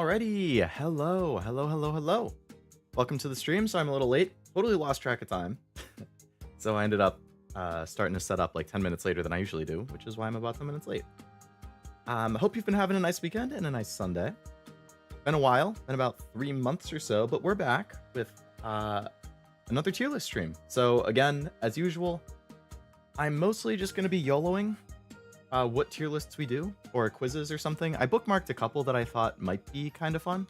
Alrighty, hello. Welcome to the stream. So I'm a little late. Totally lost track of time. So I ended up starting to set up like 10 minutes later than I usually do, which is why I'm about 10 minutes late. Hope you've been having a nice weekend and a nice Sunday. Been a while, been about 3 months or so, but we're back with another tier list stream. So again, as usual, I'm mostly just going to be YOLOing what tier lists we do, or quizzes or something. I bookmarked a couple that I thought might be kind of fun,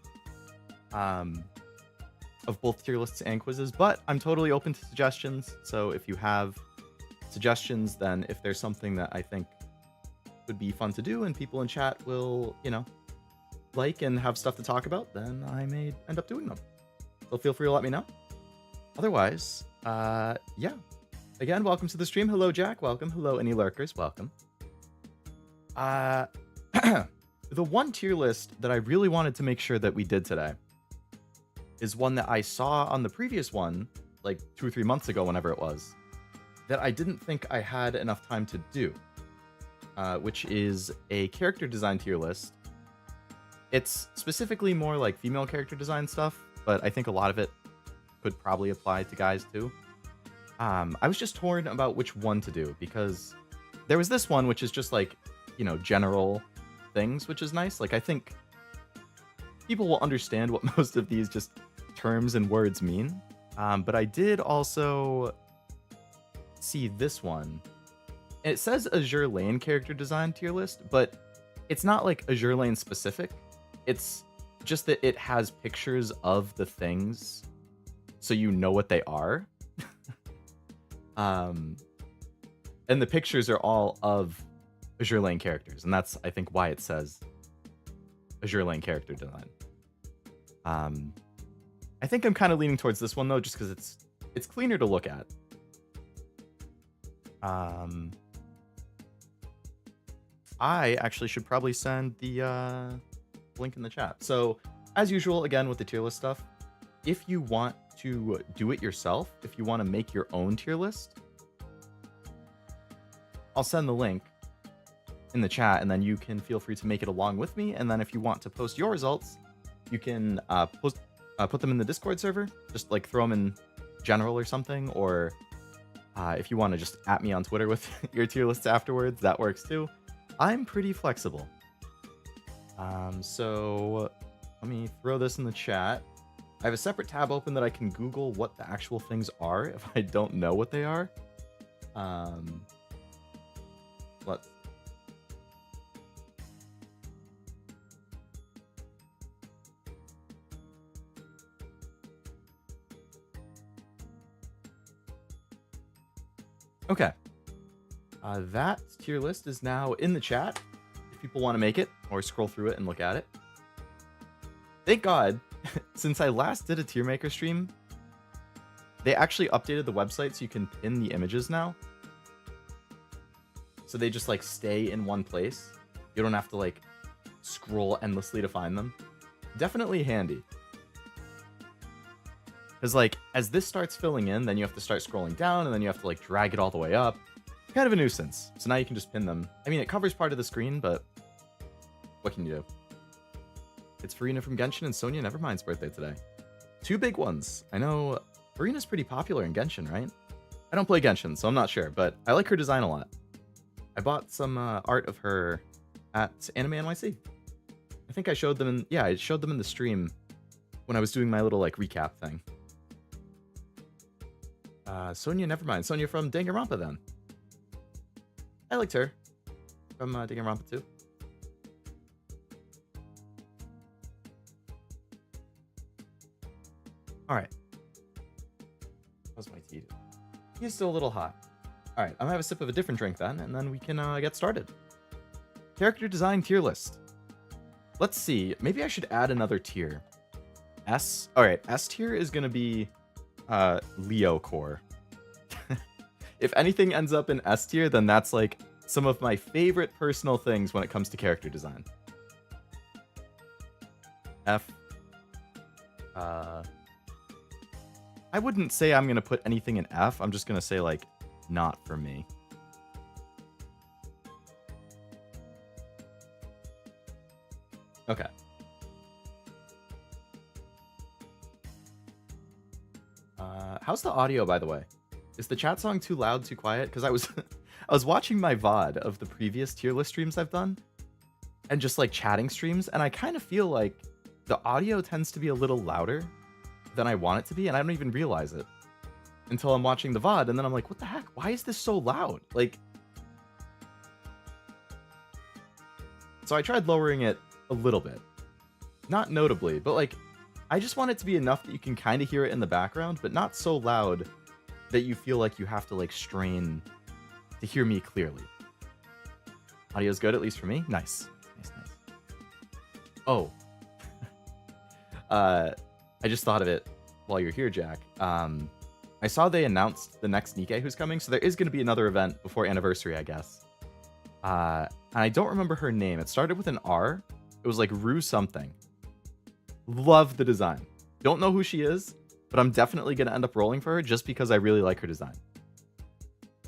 of both tier lists and quizzes, but I'm totally open to suggestions. So if you have suggestions, then if there's something that I think would be fun to do and people in chat will, like and have stuff to talk about, then I may end up doing them. So feel free to let me know. Otherwise, yeah. Again, welcome to the stream. Hello, Jack. Welcome. Hello, any lurkers. Welcome. The one tier list that I really wanted to make sure that we did today is one that I saw on the previous one, like 2 or 3 months ago, whenever it was, that I didn't think I had enough time to do, which is a character design tier list. It's specifically more like female character design stuff, but I think a lot of it could probably apply to guys too. I was just torn about which one to do, because there was this one, which is just like, general things, which is nice. Like, I think people will understand what most of these just terms and words mean. But I did also see this one. It says Azure Lane character design tier list, but it's not like Azure Lane specific. It's just that it has pictures of the things, so you know what they are. And the pictures are all of Azure Lane characters, and that's, I think, why it says Azure Lane character design. I think I'm kind of leaning towards this one though, just because it's cleaner to look at. I actually should probably send the link in the chat. So, as usual, again with the tier list stuff, if you want to do it yourself, if you want to make your own tier list, I'll send the link in the chat, and then you can feel free to make it along with me. And then if you want to post your results, you can put them in the Discord server, just like throw them in general or something, or if you want to just at me on Twitter with your tier lists afterwards, that works too. I'm pretty flexible. So let me throw this in the chat. I have a separate tab open that I can Google what the actual things are if I don't know what they are. Let's Okay. That tier list is now in the chat if people want to make it or scroll through it and look at it. Thank God, since I last did a tier maker stream, they actually updated the website so you can pin the images now. So they just like stay in one place. You don't have to like scroll endlessly to find them. Definitely handy. Because, like, as this starts filling in, then you have to start scrolling down, and then you have to, like, drag it all the way up. Kind of a nuisance. So now you can just pin them. I mean, it covers part of the screen, but what can you do? It's Farina from Genshin and Sonia Nevermind's birthday today. 2 big ones. I know Farina's pretty popular in Genshin, right? I don't play Genshin, so I'm not sure, but I like her design a lot. I bought some art of her at Anime NYC. I think I showed them in... Yeah, I showed them in the stream when I was doing my little, like, recap thing. Sonia Nevermind. Sonia from Danganronpa, then. I liked her from Danganronpa too. Alright. How's my tea? He's still a little hot. Alright, I'm gonna have a sip of a different drink then, and then we can get started. Character design tier list. Let's see. Maybe I should add another tier. S. Alright, S tier is gonna be Leo core. If anything ends up in S tier, then that's like some of my favorite personal things when it comes to character design. F. I wouldn't say I'm gonna put anything in F. I'm just gonna say like not for me. Okay. how's the audio, by the way? Is the chat song too loud, too quiet? Because I was I was watching my VOD of the previous tier list streams I've done, and just like chatting streams, and I kind of feel like the audio tends to be a little louder than I want it to be, and I don't even realize it until I'm watching the VOD, and then I'm like, what the heck? Why is this so loud? Like, so I tried lowering it a little bit. Not notably, but like, I just want it to be enough that you can kind of hear it in the background, but not so loud that you feel like you have to like strain to hear me clearly. Audio's good, at least for me. Nice. Nice, nice. Oh. I just thought of it while you're here, Jack. I saw they announced the next Nikkei who's coming, so there is going to be another event before anniversary, I guess. And I don't remember her name. It started with an R. It was like Rue something. Love the design. Don't know who she is, but I'm definitely going to end up rolling for her just because I really like her design.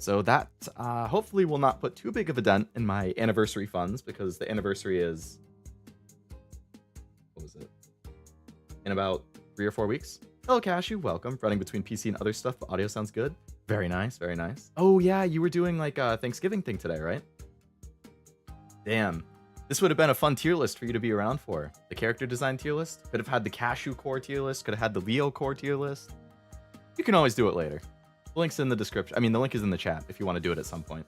So that hopefully will not put too big of a dent in my anniversary funds, because the anniversary is... What was it? In about 3 or 4 weeks. Hello, Cashew. Welcome. Running between PC and other stuff, but audio sounds good. Very nice. Very nice. Oh, yeah. You were doing like a Thanksgiving thing today, right? Damn. This would have been a fun tier list for you to be around for. The character design tier list. Could have had the Cashew core tier list. Could have had the Leo core tier list. You can always do it later. The link's in the description. I mean, the link is in the chat if you want to do it at some point.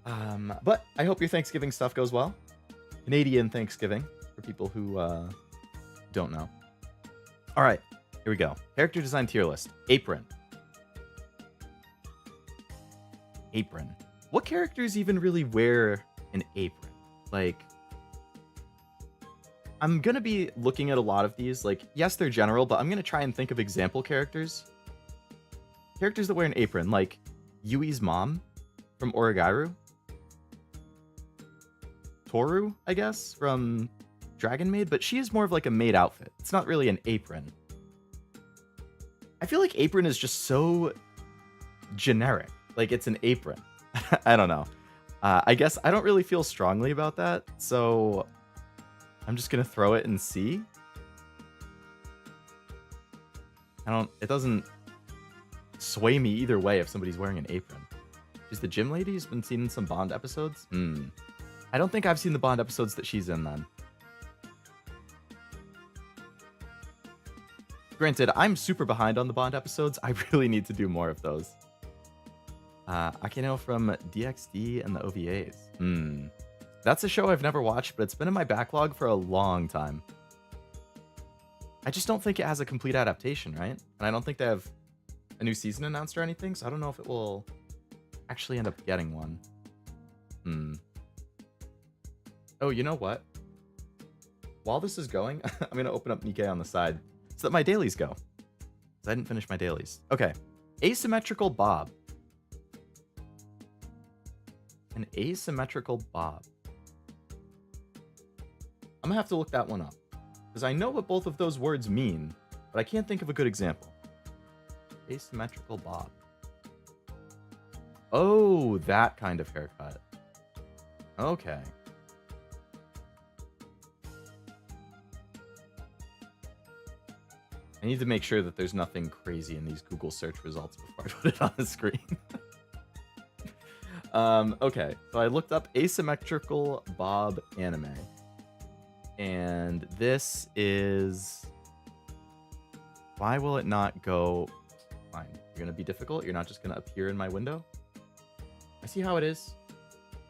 But I hope your Thanksgiving stuff goes well. Canadian Thanksgiving, for people who don't know. All right, here we go. Character design tier list. Apron. Apron. What characters even really wear an apron? Like, I'm going to be looking at a lot of these. Like, yes, they're general, but I'm going to try and think of example characters. Characters that wear an apron, like Yui's mom from Origairu. Toru, I guess, from Dragon Maid, but she is more of like a maid outfit. It's not really an apron. I feel like apron is just so generic. Like, it's an apron. I don't know. I guess I don't really feel strongly about that, so I'm just gonna throw it and see. It doesn't sway me either way if somebody's wearing an apron. Is the gym lady who's been seen in some Bond episodes? I don't think I've seen the Bond episodes that she's in then. Granted, I'm super behind on the Bond episodes. I really need to do more of those. Akino from DxD and the OVAs. That's a show I've never watched, but it's been in my backlog for a long time. I just don't think it has a complete adaptation, right? And I don't think they have a new season announced or anything, so I don't know if it will actually end up getting one. Oh, you know what? While this is going, I'm going to open up Nikkei on the side so that my dailies go. Because I didn't finish my dailies. Okay. Asymmetrical bob. An asymmetrical bob. I'm going to have to look that one up. Because I know what both of those words mean, but I can't think of a good example. Asymmetrical bob. Oh, that kind of haircut. Okay. I need to make sure that there's nothing crazy in these Google search results before I put it on the screen. Okay, so I looked up asymmetrical bob anime. And this is... Why will it not go... Fine, you're going to be difficult? You're not just going to appear in my window? I see how it is.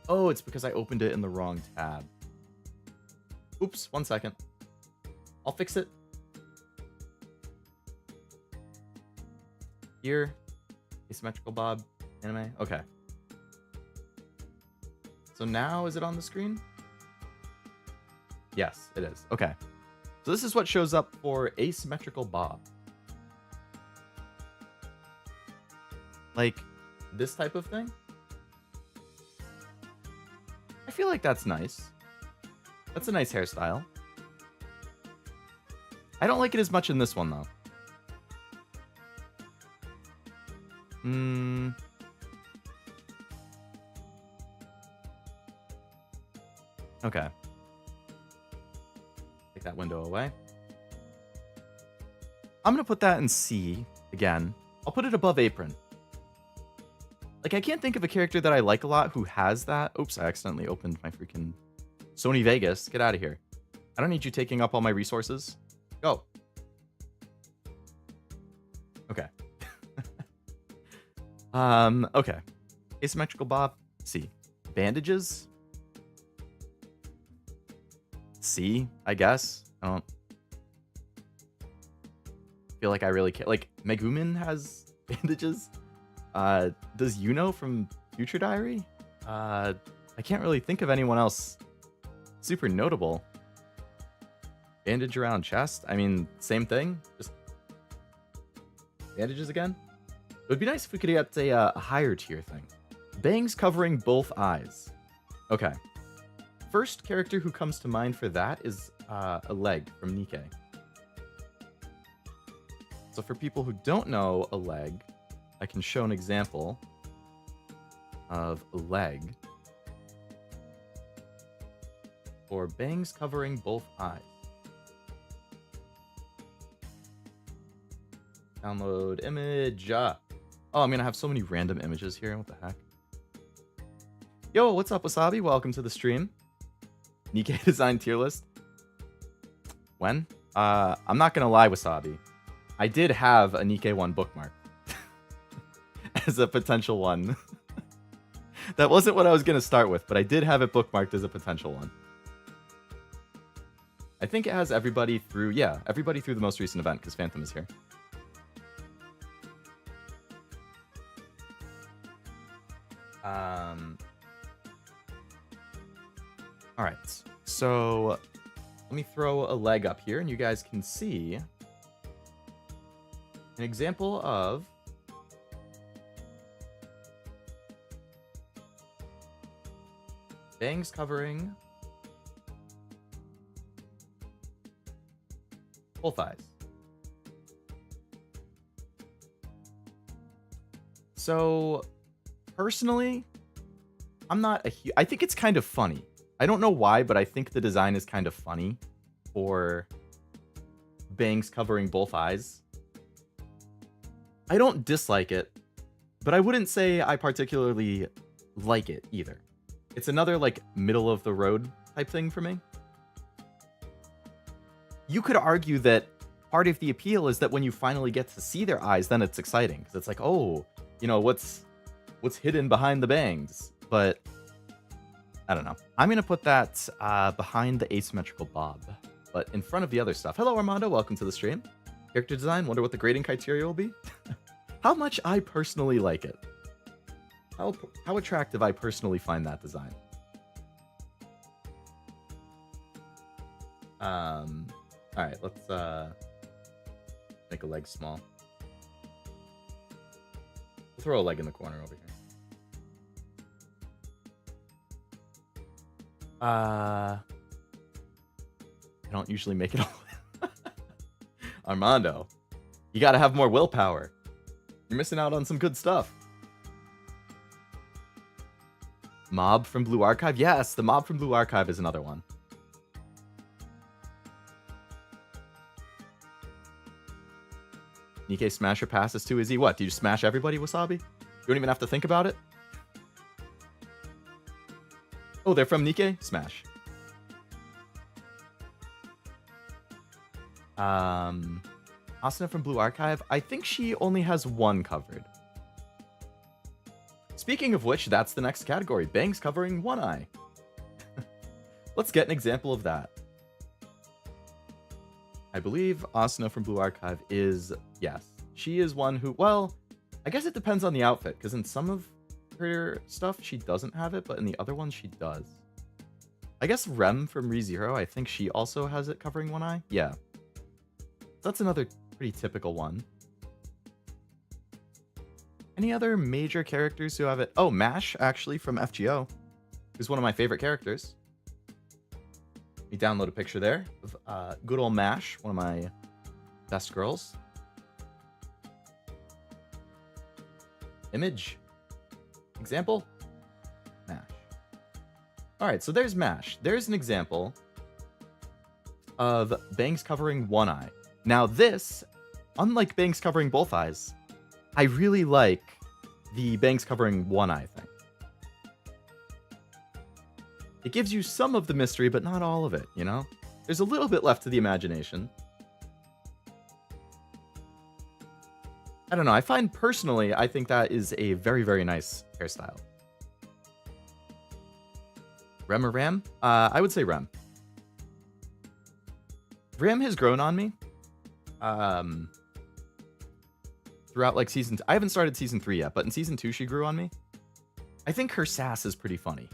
Oh, it's because I opened it in the wrong tab. Oops, 1 second. I'll fix it. Here, asymmetrical bob anime. Okay. So now is it on the screen? Yes, it is. Okay. So this is what shows up for asymmetrical bob. Like this type of thing. I feel like that's nice. That's a nice hairstyle. I don't like it as much in this one though. Okay. Take that window away. I'm going to put that in C again. I'll put it above apron. Like, I can't think of a character that I like a lot who has that. Oops, I accidentally opened my freaking Sony Vegas. Get out of here. I don't need you taking up all my resources. Go. Okay. Okay. Asymmetrical bob. C. Bandages. C, I guess. I don't feel like I really care. Like, Megumin has bandages. Does Yuno from Future Diary? I can't really think of anyone else super notable. Bandage around chest? I mean, same thing. Just bandages again? It would be nice if we could get a higher tier thing. Bangs covering both eyes. Okay. First character who comes to mind for that is a leg from Nikke. So for people who don't know a leg, I can show an example of a leg for bangs covering both eyes. Download image. Oh, I'm going to have so many random images here. What the heck? Yo, what's up, Wasabi? Welcome to the stream. Nikke design tier list. When? I'm not going to lie, Wasabi. I did have a Nikke 1 bookmark as a potential one. That wasn't what I was going to start with, but I did have it bookmarked as a potential one. I think it has everybody through, everybody through the most recent event, because Phantom is here. All right, so let me throw a leg up here, and you guys can see an example of bangs covering both eyes. So, personally, I'm not a I think it's kind of funny. I don't know why, but I think the design is kind of funny for bangs covering both eyes. I don't dislike it, but I wouldn't say I particularly like it either. It's another, like, middle of the road type thing for me. You could argue that part of the appeal is that when you finally get to see their eyes, then it's exciting. Because it's like, oh, you know, what's hidden behind the bangs? But I don't know. I'm going to put that behind the asymmetrical bob, but in front of the other stuff. Hello, Armando. Welcome to the stream. Character design. Wonder what the grading criteria will be. How much I personally like it. How attractive I personally find that design. All right, let's make a leg small. We'll throw a leg in the corner over here. I don't usually make it all. Armando, you gotta have more willpower. You're missing out on some good stuff. Mob from Blue Archive? Yes, the Mob from Blue Archive is another one. Nikke smasher passes too easy. What? Do you just smash everybody, Wasabi? You don't even have to think about it? Oh, they're from Nikke? Smash. Asuna from Blue Archive. I think she only has one covered. Speaking of which, that's the next category. Bangs covering one eye. Let's get an example of that. I believe Asuna from Blue Archive is, yes. She is one who, well, I guess it depends on the outfit, because in some of her stuff, she doesn't have it, but in the other ones, she does. I guess Rem from ReZero, I think she also has it covering one eye. Yeah. That's another pretty typical one. Any other major characters who have it? Oh, Mash, actually, from FGO, who's one of my favorite characters. Let me download a picture there of good old Mash, one of my best girls. Image. Example. Mash. Alright, so there's Mash. There's an example of bangs covering one eye. Now this unlike bangs covering both eyes, I really like the bangs covering one eye thing. It gives you some of the mystery, but not all of it, you know? There's a little bit left to the imagination. I don't know. I find personally, I think that is a very, very nice hairstyle. Rem or Ram? I would say Rem. Ram has grown on me. Throughout like season... I haven't started season 3 yet, but in season 2 she grew on me. I think her sass is pretty funny.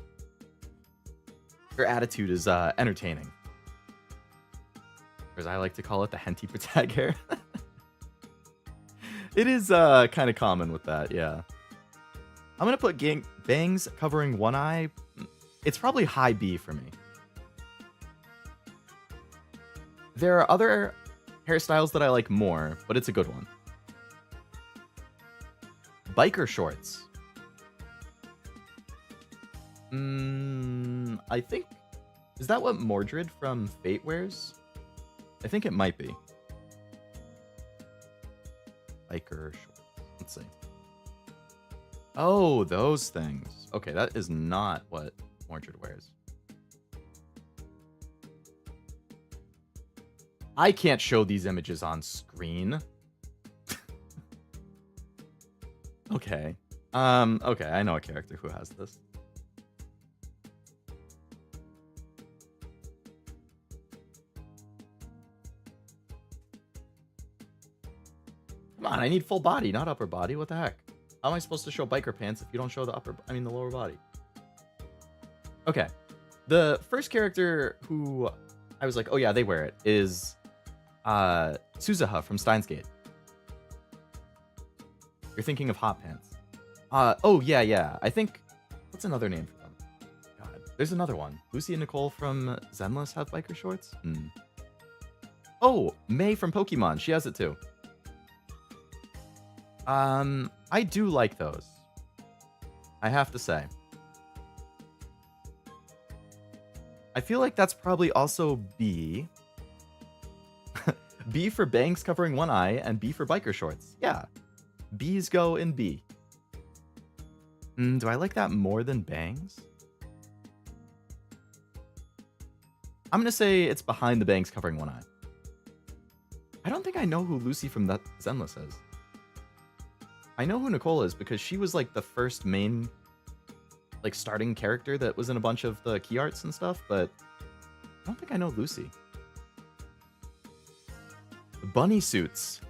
Her attitude is entertaining. Or as I like to call it, the henty protag hair. It is kind of common with that, yeah. I'm going to put bangs covering one eye. It's probably high B for me. There are other hairstyles that I like more, but it's a good one. Biker shorts. I think... Is that what Mordred from Fate wears? I think it might be. Biker shorts. Let's see. Oh, those things. Okay, that is not what Mordred wears. I can't show these images on screen. Okay. Okay, I know a character who has this. Come on, I need full body, not upper body. What the heck? How am I supposed to show biker pants if you don't show the the lower body? Okay. The first character who I was like, oh yeah, they wear it, is Suzuha from Steins Gate. You're thinking of hot pants. Oh yeah. I think, what's another name for them? God, there's another one. Lucy and Nicole from Zenless have biker shorts? Oh, May from Pokemon. She has it too. I do like those. I have to say. I feel like that's probably also B. B for bangs covering one eye and B for biker shorts. Yeah. B's go in B. Do I like that more than bangs? I'm going to say it's behind the bangs covering one eye. I don't think I know who Lucy from that Zenless is. I know who Nicole is because she was like the first main like starting character that was in a bunch of the key arts and stuff, but I don't think I know Lucy. Bunny suits.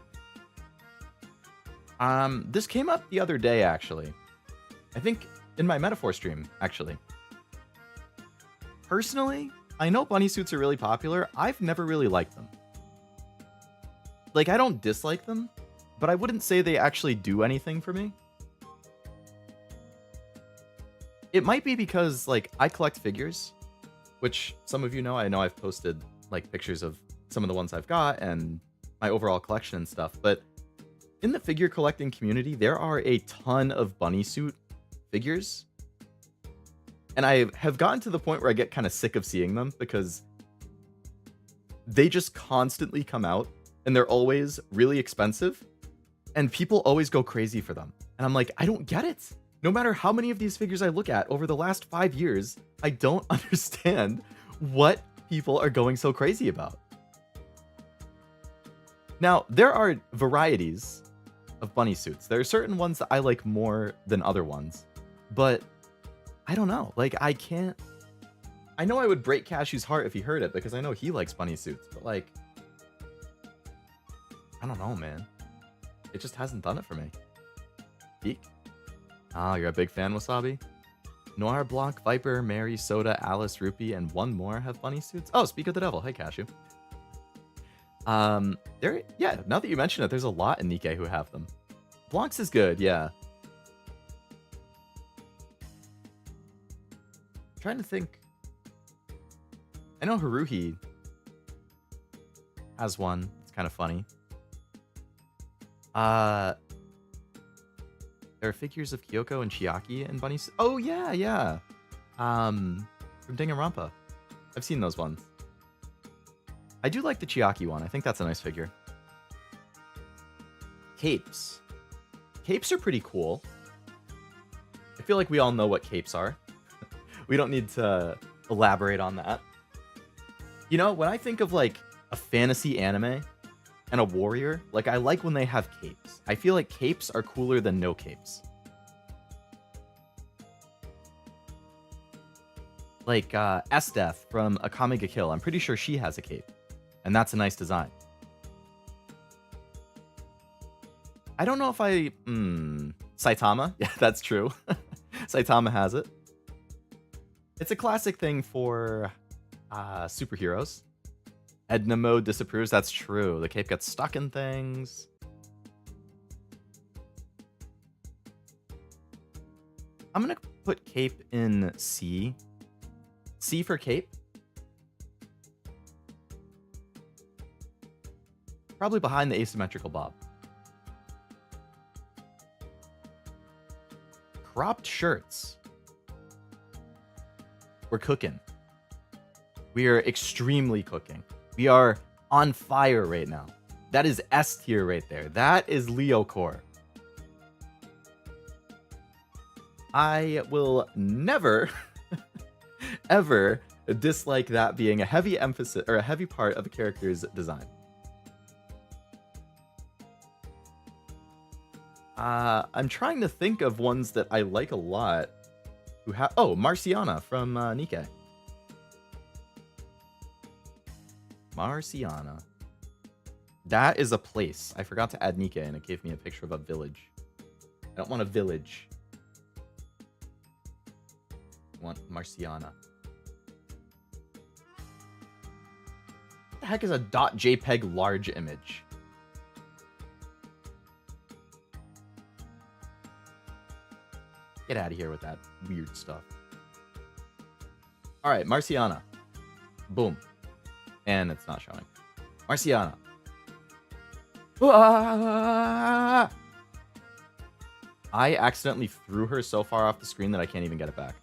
This came up the other day, actually. I think in my metaphor stream, actually. Personally, I know bunny suits are really popular. I've never really liked them. Like, I don't dislike them, but I wouldn't say they actually do anything for me. It might be because, like, I collect figures, which some of you know. I know I've posted, like, pictures of some of the ones I've got and my overall collection and stuff, but in the figure collecting community, there are a ton of bunny suit figures. And I have gotten to the point where I get kind of sick of seeing them because they just constantly come out and they're always really expensive and people always go crazy for them. And I'm like, I don't get it. No matter how many of these figures I look at over the last 5 years, I don't understand what people are going so crazy about. Now, there are varieties of bunny suits. There are certain ones that I like more than other ones, but I don't know. Like, I know I would break Cashew's heart if he heard it because I know he likes bunny suits, but like, I don't know, man. It just hasn't done it for me. Eek. Ah, you're a big fan, Wasabi? Noir, Blanc, Viper, Mary, Soda, Alice, Rupee, and one more have bunny suits. Oh, speak of the devil. Hey, Cashew. Yeah, now that you mention it, there's a lot in Nikkei who have them. Blanc's is good, yeah. I'm trying to think. I know Haruhi has one. It's kind of funny. There are figures of Kyoko and Chiaki and bunnies. Oh, yeah. From Danganronpa. I've seen those ones. I do like the Chiaki one. I think that's a nice figure. Capes. Capes are pretty cool. I feel like we all know what capes are. We don't need to elaborate on that. You know, when I think of like a fantasy anime and a warrior, like I like when they have capes. I feel like capes are cooler than no capes. Like Esdeath from Akame ga Kill. I'm pretty sure she has a cape. And that's a nice design. I don't know if I... Saitama? Yeah, that's true. Saitama has it. It's a classic thing for superheroes. Edna Mode disapproves. That's true. The cape gets stuck in things. I'm going to put cape in C. C for cape. Probably behind the asymmetrical bob. Cropped shirts. We're cooking. We are extremely cooking. We are on fire right now. That is S tier right there. That is Leo core. I will never, ever dislike that being a heavy emphasis or a heavy part of a character's design. I'm trying to think of ones that I like a lot. Who have Marciana from Nikkei. Marciana. That is a place. I forgot to add Nikkei and it gave me a picture of a village. I don't want a village. I want Marciana. What the heck is a .jpeg large image? Get out of here with that weird stuff. All right, Marciana. Boom. And it's not showing. Marciana. I accidentally threw her so far off the screen that I can't even get it back.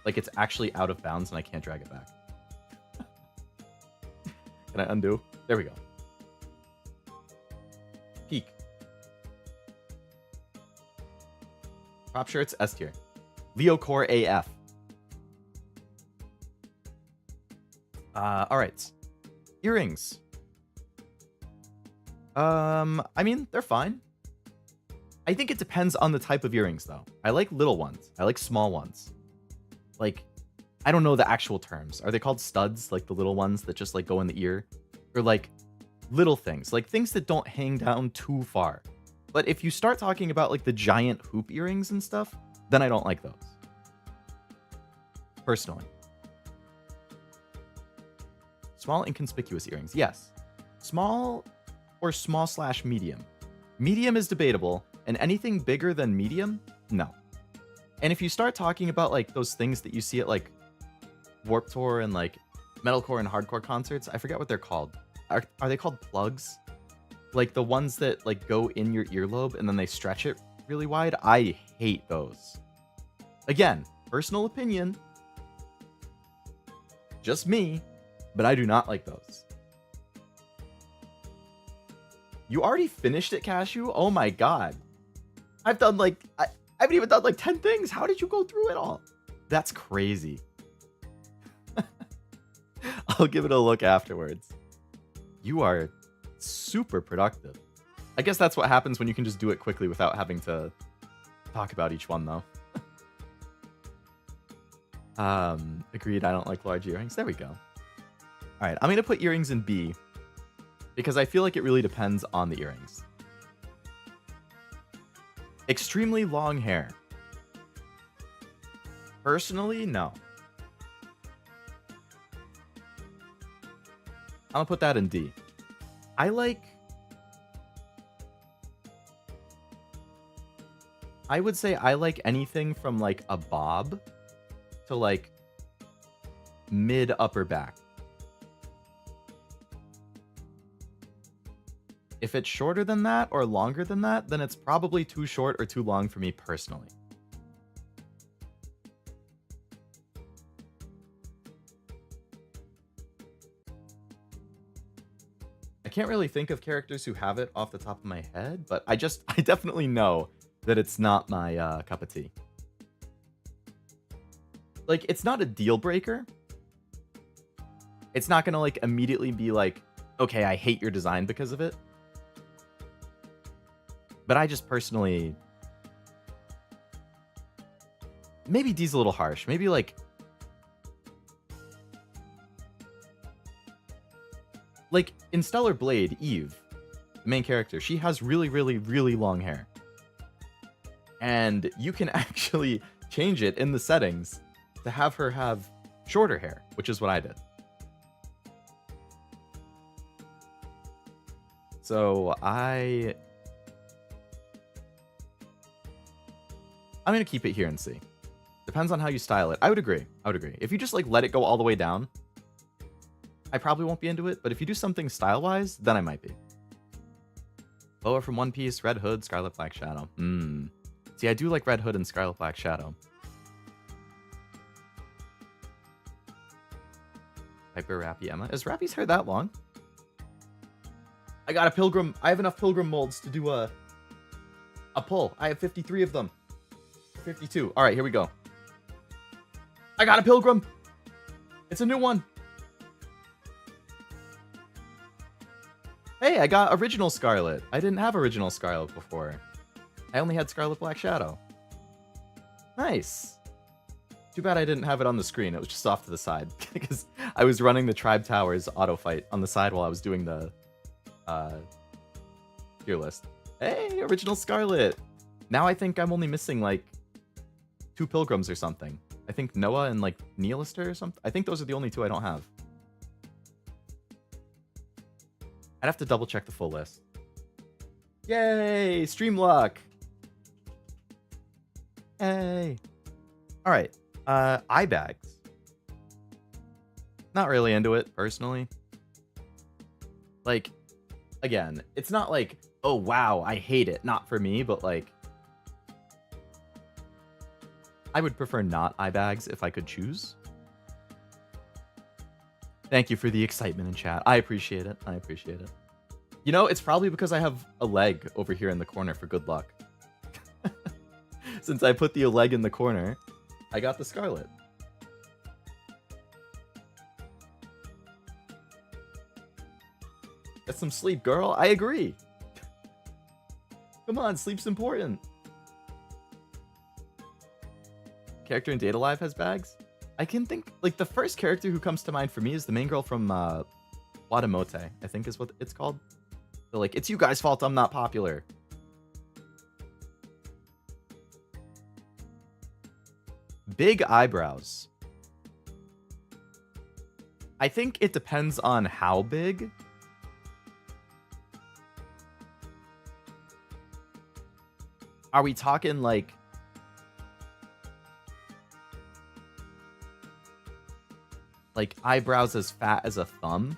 Like, it's actually out of bounds and I can't drag it back. Can I undo? There we go. Peak. Crop shirts, S tier. Leo core AF. All right. Earrings. I mean, they're fine. I think it depends on the type of earrings, though. I like little ones. I like small ones. Like, I don't know the actual terms. Are they called studs? Like the little ones that just like go in the ear? Or like little things, like things that don't hang down too far. But if you start talking about like the giant hoop earrings and stuff, then I don't like those. Personally. Small inconspicuous earrings. Yes. Small or small/medium. Medium is debatable, and anything bigger than medium, no. And if you start talking about like those things that you see at like Warped Tour and like metalcore and hardcore concerts, I forget what they're called. Are they called plugs? Like the ones that like go in your earlobe and then they stretch it really wide? I hate those. Again, personal opinion. Just me, but I do not like those. You already finished it, Cashew? Oh my god. I've done like, I haven't even done like 10 things. How did you go through it all? That's crazy. I'll give it a look afterwards. You are super productive. I guess that's what happens when you can just do it quickly without having to talk about each one, though. Agreed, I don't like large earrings. There we go. All right, I'm going to put earrings in B because I feel like it really depends on the earrings. Extremely long hair. Personally, no. I'm gonna put that in D. I would say I like anything from like a bob to like mid upper back. If it's shorter than that or longer than that, then it's probably too short or too long for me personally. I can't really think of characters who have it off the top of my head, but I definitely know that it's not my cup of tea. Like, it's not a deal breaker. It's not gonna like immediately be like, okay, I hate your design because of it. But I just personally, maybe D's a little harsh. Maybe like in Stellar Blade, Eve, the main character, she has really, really, really long hair. And you can actually change it in the settings to have her have shorter hair, which is what I did. So I'm gonna keep it here and see. Depends on how you style it. I would agree. If you just like let it go all the way down, I probably won't be into it. But if you do something style-wise, then I might be. Boa from One Piece, Red Hood, Scarlet Black Shadow. See, I do like Red Hood and Scarlet Black Shadow. Piper, Rappy, Emma. Is Rappy's hair that long? I got a Pilgrim. I have enough Pilgrim molds to do a pull. I have 53 of them. 52. All right, here we go. I got a Pilgrim. It's a new one. Hey, I got original Scarlet. I didn't have original Scarlet before. I only had Scarlet Black Shadow. Nice. Too bad I didn't have it on the screen. It was just off to the side because I was running the Tribe Towers auto fight on the side while I was doing the tier list. Hey, original Scarlet. Now I think I'm only missing like 2 Pilgrims or something. I think Noah and like Nihilister or something. I think those are the only 2 I don't have. I'd have to double check the full list. Yay! Stream luck! Hey! Alright. Eye bags. Not really into it, personally. Like, again, it's not like, oh wow, I hate it. Not for me, but like, I would prefer not eye bags if I could choose. Thank you for the excitement in chat. I appreciate it. You know, it's probably because I have a leg over here in the corner for good luck. Since I put the leg in the corner, I got the Scarlet. Get some sleep, girl. I agree. Come on, sleep's important. Character in Data Live has bags? I can think, like, the first character who comes to mind for me is the main girl from Watamote, I think is what it's called. So, like, it's you guys' fault I'm not popular. Big eyebrows. I think it depends on how big. Are we talking, like, eyebrows as fat as a thumb?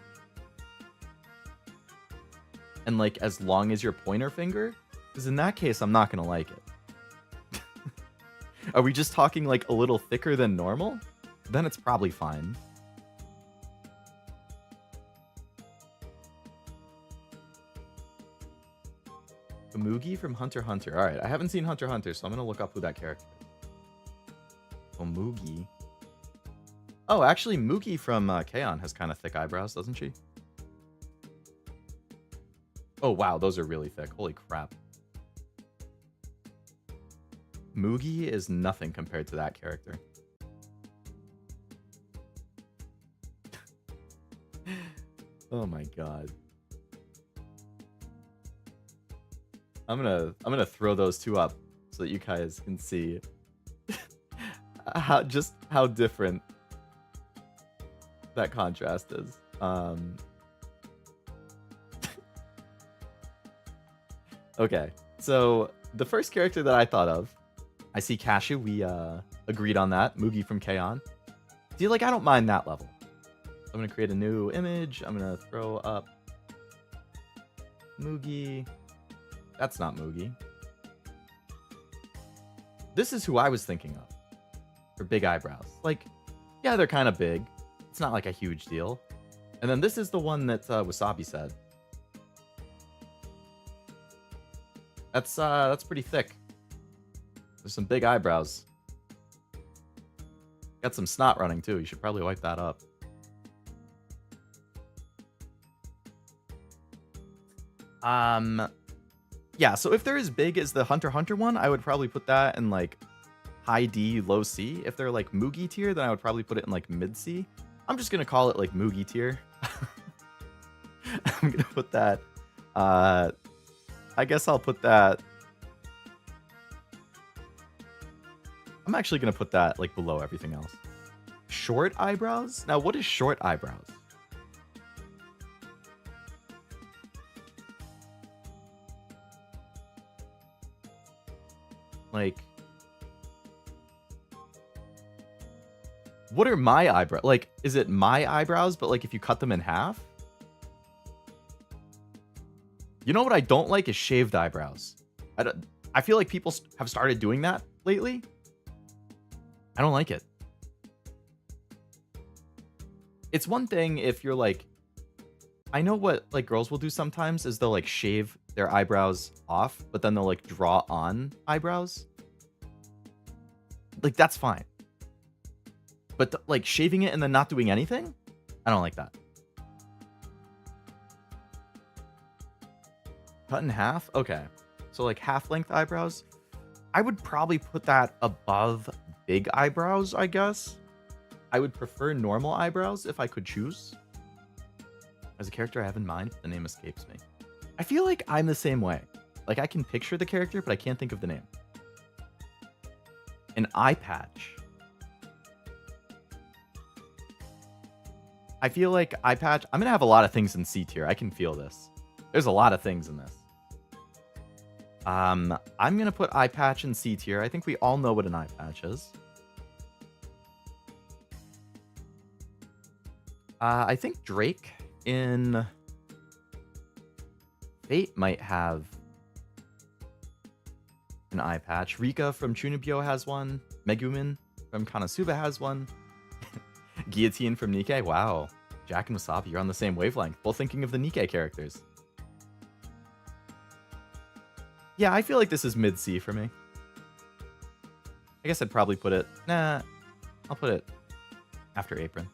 And like as long as your pointer finger? Because in that case, I'm not gonna like it. Are we just talking like a little thicker than normal? Then it's probably fine. Mugi from Hunter x Hunter. Alright, I haven't seen Hunter x Hunter, so I'm gonna look up who that character is. Oh, Mugi. Oh, actually, Mugi from K-On! Has kind of thick eyebrows, doesn't she? Oh, wow, those are really thick. Holy crap. Mugi is nothing compared to that character. Oh my god. I'm gonna throw those 2 up so that you guys can see how different that contrast is. Okay, so the first character that I thought of, I see Cashew, we agreed on that, Mugi from K-On! See, like, I don't mind that level. I'm gonna create a new image, I'm gonna throw up Mugi. That's not Mugi. This is who I was thinking of for big eyebrows. Like, yeah, they're kind of big. It's not like a huge deal. And then this is the one that Wasabi said. That's pretty thick. There's some big eyebrows. Got some snot running too. You should probably wipe that up. Yeah, so if they're as big as the Hunter x Hunter one, I would probably put that in like high D, low C. If they're like Mugi tier, then I would probably put it in like mid C. I'm just gonna call it like Mugi tier. I'm gonna put that. I guess I'll put that. I'm actually gonna put that like below everything else. Short eyebrows? Now, what is short eyebrows? Like, what are my eyebrows? Like, is it my eyebrows, but like if you cut them in half? You know what I don't like is shaved eyebrows. I feel like people have started doing that lately. I don't like it. It's one thing if you're like, I know what like girls will do sometimes is they'll like shave their eyebrows off, but then they'll like draw on eyebrows. Like that's fine. But like shaving it and then not doing anything, I don't like that. Cut in half? Okay. So like half length eyebrows. I would probably put that above big eyebrows, I guess. I would prefer normal eyebrows if I could choose. As a character I have in mind, the name escapes me. I feel like I'm the same way. Like I can picture the character, but I can't think of the name. An eye patch. I feel like eye patch. I'm going to have a lot of things in C tier. I can feel this. There's a lot of things in this. I'm going to put eye patch in C tier. I think we all know what an eye patch is. I think Drake in Fate might have an eye patch. Rika from Chunibyo has one. Megumin from Konosuba has one. Guillotine from Nikkei. Wow. Jack and Wasabi, you're on the same wavelength. Both thinking of the Nikkei characters. Yeah, I feel like this is mid-C for me. I guess I'd probably put it... Nah, I'll put it after Apron.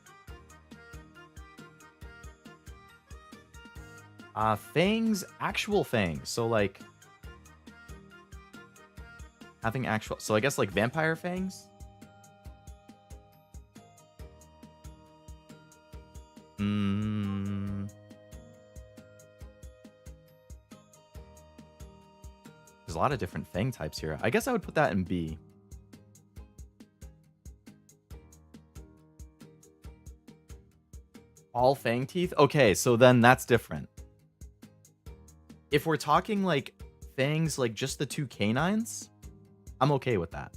Fangs, actual fangs. So, like... having actual... So, I guess, like, vampire fangs? There's a lot of different fang types here. I guess I would put that in B. All fang teeth? Okay, so then that's different. If we're talking like fangs, like just the two canines, I'm okay with that.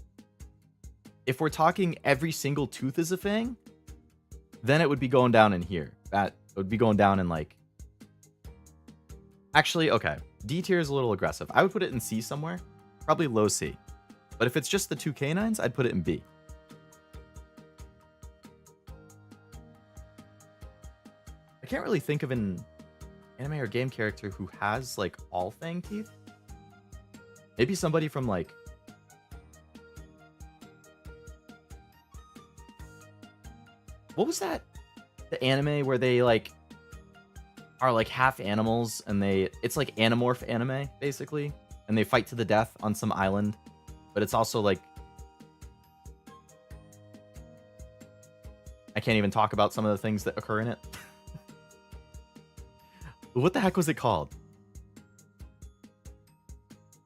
If we're talking every single tooth is a fang, then it would be going down in here. That would be going down in like... Actually, okay. D tier is a little aggressive. I would put it in C somewhere. Probably low C. But if it's just the two canines, I'd put it in B. I can't really think of an anime or game character who has like all fang teeth. Maybe somebody from like... What was that? The anime where they like are like half animals and it's like Animorph anime basically, and they fight to the death on some island, but it's also like I can't even talk about some of the things that occur in it. What the heck was it called?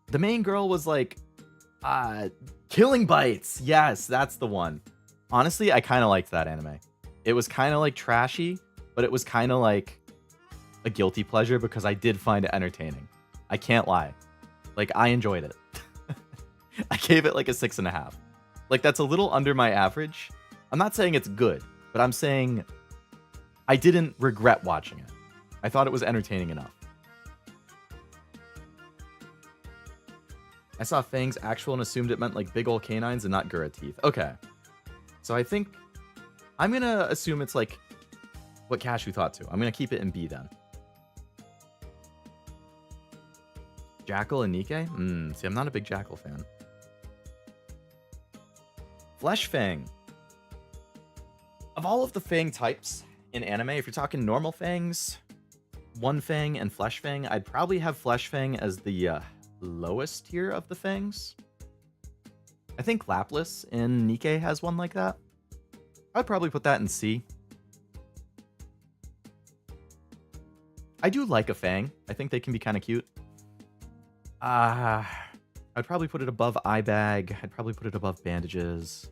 The main girl was like Killing Bites. Yes, that's the one. Honestly, I kind of liked that anime. It was kind of like trashy, but it was kind of like a guilty pleasure because I did find it entertaining. I can't lie. Like, I enjoyed it. I gave it like a 6.5. Like, that's a little under my average. I'm not saying it's good, but I'm saying I didn't regret watching it. I thought it was entertaining enough. I saw fangs actual and assumed it meant like big old canines and not Gura teeth. Okay. So I think I'm going to assume it's like what Cashew thought too. I'm going to keep it in B then. Jackal and Nikke? See, I'm not a big Jackal fan. Flesh Fang. Of all of the Fang types in anime, if you're talking normal Fangs, One Fang and Flesh Fang, I'd probably have Flesh Fang as the lowest tier of the Fangs. I think Laplace in Nikke has one like that. I'd probably put that in C. I do like a Fang. I think they can be kind of cute. I'd probably put it above eye bag. I'd probably put it above bandages.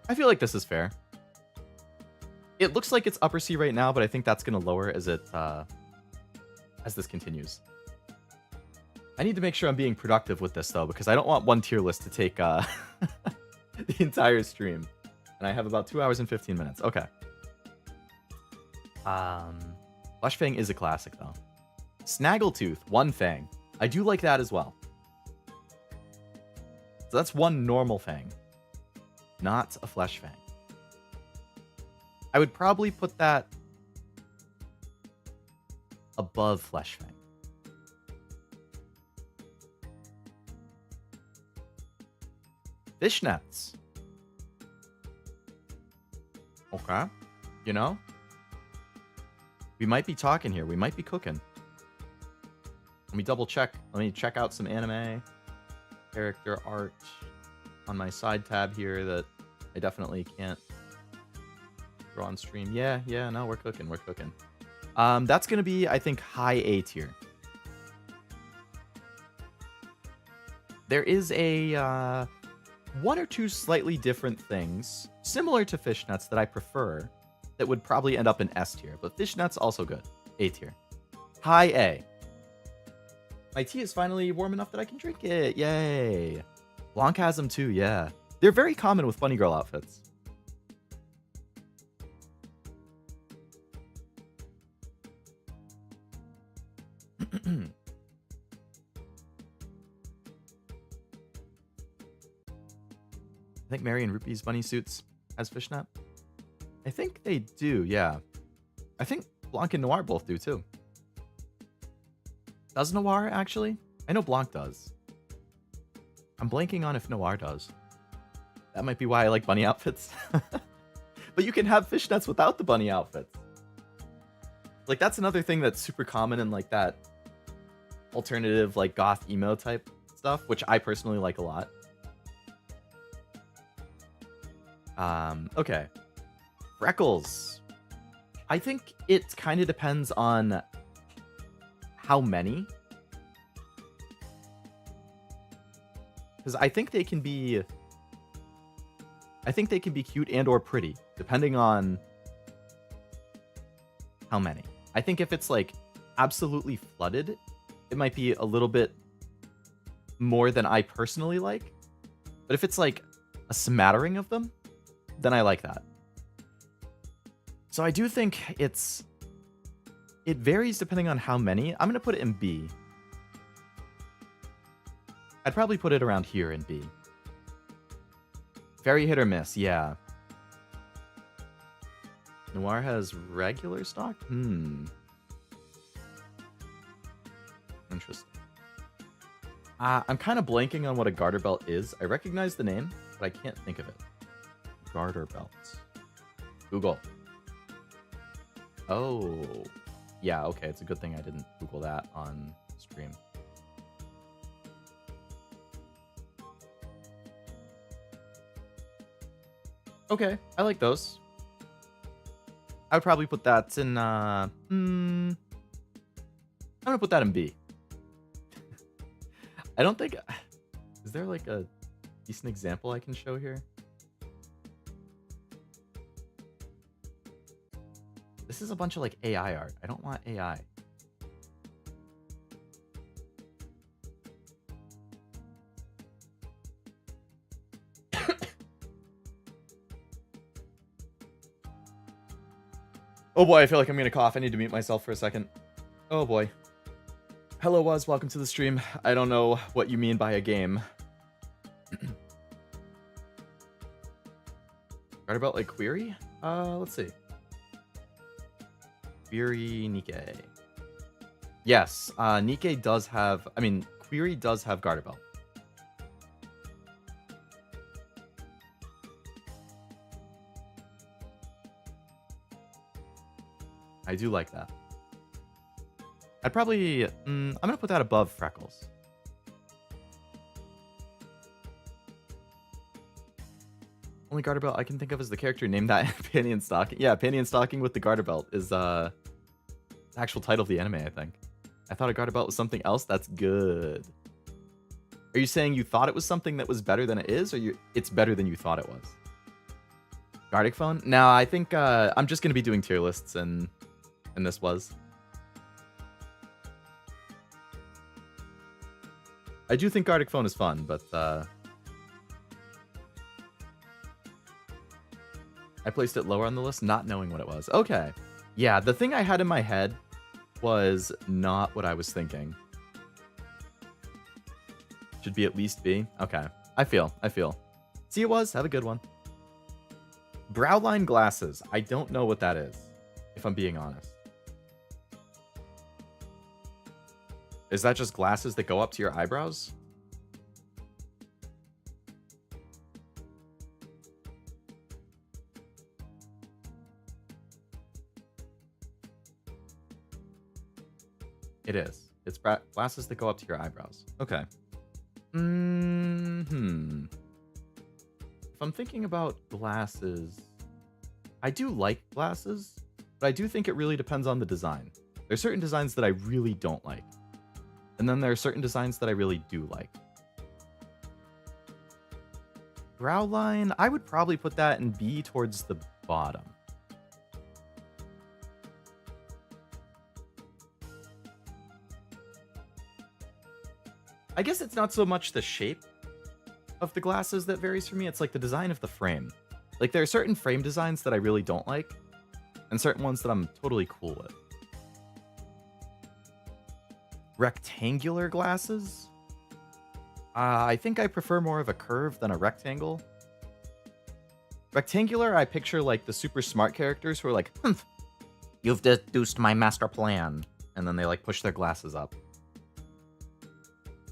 I feel like this is fair. It looks like it's upper C right now, but I think that's going to lower as this continues. I need to make sure I'm being productive with this, though, because I don't want one tier list to take the entire stream. And I have about 2 hours and 15 minutes. Okay. Flesh Fang is a classic, though. Snaggletooth, One Fang. I do like that as well. So that's one normal Fang, not a Flesh Fang. I would probably put that above Flesh Fang. Fishnets. Okay. You know? We might be talking here. We might be cooking. Let me double check. Let me check out some anime character art on my side tab here that I definitely can't draw on stream. Yeah, no, we're cooking. We're cooking. That's going to be, I think, high A tier. There is a one or two slightly different things similar to fishnets that I prefer that would probably end up in S tier, but fishnets also good. A tier. High A. My tea is finally warm enough that I can drink it. Yay. Blanc has them too, yeah. They're very common with bunny girl outfits. I think Mary and Rupee's bunny suits has fishnet. I think they do, yeah. I think Blanc and Noir both do too. Does Noir actually? I know Blanc does. I'm blanking on if Noir does. That might be why I like bunny outfits. But you can have fishnets without the bunny outfits. Like, that's another thing that's super common in like that alternative like goth emo type stuff, which I personally like a lot. Okay. Freckles. I think it kind of depends on how many. Because I think they can be cute and or pretty, depending on how many. I think if it's like absolutely flooded, it might be a little bit more than I personally like. But if it's like a smattering of them, then I like that. So I do think it varies depending on how many. I'm going to put it in B. I'd probably put it around here in B. Very hit or miss, yeah. Noir has regular stock? Interesting. I'm kind of blanking on what a garter belt is. I recognize the name, but I can't think of it. Garter belts. Google. Oh. Yeah, okay. It's a good thing I didn't Google that on stream. Okay, I like those. I would probably put that in, I'm gonna put that in B. I don't think... Is there like a decent example I can show here? This is a bunch of like AI art. I don't want AI. Oh boy, I feel like I'm gonna cough. I need to mute myself for a second. Oh boy. Hello, Wuz. Welcome to the stream. I don't know what you mean by a game. Right about like Query? Let's see. Query Nikkei. Yes, Nikkei does have, I mean, Query does have Garter Belt. I do like that. I'd probably, I'm gonna put that above Freckles. Only Garter Belt I can think of is the character named that Panty and Stocking. Yeah, Panty and Stocking with the Garter Belt is the actual title of the anime, I think. I thought a Garter Belt was something else. That's good. Are you saying you thought it was something that was better than it is, or it's better than you thought it was? Gardic Phone? No, I think I'm just gonna be doing tier lists, and this was. I do think Gardic Phone is fun, but I placed it lower on the list, not knowing what it was. Okay. Yeah, the thing I had in my head was not what I was thinking. Should be at least B. Okay. I feel. See, it was. Have a good one. Browline glasses. I don't know what that is, if I'm being honest. Is that just glasses that go up to your eyebrows? It is. It's glasses that go up to your eyebrows. Okay. If I'm thinking about glasses, I do like glasses, but I do think it really depends on the design. There's certain designs that I really don't like. And then there are certain designs that I really do like. Brow line, I would probably put that in B towards the bottom. I guess it's not so much the shape of the glasses that varies for me. It's like the design of the frame. Like there are certain frame designs that I really don't like, and certain ones that I'm totally cool with. Rectangular glasses? I think I prefer more of a curve than a rectangle. Rectangular, I picture like the super smart characters who are like, you've deduced my master plan. And then they like push their glasses up.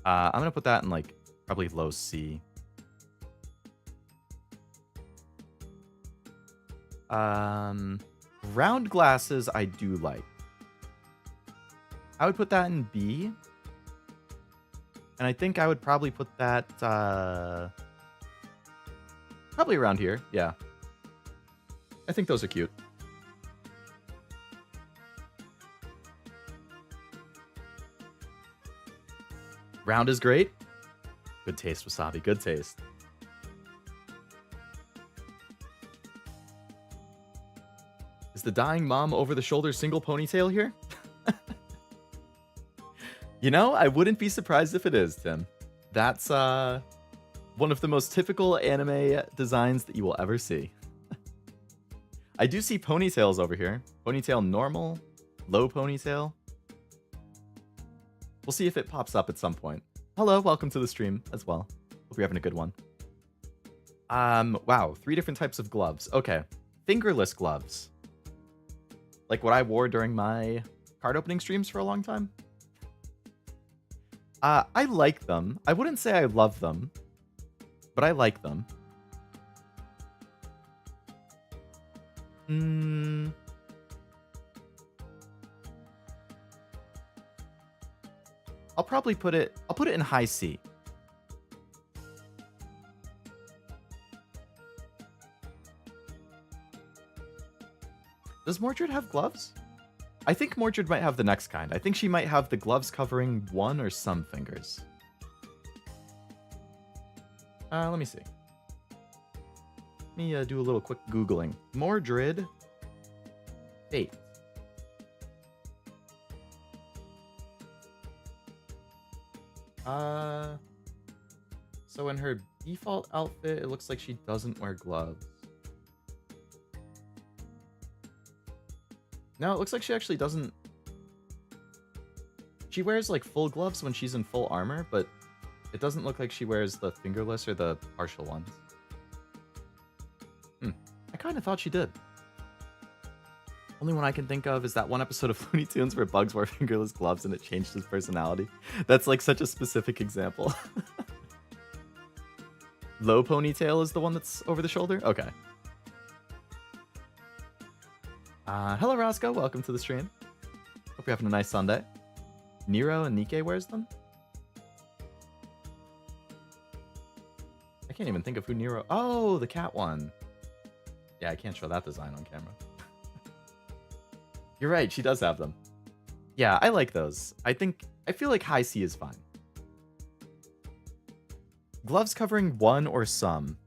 I'm gonna put that in like probably low C. Round glasses I do like. I would put that in B. And I think I would probably put that probably around here. Yeah. I think those are cute. Round is great. Good taste, Wasabi. Good taste. Is the dying mom over the shoulder single ponytail here? You know, I wouldn't be surprised if it is, Tim. That's one of the most typical anime designs that you will ever see. I do see ponytails over here. Ponytail normal, low ponytail. We'll see if it pops up at some point. Hello, welcome to the stream as well. Hope you're having a good one. Wow, 3 different types of gloves. Okay, fingerless gloves. Like what I wore during my card opening streams for a long time. I like them. I wouldn't say I love them, but I like them. I'll probably put it in high C. Does Mordred have gloves? I think Mordred might have the next kind. I think she might have the gloves covering one or some fingers. Let me see. Let me do a little quick Googling. Mordred Fate. So in her default outfit, it looks like she doesn't wear gloves. No, it looks like she actually doesn't. She wears like full gloves when she's in full armor, but it doesn't look like she wears the fingerless or the partial ones. kind of thought she did. Only one I can think of is that one episode of Looney Tunes where Bugs wore fingerless gloves and it changed his personality. That's like such a specific example. Low ponytail is the one that's over the shoulder? Okay. Hello, Roscoe. Welcome to the stream. Hope you're having a nice Sunday. Nero and Nikkei wears them? I can't even think of who Nero... Oh, the cat one. Yeah, I can't show that design on camera. You're right, she does have them. Yeah, I like those. I feel like high C is fine. Gloves covering one or some.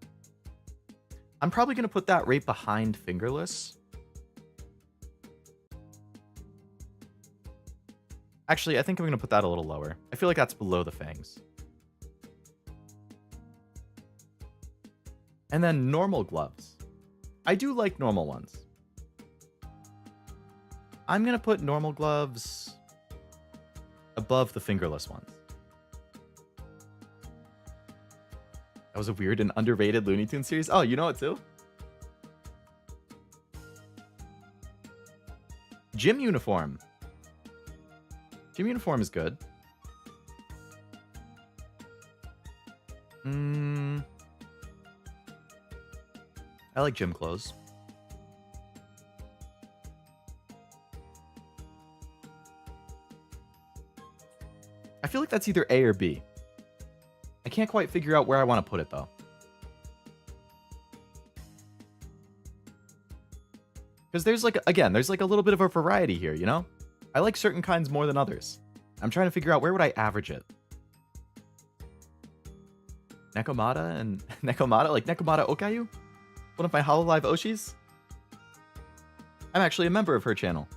I'm probably going to put that right behind fingerless. Actually, I think I'm going to put that a little lower. I feel like that's below the fangs. And then normal gloves. I do like normal ones. I'm going to put normal gloves above the fingerless ones. That was a weird and underrated Looney Tunes series. Oh, you know it too? Gym uniform. Gym uniform is good. I like gym clothes. I feel like that's either A or B. I can't quite figure out where I want to put it though. Because there's like, again, there's like a little bit of a variety here, you know? I like certain kinds more than others. I'm trying to figure out where would I average it. Nekomata and Nekomata, like Nekomata Okayu? One of my Hololive Oshis? I'm actually a member of her channel.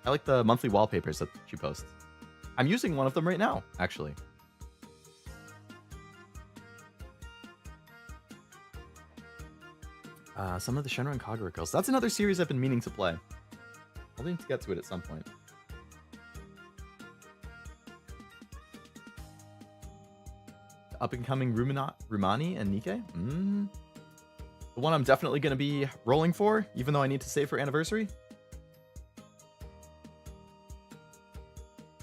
I like the monthly wallpapers that she posts. I'm using one of them right now, actually. Some of the Shenron Kagura girls. That's another series I've been meaning to play. I'll need to get to it at some point. The up-and-coming Rumani and Nikkei? The one I'm definitely going to be rolling for, even though I need to save for anniversary.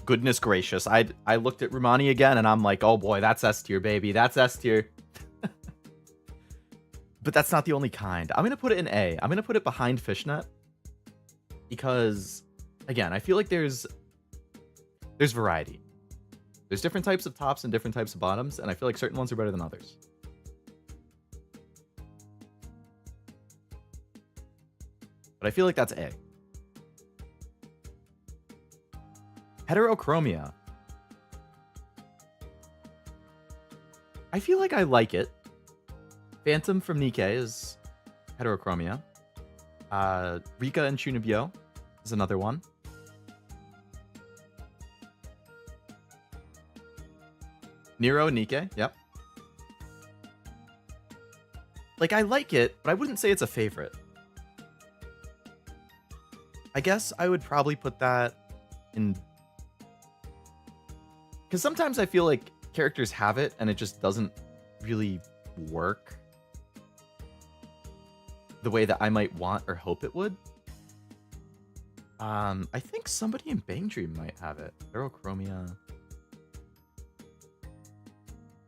Goodness gracious. I looked at Rumani again and I'm like, oh boy, that's S tier, baby. That's S tier. But that's not the only kind. I'm going to put it in A. I'm going to put it behind Fishnet. Because, again, I feel like there's variety. There's different types of tops and different types of bottoms, and I feel like certain ones are better than others. But I feel like that's A. Heterochromia. I feel like I like it. Phantom from Nikkei is heterochromia. Rika and Chunibyo is another one. Nero and Nikkei, yep. Like, I like it, but I wouldn't say it's a favorite. I guess I would probably put that in... Because sometimes I feel like characters have it, and it just doesn't really work the way that I might want or hope it would. I think somebody in Bang Dream might have it. Heterochromia.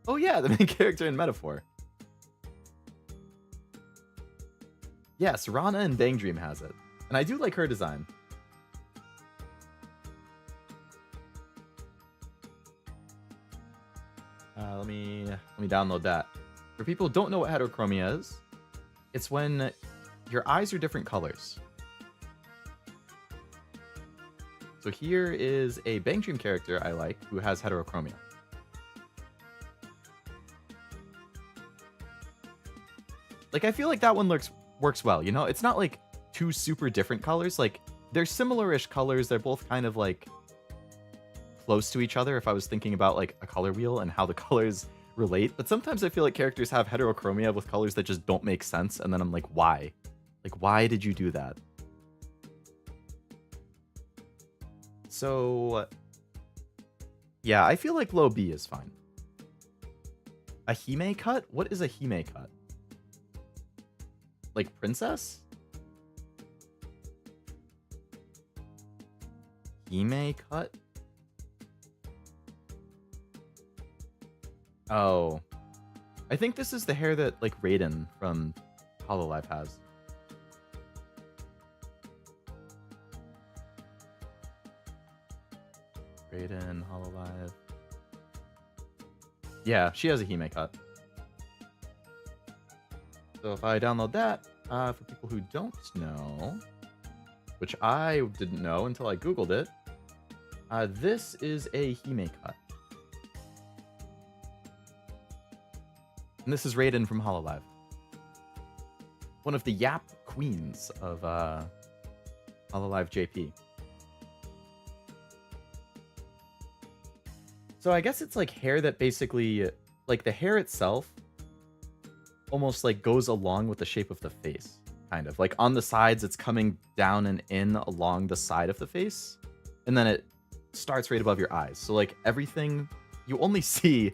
Oh yeah, the main character in Metaphor. Yes, Rana in Bang Dream has it. And I do like her design. Let me download that. For people who don't know what heterochromia is, it's when your eyes are different colors. So here is a Bang Dream character I like who has heterochromia. Like, I feel like that one works well, you know? It's not like two super different colors. Like, they're similar-ish colors. They're both kind of like close to each other if I was thinking about like a color wheel and how the colors relate. But sometimes I feel like characters have heterochromia with colors that just don't make sense. And then I'm like, why? Like, why did you do that? So, yeah, I feel like low B is fine. A Hime cut? What is a Hime cut? like princess? Hime cut? Oh. I think this is the hair that like Raiden from HoloLive has. Raiden, HoloLive. Yeah, she has a Hime cut. So if I download that, for people who don't know, which I didn't know until I Googled it, this is a Hime cut. And this is Raiden from HoloLive. One of the Yap queens of HoloLive JP. So I guess it's like hair that basically, like the hair itself almost like goes along with the shape of the face, kind of. Like on the sides, it's coming down and in along the side of the face, and then it starts right above your eyes. So like everything, you only see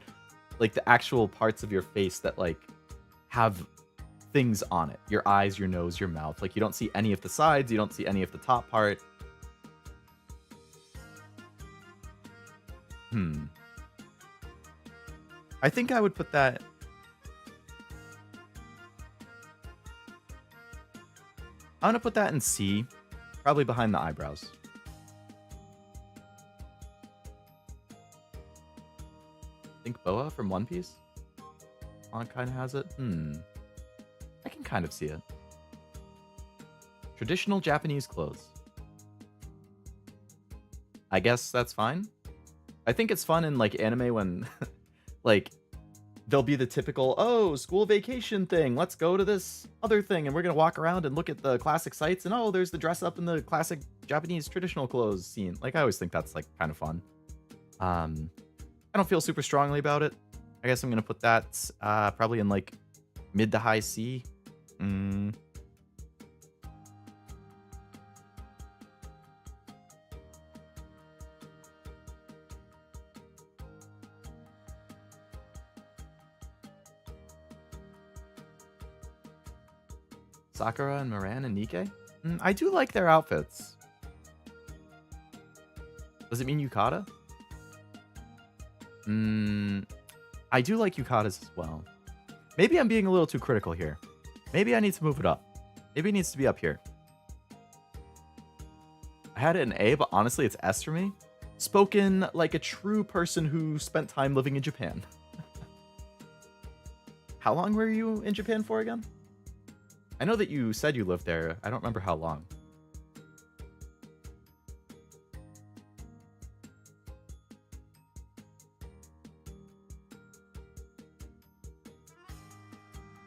like the actual parts of your face that like have things on it. Your eyes, your nose, your mouth. Like you don't see any of the sides, you don't see any of the top part. I think I would put that... I'm going to put that in C, probably behind the eyebrows. Think Boa from One Piece? On kind of has it. I can kind of see it. Traditional Japanese clothes. I guess that's fine. I think it's fun in like anime when like there'll be the typical, oh, school vacation thing. Let's go to this other thing and we're going to walk around and look at the classic sites. And oh, there's the dress up in the classic Japanese traditional clothes scene. Like I always think that's like kind of fun. I don't feel super strongly about it. I guess I'm going to put that probably in like mid to high C. Sakura and Moran and Nikke? I do like their outfits. Does it mean Yukata? I do like Yukatas as well. Maybe I'm being a little too critical here. Maybe I need to move it up. Maybe it needs to be up here. I had it in A, but honestly, it's S for me. Spoken like a true person who spent time living in Japan. How long were you in Japan for again? I know that you said you lived there. I don't remember how long.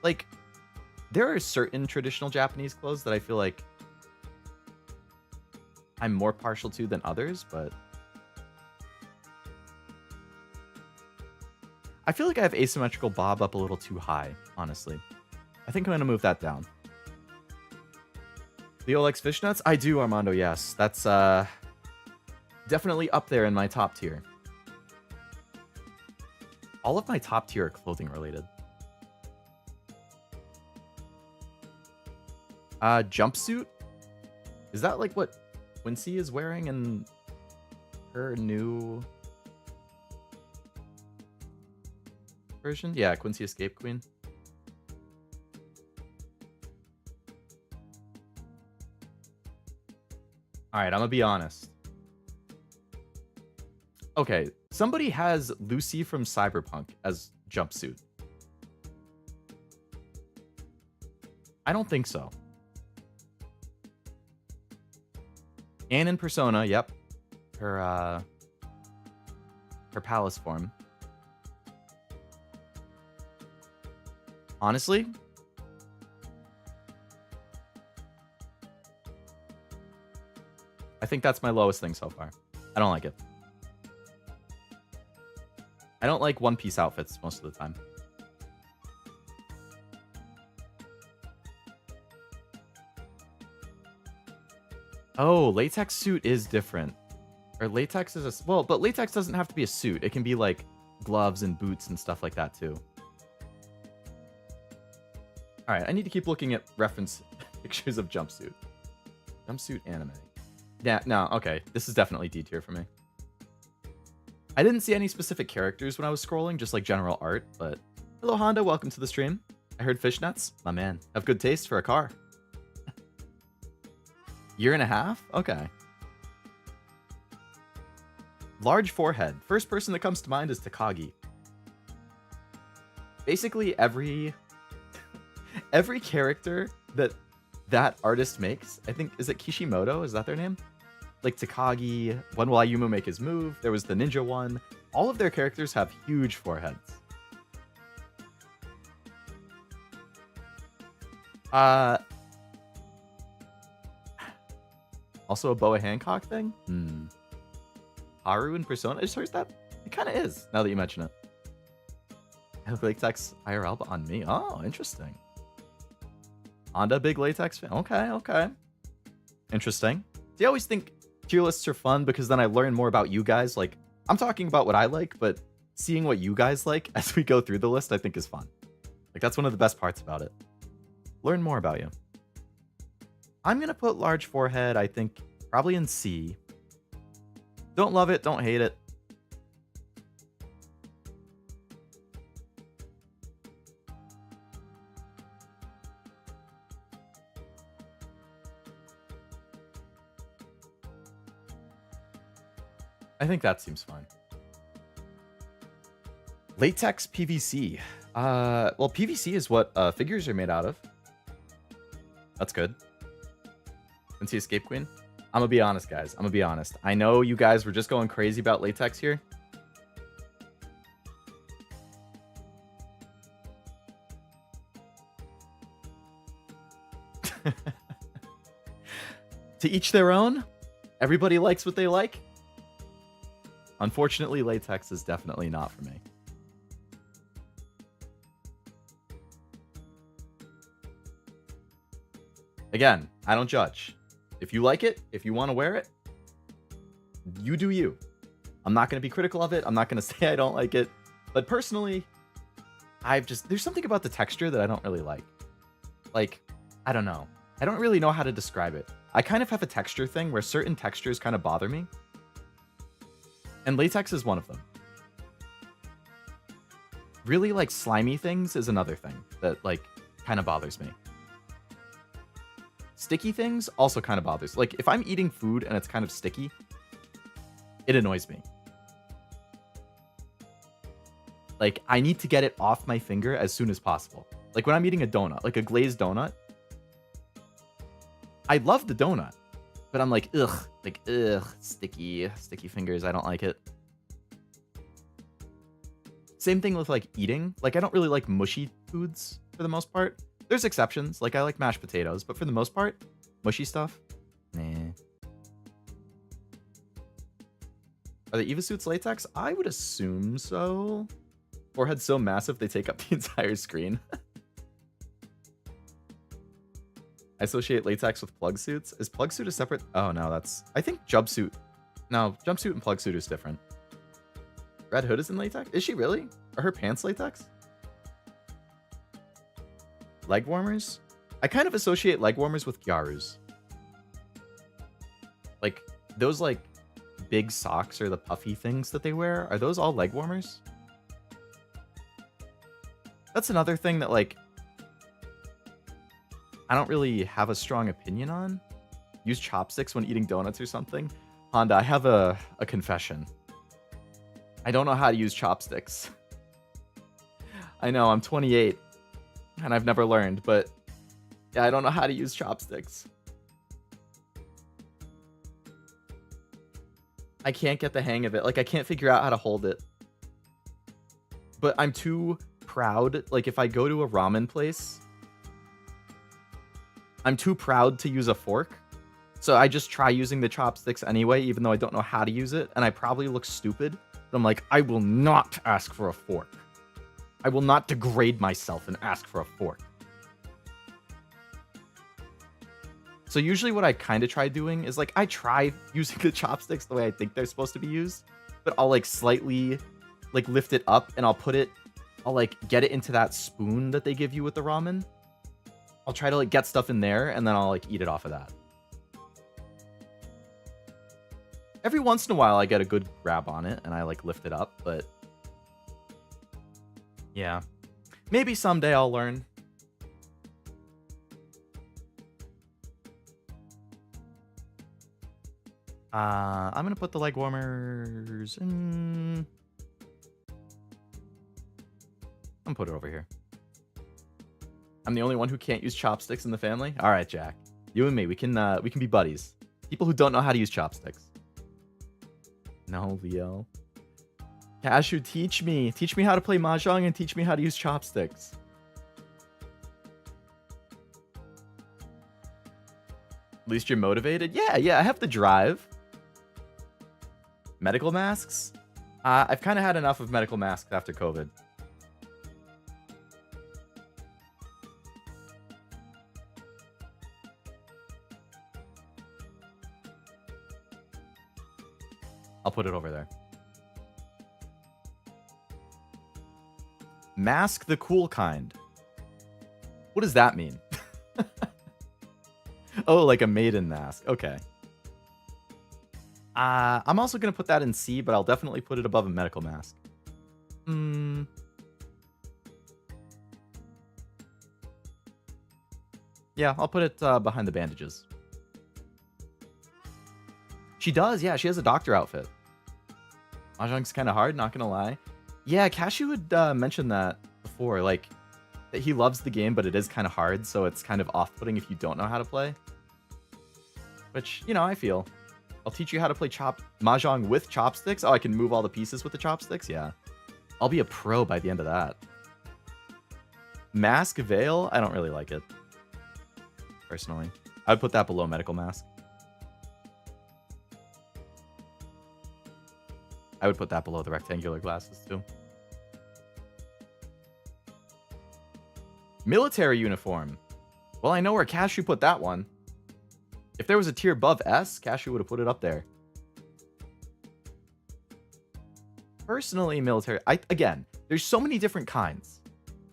Like, there are certain traditional Japanese clothes that I feel like I'm more partial to than others, but I feel like I have asymmetrical bob up a little too high, honestly. I think I'm going to move that down. Leo likes fishnets? I do, Armando, yes. That's definitely up there in my top tier. All of my top tier are clothing related. Jumpsuit? Is that like what Quincy is wearing in her new version? Yeah, Quincy Escape Queen. Alright, I'm gonna be honest. Okay, somebody has Lucy from Cyberpunk as jumpsuit. I don't think so. And in Persona, yep. Her palace form. Honestly, I think that's my lowest thing so far. I don't like it. I don't like One Piece outfits most of the time. Oh, latex suit is different. Or latex is a... Well, but latex doesn't have to be a suit. It can be like gloves and boots and stuff like that too. All right, I need to keep looking at reference pictures of jumpsuit. Jumpsuit anime. Yeah, no, okay. This is definitely D tier for me. I didn't see any specific characters when I was scrolling, just like general art, but... Hello, Honda. Welcome to the stream. I heard fishnets. My man. Have good taste for a car. Year and a half? Okay. Large forehead. First person that comes to mind is Takagi. Basically, every character that artist makes, I think, is it Kishimoto? Is that their name? Like Takagi, When Will Ayumu Make His Move? There was the ninja one. All of their characters have huge foreheads. Also a Boa Hancock thing? Haru in Persona? I just heard that. It kind of is, now that you mention it. I have latex IRL but on me. Oh, interesting. Honda, big latex fan. Okay. Interesting. See, I always think tier lists are fun because then I learn more about you guys. Like, I'm talking about what I like, but seeing what you guys like as we go through the list, I think is fun. Like, that's one of the best parts about it. Learn more about you. I'm going to put large forehead, I think, probably in C. Don't love it, don't hate it. I think that seems fine. Latex PVC. Well, PVC is what figures are made out of. That's good. And see Escape Queen? I'm gonna be honest, guys. I'm gonna be honest. I know you guys were just going crazy about latex here. To each their own. Everybody likes what they like. Unfortunately, latex is definitely not for me. Again, I don't judge. If you like it, if you want to wear it, you do you. I'm not going to be critical of it. I'm not going to say I don't like it. But personally, there's something about the texture that I don't really like. Like, I don't know. I don't really know how to describe it. I kind of have a texture thing where certain textures kind of bother me. And latex is one of them. Really, like, slimy things is another thing that, like, kind of bothers me. Sticky things also kind of bothers. Like, if I'm eating food and it's kind of sticky, it annoys me. Like, I need to get it off my finger as soon as possible. Like, when I'm eating a donut, like a glazed donut, I love the donut, but I'm like, ugh, sticky fingers. I don't like it. Same thing with, like, eating. Like, I don't really like mushy foods for the most part. There's exceptions. Like, I like mashed potatoes, but for the most part, mushy stuff, nah. Are the Eva suits latex? I would assume so. Forehead so massive they take up the entire screen. I associate latex with plug suits. Is plug suit a separate? Oh no, that's... I think jumpsuit. No, jumpsuit and plug suit is different. Red Hood is in latex? Is she really? Are her pants latex? Leg warmers? I kind of associate leg warmers with gyarus. Like, those, like, big socks or the puffy things that they wear, are those all leg warmers? That's another thing that, like, I don't really have a strong opinion on. Use chopsticks when eating donuts or something. Honda, I have a confession. I don't know how to use chopsticks. I know, I'm 28. And I've never learned, but yeah, I don't know how to use chopsticks. I can't get the hang of it. Like, I can't figure out how to hold it. But I'm too proud. Like, if I go to a ramen place, I'm too proud to use a fork. So I just try using the chopsticks anyway, even though I don't know how to use it. And I probably look stupid. But I'm like, I will not ask for a fork. I will not degrade myself and ask for a fork. So usually what I kind of try doing is, like, I try using the chopsticks the way I think they're supposed to be used, but I'll, like, slightly, like, lift it up and I'll like, get it into that spoon that they give you with the ramen. I'll try to like get stuff in there and then I'll like eat it off of that. Every once in a while I get a good grab on it and I like lift it up, but yeah. Maybe someday I'll learn. I'm gonna put the leg warmers in. I'm gonna put it over here. I'm the only one who can't use chopsticks in the family. All right, Jack. You and me, we can be buddies. People who don't know how to use chopsticks. No, Leo. Cashew, teach me. Teach me how to play mahjong and teach me how to use chopsticks. At least you're motivated. Yeah, I have the drive. Medical masks? I've kind of had enough of medical masks after COVID. I'll put it over there. Mask the cool kind. What does that mean? Oh, like a maiden mask. Okay. I'm also going to put that in C, but I'll definitely put it above a medical mask. Yeah, I'll put it behind the bandages. She does, yeah. She has a doctor outfit. Mahjong's kind of hard, not going to lie. Yeah, Cashew had mentioned that before, like, that he loves the game, but it is kind of hard, so it's kind of off-putting if you don't know how to play. Which, you know, I feel. I'll teach you how to play Mahjong with chopsticks. Oh, I can move all the pieces with the chopsticks? Yeah. I'll be a pro by the end of that. Mask Veil? I don't really like it. Personally. I would put that below medical mask. I would put that below the rectangular glasses, too. Military uniform. Well, I know where Cashew put that one. If there was a tier above S, Cashew would have put it up there. Personally, military... Again, there's so many different kinds.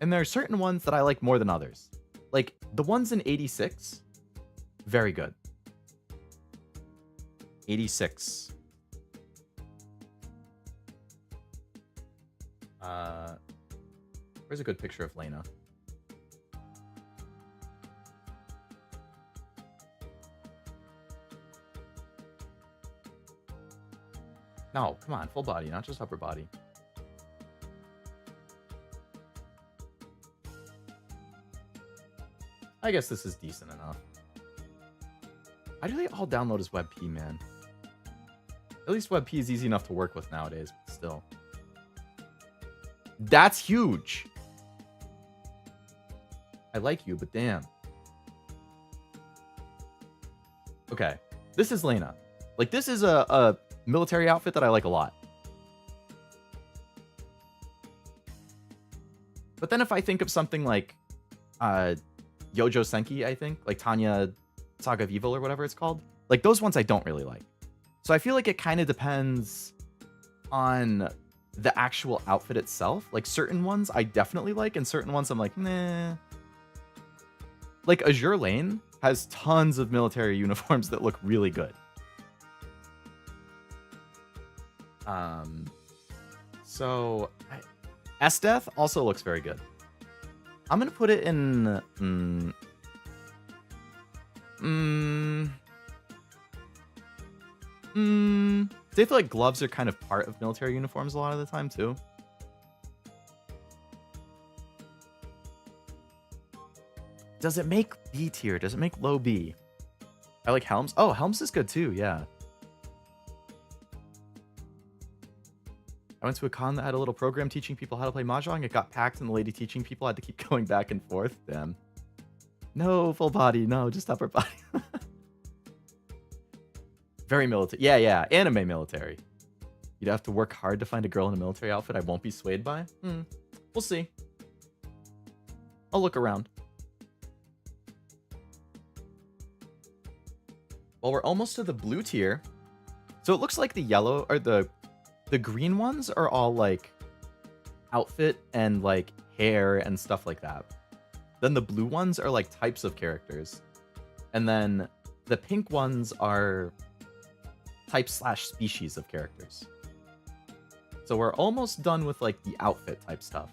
And there are certain ones that I like more than others. Like, the ones in 86. Very good. 86. Where's a good picture of Lena? No, come on, full body, not just upper body. I guess this is decent enough. Why do they all download as WebP, man? At least WebP is easy enough to work with nowadays, but still. That's huge! I like you, but damn. Okay, this is Lena. Like, this is a military outfit that I like a lot. But then if I think of something like Yojo Senki, I think, like Tanya Saga of Evil or whatever it's called, like those ones I don't really like. So I feel like it kind of depends on the actual outfit itself. Like certain ones I definitely like, and certain ones I'm like, nah. Like Azure Lane has tons of military uniforms that look really good. So S-Death also looks very good. I'm gonna put it in do you feel like gloves are kind of part of military uniforms a lot of the time too? Does it make B tier? Does it make low B? I like Helms. Oh, Helms is good too, yeah. I went to a con that had a little program teaching people how to play Mahjong. It got packed and the lady teaching people had to keep going back and forth. Damn. No, full body. No, just upper body. Very military. Yeah. Anime military. You'd have to work hard to find a girl in a military outfit I won't be swayed by. We'll see. I'll look around. Well, we're almost to the blue tier. So it looks like the yellow or the green ones are all like outfit and like hair and stuff like that. Then the blue ones are like types of characters. And then the pink ones are type/species of characters. So we're almost done with like the outfit type stuff.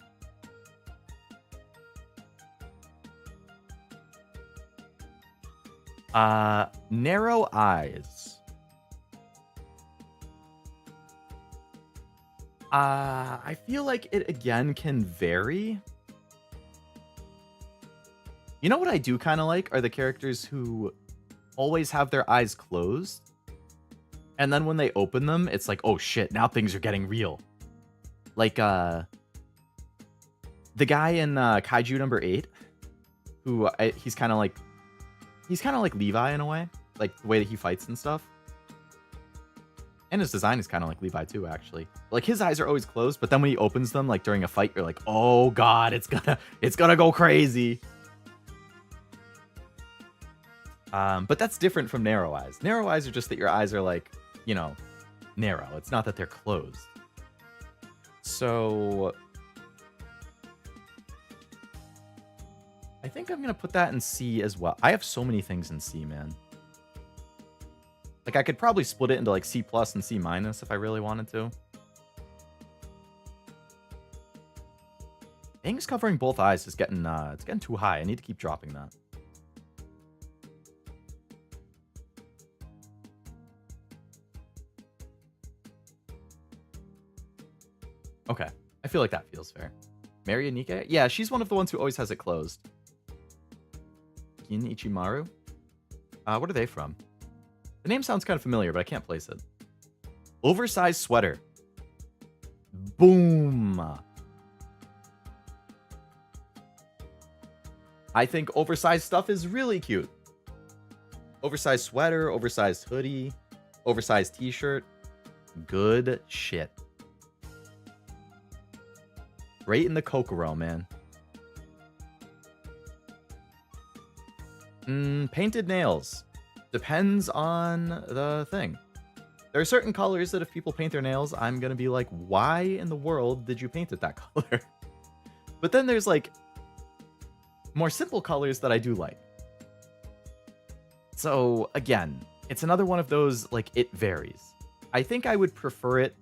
Narrow eyes. I feel like it again can vary. You know what I do kind of like are the characters who always have their eyes closed. And then when they open them, it's like, oh shit, now things are getting real. Like the guy in Kaiju number 8, who he's kind of like Levi in a way, like the way that he fights and stuff. And his design is kind of like Levi too, actually. Like his eyes are always closed, but then when he opens them, like during a fight, you're like, oh god, it's gonna go crazy. But that's different from narrow eyes. Narrow eyes are just that your eyes are like, you know, narrow. It's not that they're closed. So I think I'm gonna put that in C as well. I have so many things in C, man. Like I could probably split it into like C+ and C- if I really wanted to. Things covering both eyes is getting it's getting too high. I need to keep dropping that. Okay, I feel like that feels fair. Marianike? Yeah, she's one of the ones who always has it closed. Kin Ichimaru? What are they from? The name sounds kind of familiar, but I can't place it. Oversized sweater. Boom. I think oversized stuff is really cute. Oversized sweater, oversized hoodie, oversized t-shirt. Good shit. Right in the Kokoro, man. Painted nails. Depends on the thing. There are certain colors that if people paint their nails, I'm going to be like, why in the world did you paint it that color? But then there's like more simple colors that I do like. So again, it's another one of those, like, it varies. I think I would prefer it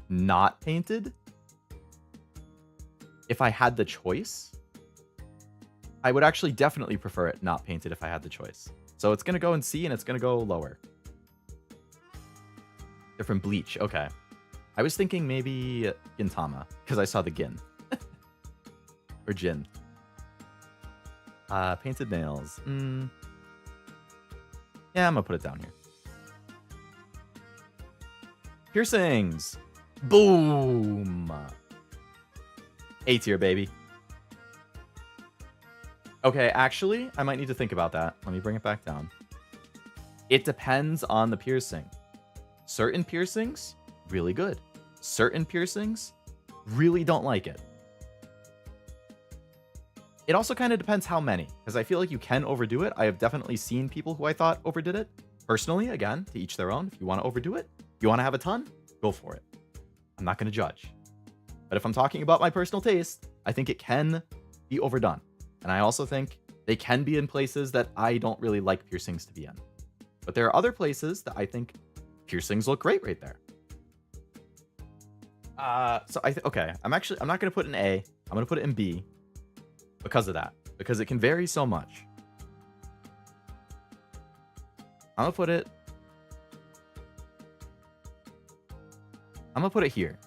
not painted. If I had the choice, I would actually definitely prefer it not painted if I had the choice. So it's going to go in C and it's going to go lower. They're from Bleach. Okay. I was thinking maybe Gintama because I saw the Gin. Or Jin. Painted nails. Yeah, I'm going to put it down here. Piercings. Boom. A tier, baby. Okay, actually, I might need to think about that. Let me bring it back down. It depends on the piercing. Certain piercings, really good. Certain piercings, really don't like it. It also kind of depends how many, because I feel like you can overdo it. I have definitely seen people who I thought overdid it. Personally, again, to each their own. If you want to overdo it, if you want to have a ton, go for it. I'm not going to judge. But if I'm talking about my personal taste, I think it can be overdone. And I also think they can be in places that I don't really like piercings to be in. But there are other places that I think piercings look great right there. So okay, I'm not going to put it in A. I'm going to put it in B because of that. Because it can vary so much. I'm going to put it here.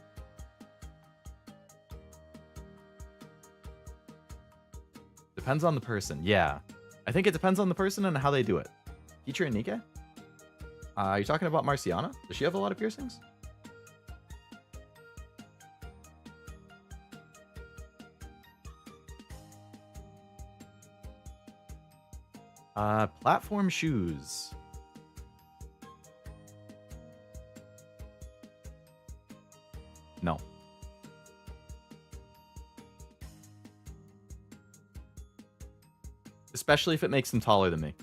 Depends on the person. Yeah. I think it depends on the person and how they do it. Teacher Anike? You're talking about Marciana? Does she have a lot of piercings? Platform shoes. No. Especially if it makes them taller than me.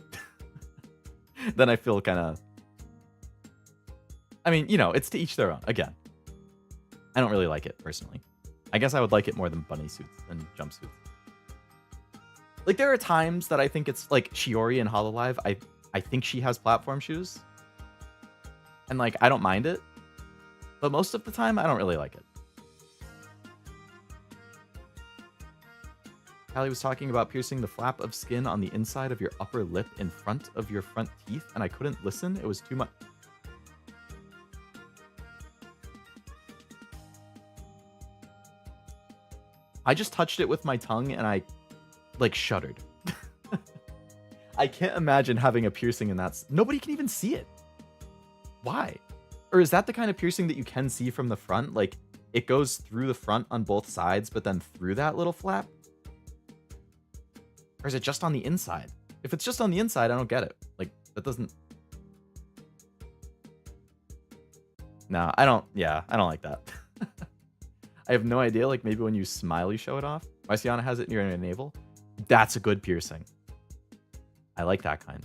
Then I feel kind of... I mean, you know, it's to each their own. Again, I don't really like it, personally. I guess I would like it more than bunny suits and jumpsuits. Like, there are times that I think it's like Shiori in Hololive. I think she has platform shoes. And like, I don't mind it. But most of the time, I don't really like it. Callie was talking about piercing the flap of skin on the inside of your upper lip in front of your front teeth, and I couldn't listen. It was too much. I just touched it with my tongue and I, like, shuddered. I can't imagine having a piercing in that. Nobody can even see it. Why? Or is that the kind of piercing that you can see from the front? Like, it goes through the front on both sides, but then through that little flap? Or is it just on the inside? If it's just on the inside, I don't get it. Like, that doesn't... No, I don't... Yeah, I don't like that. I have no idea. Like, maybe when you smile, you show it off. Marciana has it near your navel. That's a good piercing. I like that kind.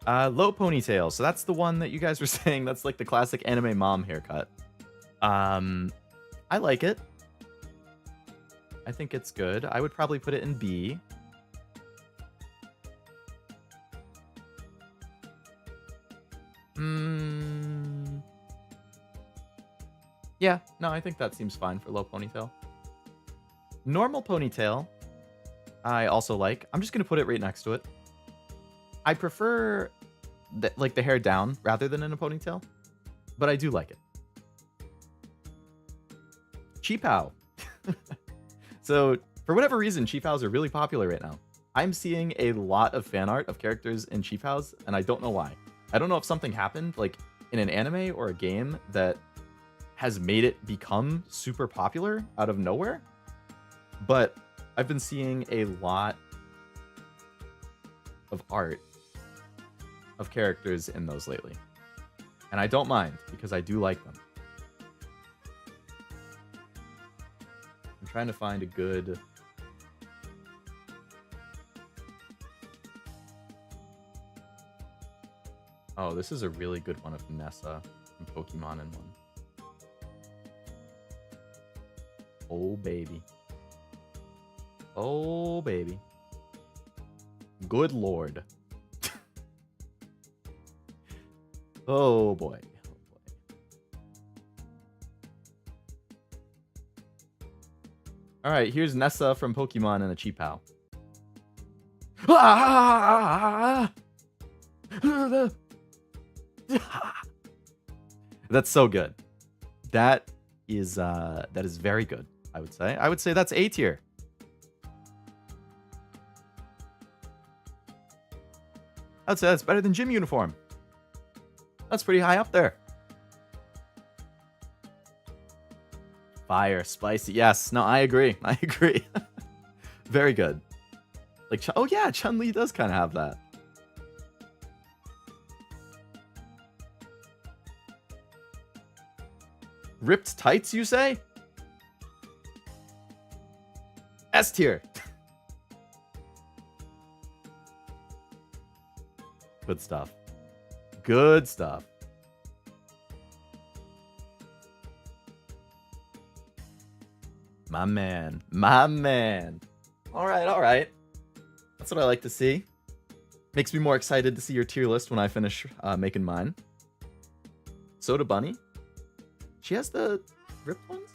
Low ponytail. So that's the one that you guys were saying. That's like the classic anime mom haircut. I like it. I think it's good. I would probably put it in B. Yeah, no, I think that seems fine for low ponytail. Normal ponytail, I also like. I'm just going to put it right next to it. I prefer like the hair down rather than in a ponytail, but I do like it. Cheapao. So for whatever reason, Cheapaos are really popular right now. I'm seeing a lot of fan art of characters in Cheapaos, and I don't know why. I don't know if something happened like in an anime or a game that has made it become super popular out of nowhere, but I've been seeing a lot of art of characters in those lately. And I don't mind, because I do like them. I'm trying to find a good... Oh, this is a really good one of Nessa from Pokemon in one. Oh, baby. Oh, baby. Good lord. Oh, boy. All right, here's Nessa from Pokemon and a Cheapao. That's so good. That is very good, I would say. I would say that's A tier. I'd say that's better than gym uniform. That's pretty high up there. Fire, spicy. Yes, no, I agree. I agree. Very good. Like, oh yeah, Chun-Li does kind of have that. Ripped tights, you say? S tier. Good stuff. Good stuff. My man. My man. All right, all right. That's what I like to see. Makes me more excited to see your tier list when I finish making mine. Soda Bunny. She has the ripped ones?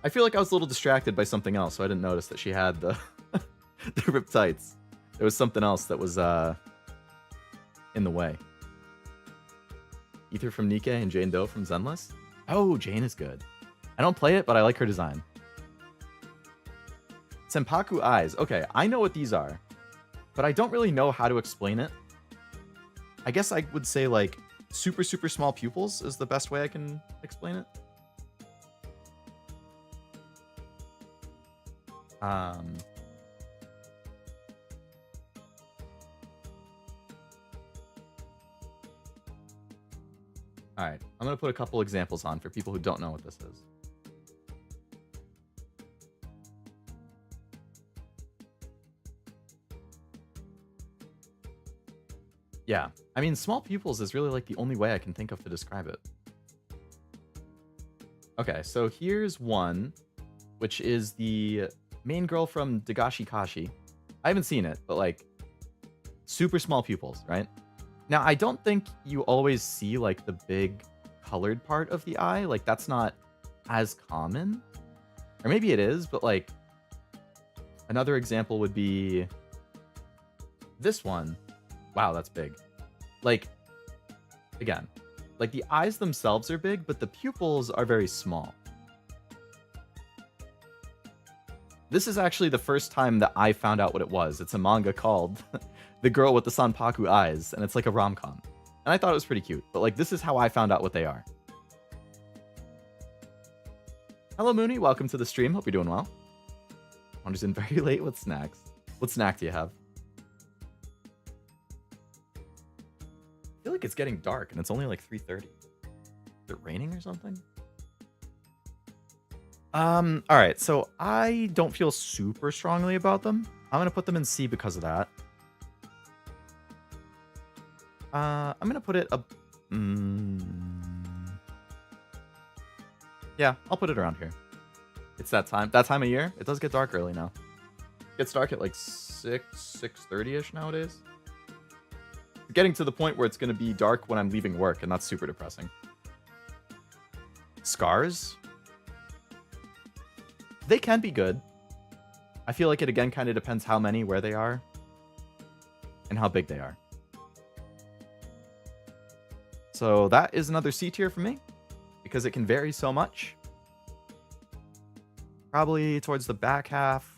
I feel like I was a little distracted by something else, so I didn't notice that she had the, the ripped tights. There was something else that was in the way. Ether from Nikkei and Jane Doe from Zenless. Oh, Jane is good. I don't play it, but I like her design. Senpaku eyes. Okay, I know what these are, but I don't really know how to explain it. I guess I would say like super, super small pupils is the best way I can explain it. All right, I'm going to put a couple examples on for people who don't know what this is. Yeah. I mean, small pupils is really like the only way I can think of to describe it. Okay, so here's one, which is the main girl from Dagashi Kashi. I haven't seen it, but like super small pupils, right? Now, I don't think you always see like the big colored part of the eye. Like that's not as common. Or maybe it is, but like another example would be this one. Wow, that's big. Like, again, like the eyes themselves are big, but the pupils are very small. This is actually the first time that I found out what it was. It's a manga called The Girl with the Sanpaku Eyes, and it's like a rom-com. And I thought it was pretty cute, but like this is how I found out what they are. Hello, Mooney. Welcome to the stream. Hope you're doing well. Wanders in very late with snacks. What snack do you have? I feel like it's getting dark, and it's only like 3:30. Is it raining or something? All right, so I don't feel super strongly about them. I'm gonna put them in C because of that. I'm gonna put it up. Yeah, I'll put it around here. It's that time of year. It does get dark early now. It gets dark at like 6:30ish nowadays. We're getting to the point where it's gonna be dark when I'm leaving work, and that's super depressing. Scars? They can be good. I feel like it again kind of depends how many, where they are, and how big they are. So that is another C tier for me, because it can vary so much. Probably towards the back half.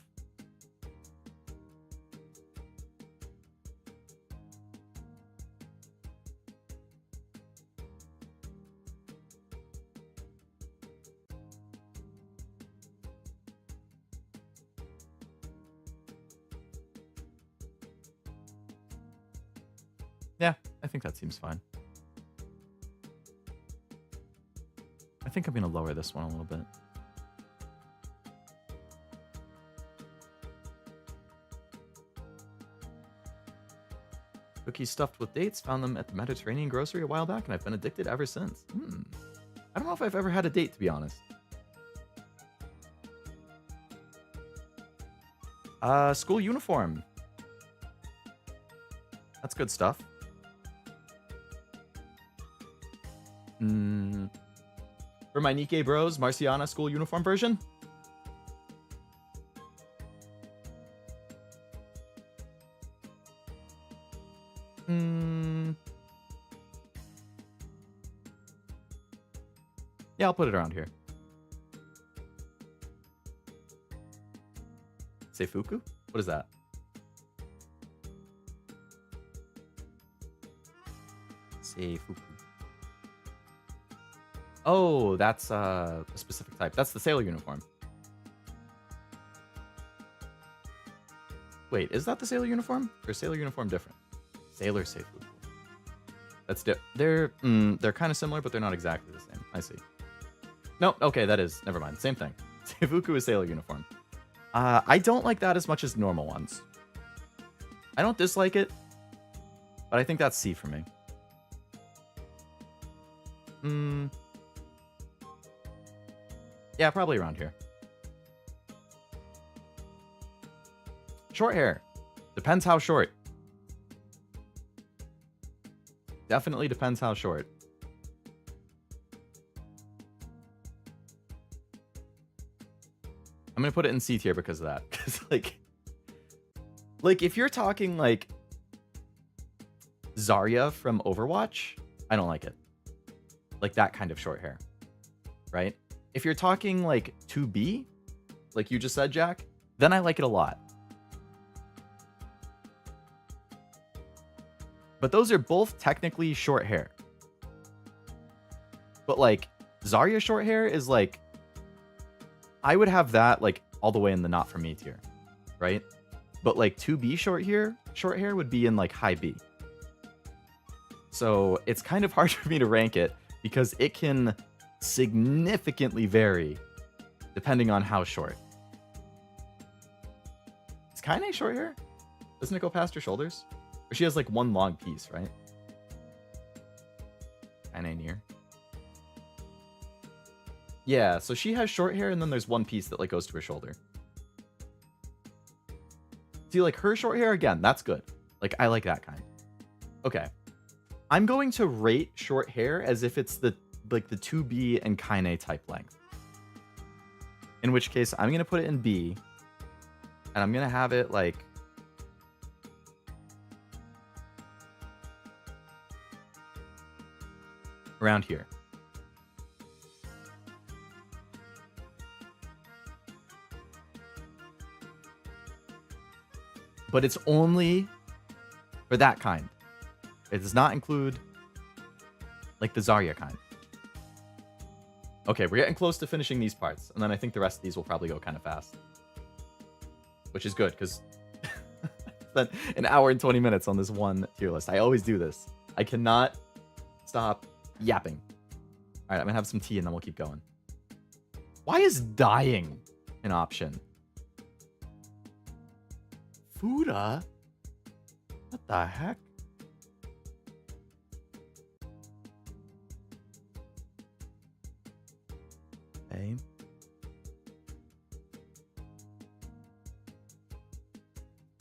Yeah, I think that seems fine. I think I'm going to lower this one a little bit. Cookies stuffed with dates. Found them at the Mediterranean grocery a while back, and I've been addicted ever since. I don't know if I've ever had a date, to be honest. School uniform. That's good stuff. For my Nikkei bros, Marciana school uniform version. Yeah, I'll put it around here. Seifuku? What is that? Seifuku. Oh, that's a specific type. That's the sailor uniform. Wait, is that the sailor uniform? Or is sailor uniform different? Sailor Seifuku. That's they're kind of similar, but they're not exactly the same. I see. No, okay, that is. Never mind. Same thing. Seifuku is sailor uniform. I don't like that as much as normal ones. I don't dislike it, but I think that's C for me. Yeah, probably around here. Short hair. Depends how short. Definitely depends how short. I'm gonna put it in C tier because of that. Because like if you're talking like Zarya from Overwatch, I don't like it. Like that kind of short hair, right? If you're talking like 2B, like you just said, Jack, then I like it a lot. But those are both technically short hair. But like Zarya short hair is like, I would have that like all the way in the not for me tier, right? But like 2B short hair would be in like high B. So it's kind of hard for me to rank it because it can significantly vary depending on how short. Is Kaine short hair? Doesn't it go past her shoulders? Or she has like one long piece, right? Kinda near. Yeah, so she has short hair, and then there's one piece that like goes to her shoulder. See, like her short hair again, that's good. Like I like that kind. Okay, I'm going to rate short hair as if it's the 2B and Kaine type length. In which case, I'm gonna put it in B, and I'm gonna have it like around here. But it's only for that kind. It does not include like the Zarya kind. Okay, we're getting close to finishing these parts, and then I think the rest of these will probably go kind of fast. Which is good, because spent an hour and 20 minutes on this one tier list. I always do this. I cannot stop yapping. Alright, I'm gonna have some tea and then we'll keep going. Why is dying an option? Fuda? What the heck? Okay.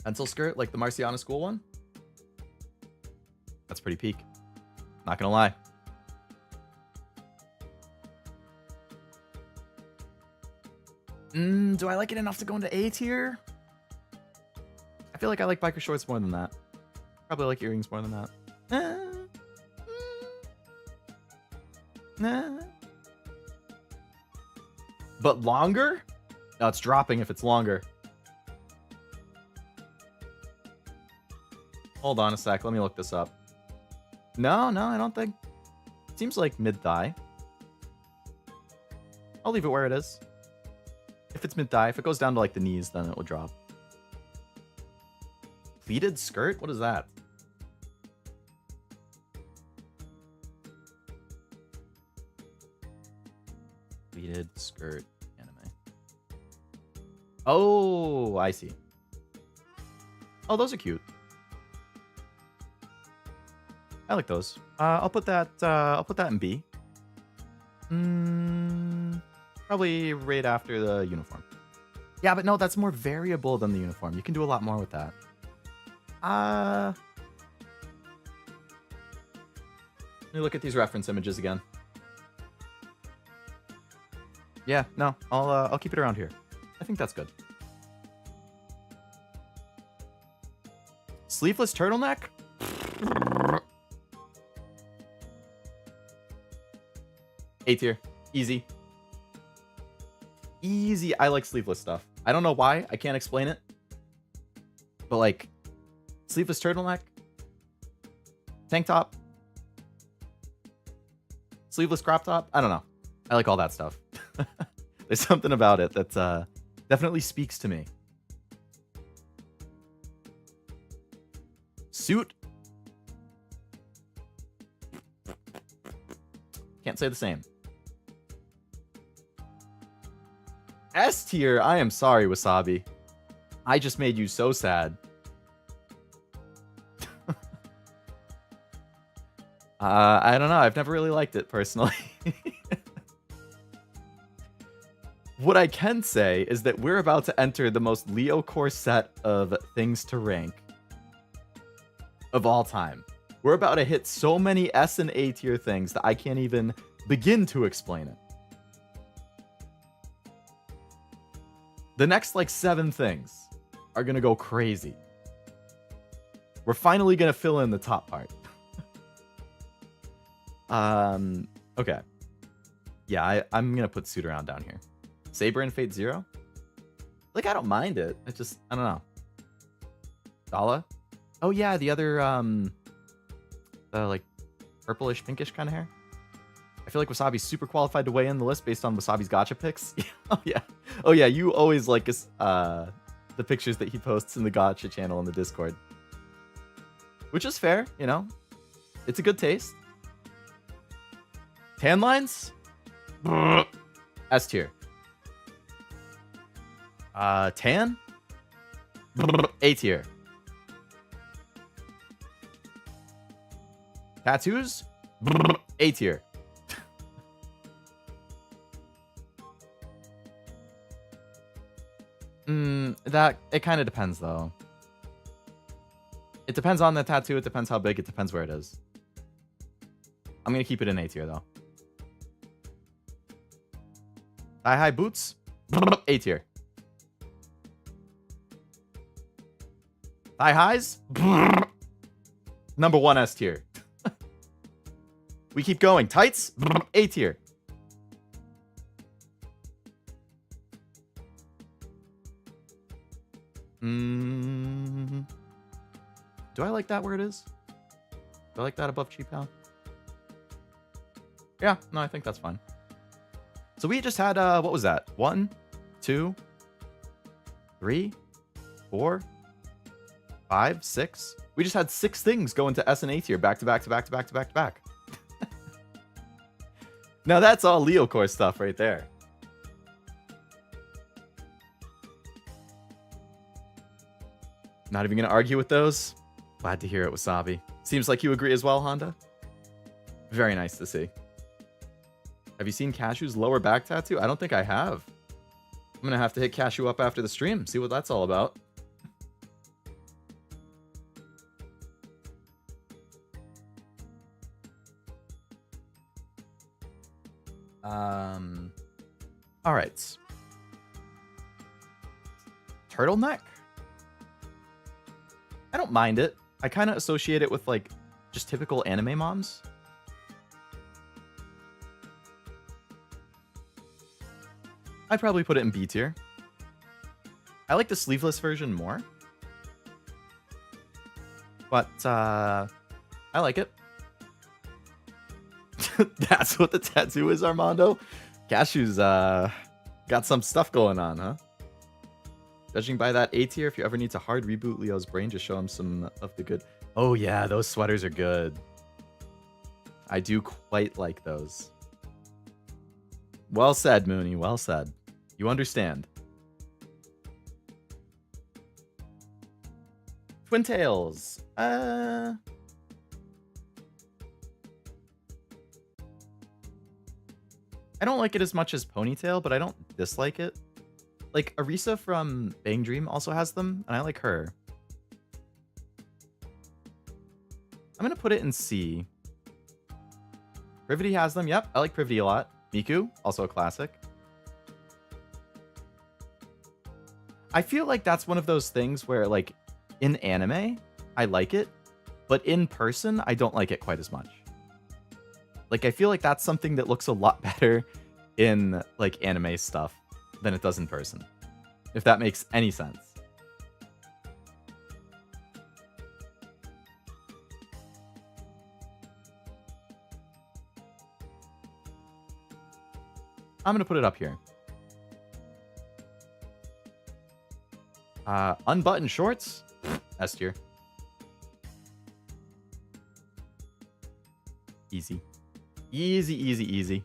Pencil skirt, like the Marciana school one? That's pretty peak. Not gonna lie. Do I like it enough to go into A tier? I feel like I like biker shorts more than that. Probably like earrings more than that. But longer? No, it's dropping if it's longer. Hold on a sec. Let me look this up. No, I don't think. Seems like mid-thigh. I'll leave it where it is. If it's mid-thigh, if it goes down to like the knees, then it will drop. Pleated skirt? What is that? Pleated skirt anime. Oh, I see. Oh, those are cute. I like those. I'll put that in B. Probably right after the uniform. Yeah, but no, that's more variable than the uniform. You can do a lot more with that. Let me look at these reference images again. Yeah, no, I'll keep it around here. I think that's good. Sleeveless turtleneck? A tier. Easy. Easy. I like sleeveless stuff. I don't know why. I can't explain it. But like, sleeveless turtleneck, tank top, sleeveless crop top. I don't know. I like all that stuff. There's something about it that definitely speaks to me. Suit. Can't say the same. S tier. I am sorry, Wasabi. I just made you so sad. I don't know. I've never really liked it personally. What I can say is that we're about to enter the most Leo core set of things to rank of all time. We're about to hit so many S and A tier things that I can't even begin to explain it. The next like 7 things are gonna go crazy. We're finally gonna fill in the top part. Okay. Yeah, I'm gonna put Suit Around down here. Saber and Fate Zero? Like, I don't mind it. I don't know. Dala? Oh yeah, the other like purplish pinkish kind of hair. I feel like Wasabi's super qualified to weigh in the list based on Wasabi's gacha picks. Oh yeah, you always like the pictures that he posts in the gacha channel in the Discord. Which is fair, you know? It's a good taste. Tan lines? S tier. Tan? A tier. Tattoos? A tier. That it kind of depends though. It depends on the tattoo. It depends how big. It depends where it is. I'm gonna keep it in A tier though. Thigh-high boots, A tier. Thigh highs, number 1 S tier. We keep going. Tights, A tier. Do I like that where it is? Do I like that above cheap pal? Yeah, no, I think that's fine. So we just had, what was that? 1, 2, 3, 4, 5, 6. We just had 6 things go into S and A tier back to back to back to back to back to back. Now that's all Leo core stuff right there. Not even gonna argue with those. Glad to hear it, Wasabi. Seems like you agree as well, Honda. Very nice to see. Have you seen Cashew's lower back tattoo? I don't think I have. I'm gonna have to hit Cashew up after the stream, see what that's all about. All right. Turtleneck? I don't mind it. I kind of associate it with like just typical anime moms. I'd probably put it in B tier. I like the sleeveless version more. But I like it. That's what the tattoo is, Armando? Cashew's got some stuff going on, huh? Judging by that A tier, if you ever need to hard reboot Leo's brain, just show him some of the good. Oh yeah, those sweaters are good. I do quite like those. Well said, Mooney. Well said. You understand. Twin Tails. I don't like it as much as Ponytail, but I don't dislike it. Like, Arisa from Bang Dream also has them, and I like her. I'm gonna put it in C. Privity has them. Yep, I like Privity a lot. Miku, also a classic. I feel like that's one of those things where, like, in anime, I like it, but in person, I don't like it quite as much. Like, I feel like that's something that looks a lot better in, like, anime stuff than it does in person. If that makes any sense. I'm gonna put it up here. Unbuttoned shorts, S tier. Easy. Easy, easy, easy.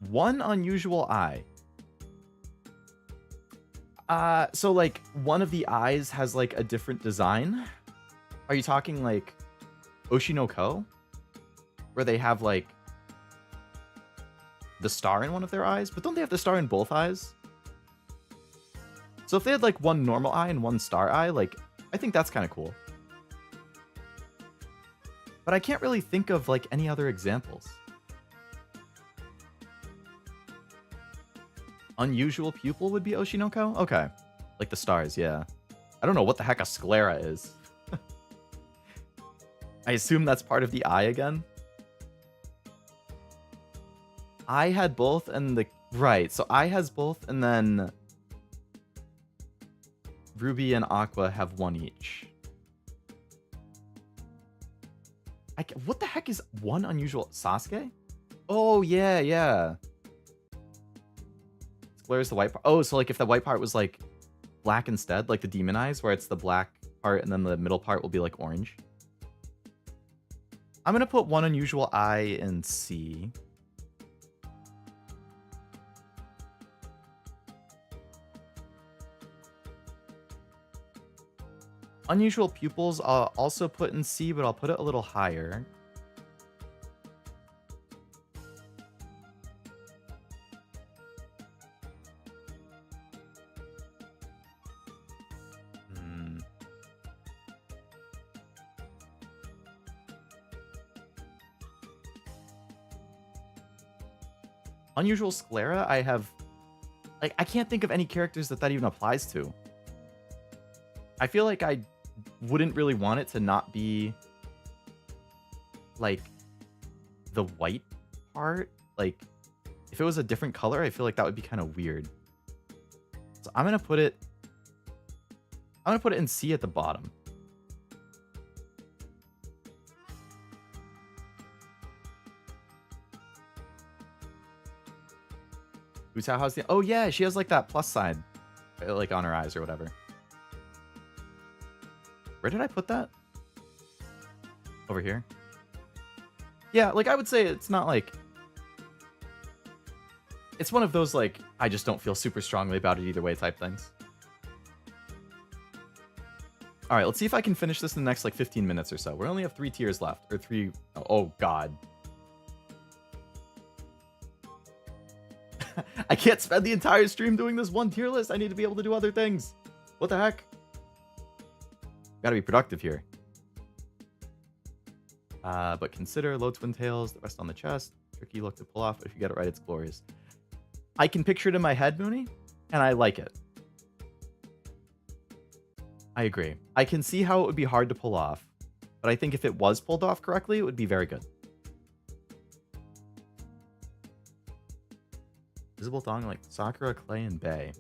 One unusual eye. So like one of the eyes has like a different design. Are you talking like Oshinoko? Where they have like the star in one of their eyes? But don't they have the star in both eyes? So if they had like one normal eye and one star eye, like I think that's kind of cool. But I can't really think of like any other examples. Unusual pupil would be Oshinoko? Okay. Like the stars, yeah. I don't know what the heck a sclera is. I assume that's part of the eye again. I had both and the... Right, so I has both and then... Ruby and Aqua have one each. What the heck is one unusual... Sasuke? Oh, yeah, yeah. Where's the white part? Oh, so like if the white part was like black instead, like the demon eyes, where it's the black part and then the middle part will be like orange. I'm gonna put one unusual eye in C. Unusual pupils I'll also put in C, but I'll put it a little higher. Unusual sclera, I have... Like, I can't think of any characters that even applies to. I feel like I wouldn't really want it to not be, like, the white part. Like, if it was a different color, I feel like that would be kind of weird. So I'm gonna put it in C at the bottom. How's the... Oh yeah, she has like that plus sign, like on her eyes or whatever. Where did I put that? Over here. Yeah, like I would say it's not like... It's one of those like, I just don't feel super strongly about it either way type things. Alright, let's see if I can finish this in the next like 15 minutes or so. We only have 3 tiers left, or 3... Oh god. I can't spend the entire stream doing this one tier list. I need to be able to do other things. What the heck? Gotta be productive here. But consider low twin tails, the rest on the chest. Tricky look to pull off, but if you get it right, it's glorious. I can picture it in my head, Mooney, and I like it. I agree. I can see how it would be hard to pull off, but I think if it was pulled off correctly, it would be very good. Visible thong like Sakura, Clay, and Bay.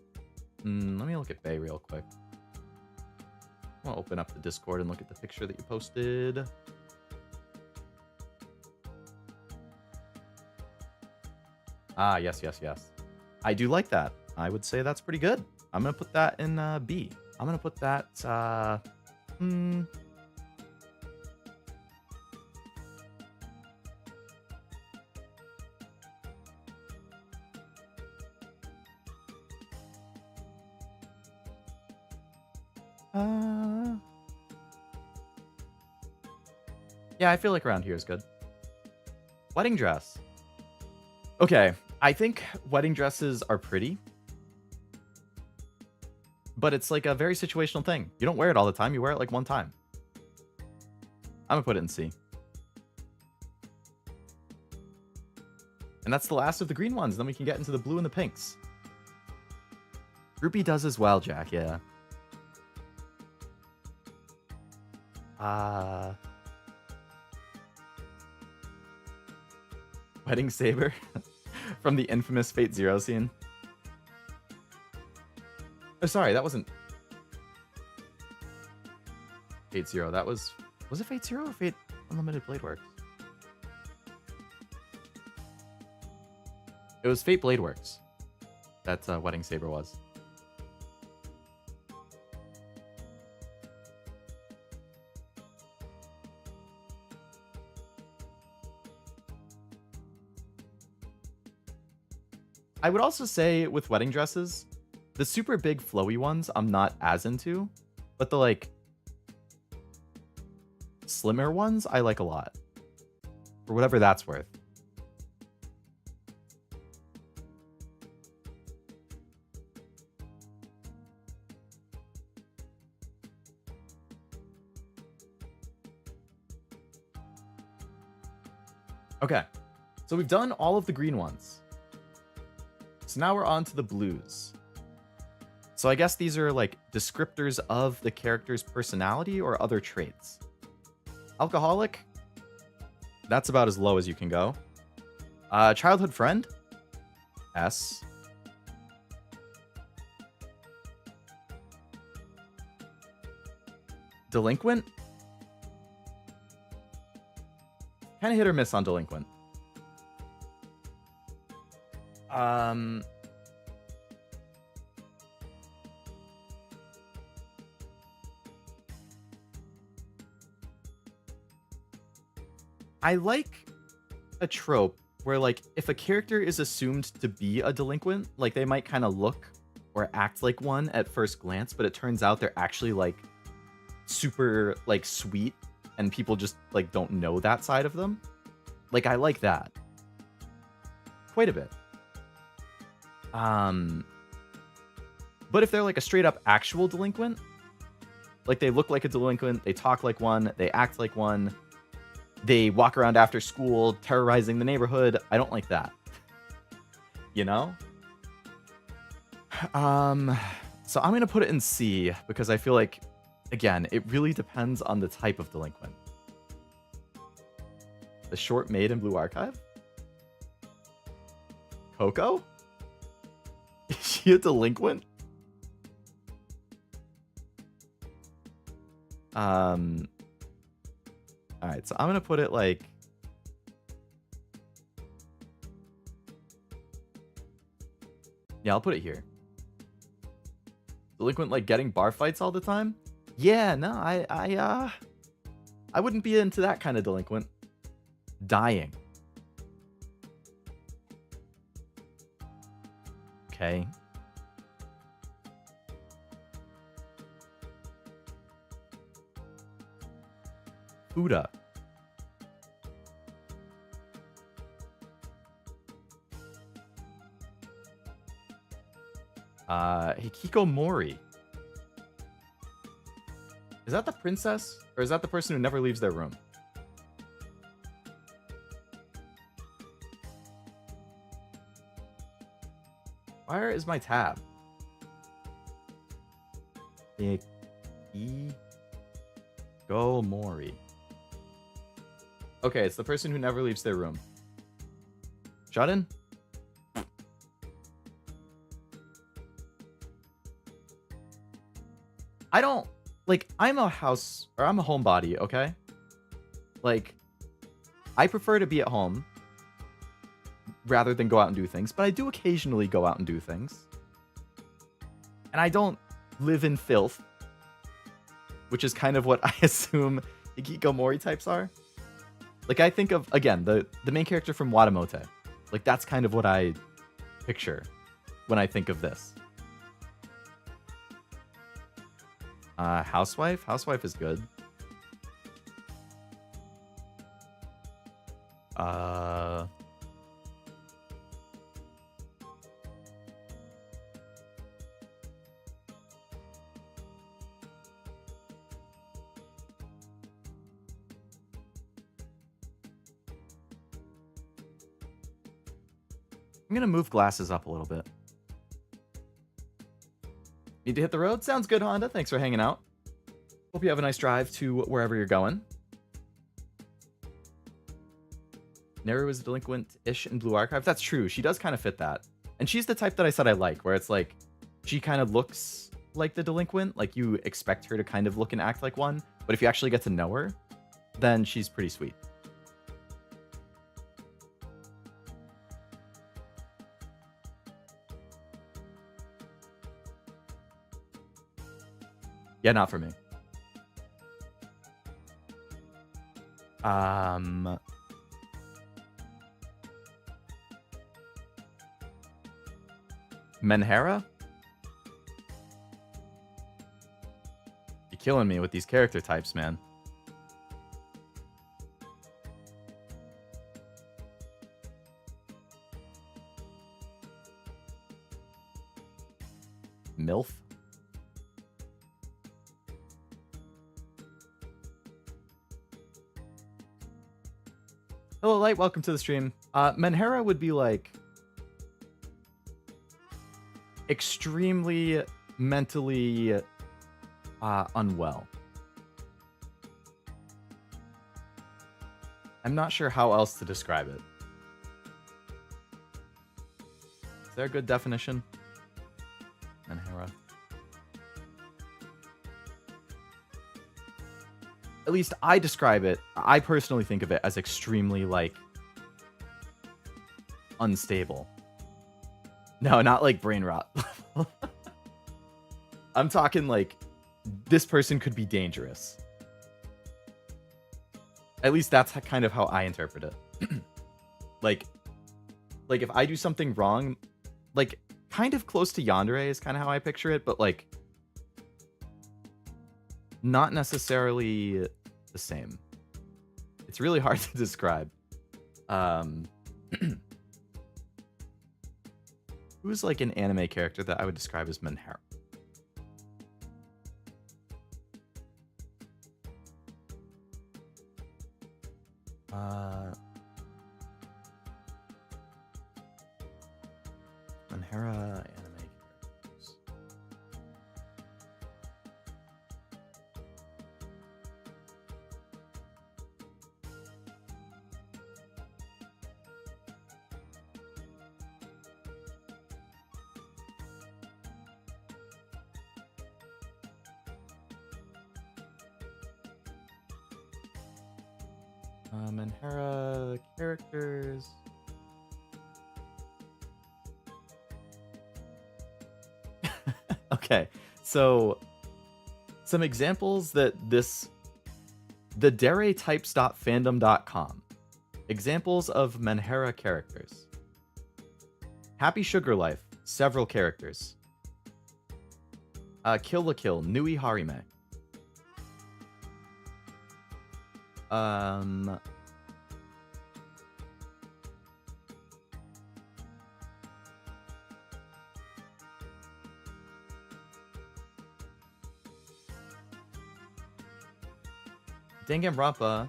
Let me look at Bay real quick. I'll open up the Discord and look at the picture that you posted. Ah, yes, yes, yes. I do like that. I would say that's pretty good. I'm going to put that in B. I'm going to put that... Yeah, I feel like around here is good. Wedding dress. Okay, I think wedding dresses are pretty. But it's like a very situational thing. You don't wear it all the time, you wear it like one time. I'm gonna put it in C. And that's the last of the green ones. Then we can get into the blue and the pinks. Groupie does as well, Jack, yeah. Wedding saber from the infamous Fate Zero scene. Oh, sorry, that wasn't Fate Zero. That was it Fate Zero or Fate Unlimited Blade Works? It was Fate Blade Works. That wedding saber was. I would also say with wedding dresses, the super big flowy ones I'm not as into, but the like slimmer ones I like a lot. For whatever that's worth. Okay, so we've done all of the green ones. So now we're on to the blues. So I guess these are like descriptors of the character's personality or other traits. Alcoholic, that's about as low as you can go. Childhood friend, S. Delinquent, kind of hit or miss on delinquent. I like a trope where, like, if a character is assumed to be a delinquent, like, they might kind of look or act like one at first glance, but it turns out they're actually, like, super like sweet and people just like don't know that side of them. Like I like that quite a bit. But if they're like a straight up actual delinquent, like they look like a delinquent, they talk like one, they act like one, they walk around after school terrorizing the neighborhood, I don't like that. You know? So I'm going to put it in C because I feel like, again, it really depends on the type of delinquent. The short maid in Blue Archive? Coco? Is she a delinquent? Alright, so I'm gonna put it like... Yeah, I'll put it here. Delinquent like getting bar fights all the time? Yeah, no, I wouldn't be into that kind of delinquent. Dying. Okay. Fuda. Hikikomori. Is that the princess? Or is that the person who never leaves their room? Where is my tab? Hikikomori. Okay, it's the person who never leaves their room. Shut in? I don't, like, I'm a homebody, okay? Like, I prefer to be at home rather than go out and do things, but I do occasionally go out and do things. And I don't live in filth, which is kind of what I assume hikikomori types are. Like, I think of, again, the main character from Watamote. Like, that's kind of what I picture when I think of this. Housewife? Housewife is good. I'm gonna move glasses up a little bit. Need to hit the road? Sounds good, Honda. Thanks for hanging out. Hope you have a nice drive to wherever you're going. Neru is delinquent-ish in Blue Archive. That's true. She does kind of fit that. And she's the type that I said I like, where it's like, she kind of looks like the delinquent. Like, you expect her to kind of look and act like one. But if you actually get to know her, then she's pretty sweet. Yeah, not for me. Menhera? You're killing me with these character types, man. MILF? Hello, Light. Welcome to the stream. Menhera would be like extremely mentally unwell. I'm not sure how else to describe it. Is there a good definition? Menhera. At least I describe it, I personally think of it as extremely, like, unstable. No, not like brain rot. I'm talking like, this person could be dangerous. At least that's kind of how I interpret it. like if I do something wrong, like, kind of close to yandere is kind of how I picture it, but like, not necessarily the same. It's really hard to describe. Who's like an anime character that I would describe as Menhera? Menhera anime characters. Menhera characters. Okay, so some examples that the deretypes.fandom.com. Examples of Menhera characters. Happy Sugar Life, several characters. Kill la Kill, Nui Harime. Danganronpa,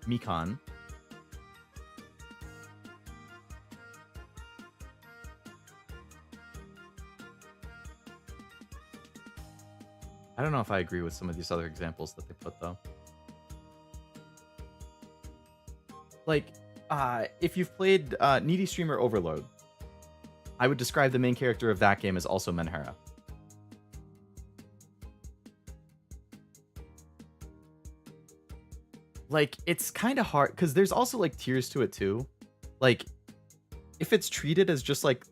Mikan. I don't know if I agree with some of these other examples that they put, though. Like, if you've played Needy Streamer Overload, I would describe the main character of that game as also Menhera. Like, it's kind of hard, because there's also, like, tiers to it, too. Like, if it's treated as just, like,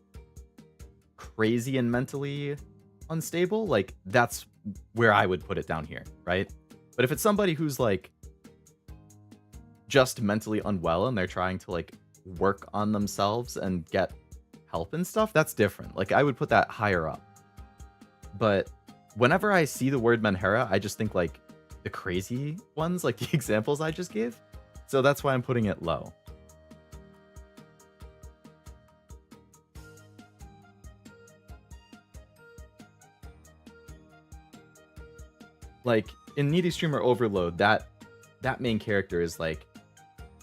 crazy and mentally unstable, like, that's where I would put it down here, right? But if it's somebody who's, like, just mentally unwell and they're trying to, like, work on themselves and get help and stuff, that's different. Like, I would put that higher up. But whenever I see the word Menhera, I just think, like, the crazy ones, like the examples I just gave. So that's why I'm putting it low. Like, in Needy Streamer Overload, that main character is like,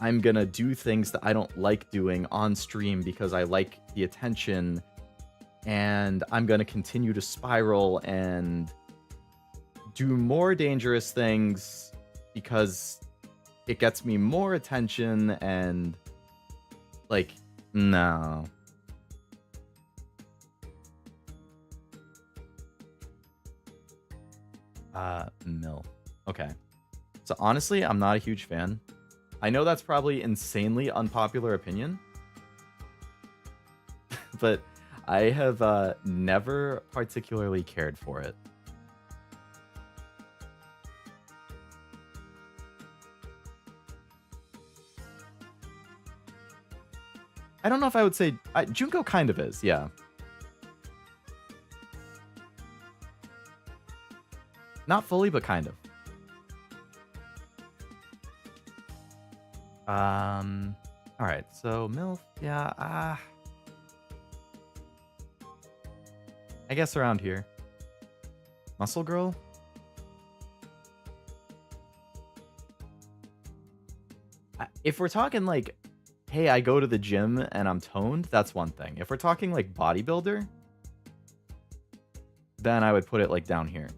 I'm gonna do things that I don't like doing on stream because I like the attention, and I'm gonna continue to spiral and do more dangerous things because it gets me more attention, and like, no. Mill. Okay. So honestly, I'm not a huge fan. I know that's probably insanely unpopular opinion, but I have never particularly cared for it. I don't know if I would say... Junko kind of is, yeah. Not fully, but kind of. Alright, so MILF, yeah, I guess around here. Muscle Girl? If we're talking like, hey, I go to the gym and I'm toned, that's one thing. If we're talking like bodybuilder, then I would put it like down here.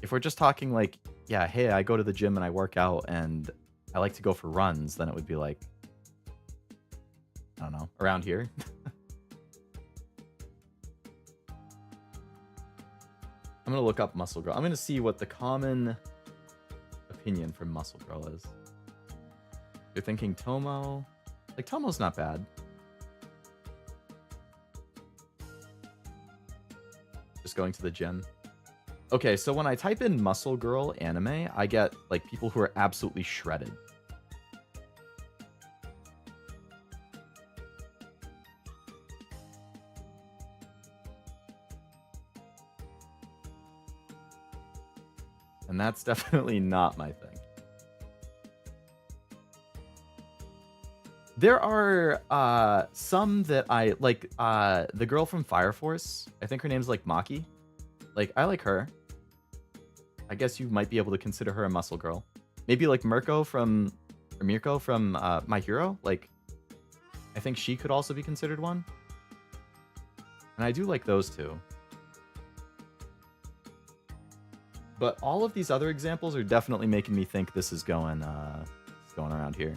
If we're just talking like, yeah, hey, I go to the gym and I work out and I like to go for runs, then it would be like, I don't know, around here. I'm going to look up Muscle Girl. I'm going to see what the common opinion for Muscle Girl is. You're thinking Tomo. Like, Tomo's not bad. Just going to the gym. Okay, so when I type in Muscle Girl anime, I get, like, people who are absolutely shredded. And that's definitely not my thing. There are some that I like. The girl from Fire Force, I think her name's like Maki. Like, I like her. I guess you might be able to consider her a muscle girl. Maybe like Mirko from My Hero. Like, I think she could also be considered one. And I do like those two. But all of these other examples are definitely making me think this is going around here.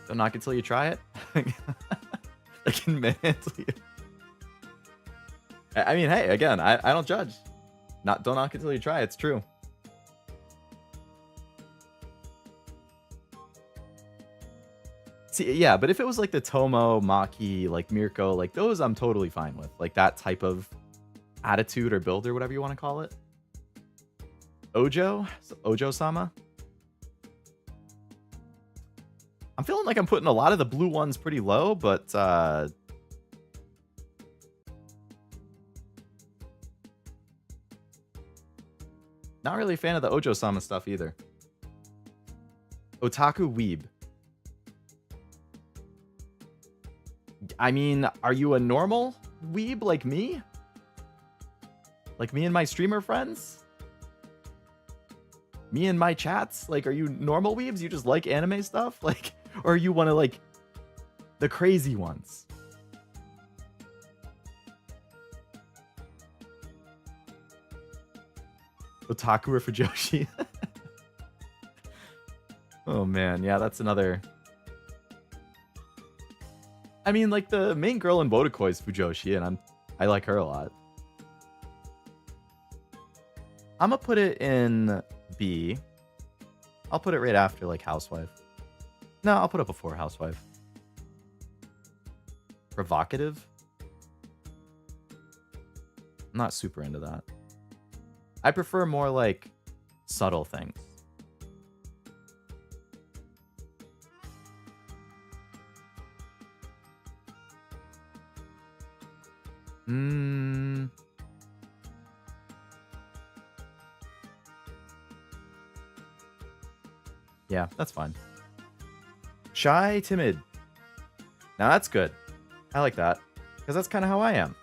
Don't knock it till you try it. I can mentally. I mean, hey, again, I don't judge. Don't knock it till you try. It's true. See, yeah, but if it was like the Tomo, Maki, like Mirko, like those, I'm totally fine with. Like that type of attitude or build or whatever you want to call it. Ojo-sama. I'm feeling like I'm putting a lot of the blue ones pretty low, but not really a fan of the Ojo-sama stuff either. Otaku weeb. I mean, are you a normal weeb like me? Like me and my streamer friends? Me and my chats? Like, are you normal weebs? You just like anime stuff? Like, or you want to like the crazy ones? Otaku or Fujoshi? Oh man, yeah, that's another. I mean, like the main girl in Bodokoi is Fujoshi, and I like her a lot. I'm gonna put it in B. I'll put it right after like Housewife. No, I'll put it before Housewife. Provocative? I'm not super into that. I prefer more like subtle things. Yeah, that's fine. Shy, timid. Now that's good. I like that. Because that's kind of how I am.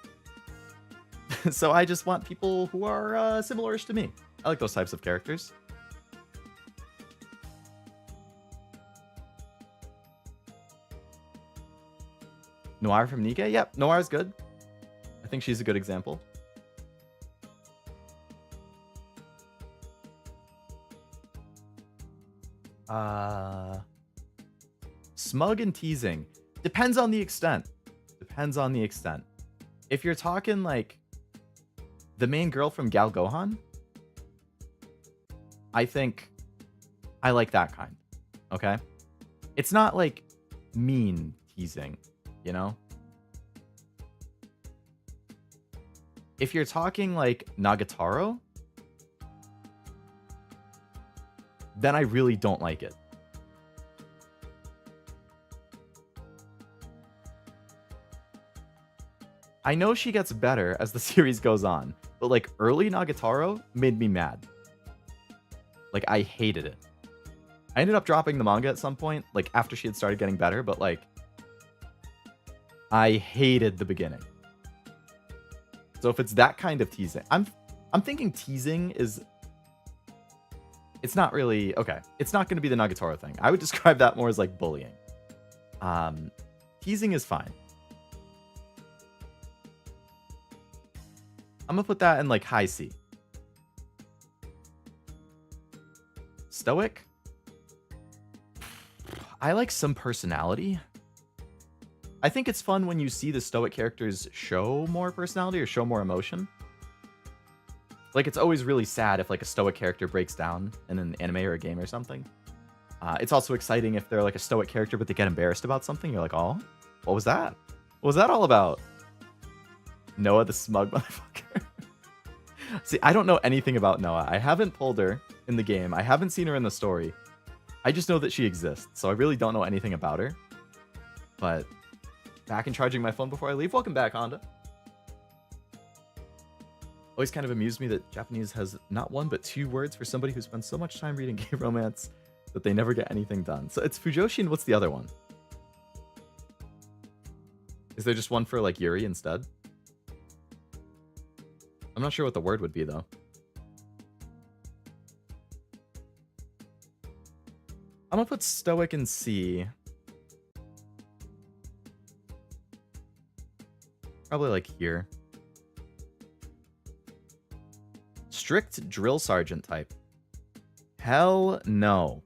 So I just want people who are similar-ish to me. I like those types of characters. Noir from Nikkei? Yep, Noir's good. I think she's a good example. Smug and teasing. Depends on the extent. Depends on the extent. If you're talking like the main girl from Gal Gohan, I think I like that kind. Okay? It's not like mean teasing, you know? If you're talking like Nagatoro, then I really don't like it. I know she gets better as the series goes on, but like early Nagatoro made me mad. Like I hated it. I ended up dropping the manga at some point, like after she had started getting better, but like I hated the beginning. So if it's that kind of teasing, I'm thinking teasing is, it's not really, okay, it's not going to be the Nagatoro thing. I would describe that more as like bullying. Teasing is fine. I'm gonna put that in like high C. Stoic? I like some personality. I think it's fun when you see the stoic characters show more personality or show more emotion. Like, it's always really sad if like a stoic character breaks down in an anime or a game or something. It's also exciting if they're like a stoic character but they get embarrassed about something. You're like, oh, what was that? What was that all about? Noah the smug motherfucker. See, I don't know anything about Noah. I haven't pulled her in the game. I haven't seen her in the story. I just know that she exists, so I really don't know anything about her. But Back and charging my phone before I leave. Welcome back, Honda. Always kind of amused me that Japanese has not one but two words for somebody who spends so much time reading gay romance that they never get anything done. So it's Fujoshi, and what's the other one? Is there just one for like Yuri instead? I'm not sure what the word would be though. I'm gonna put stoic in C. Probably like here. Strict drill sergeant type. Hell no.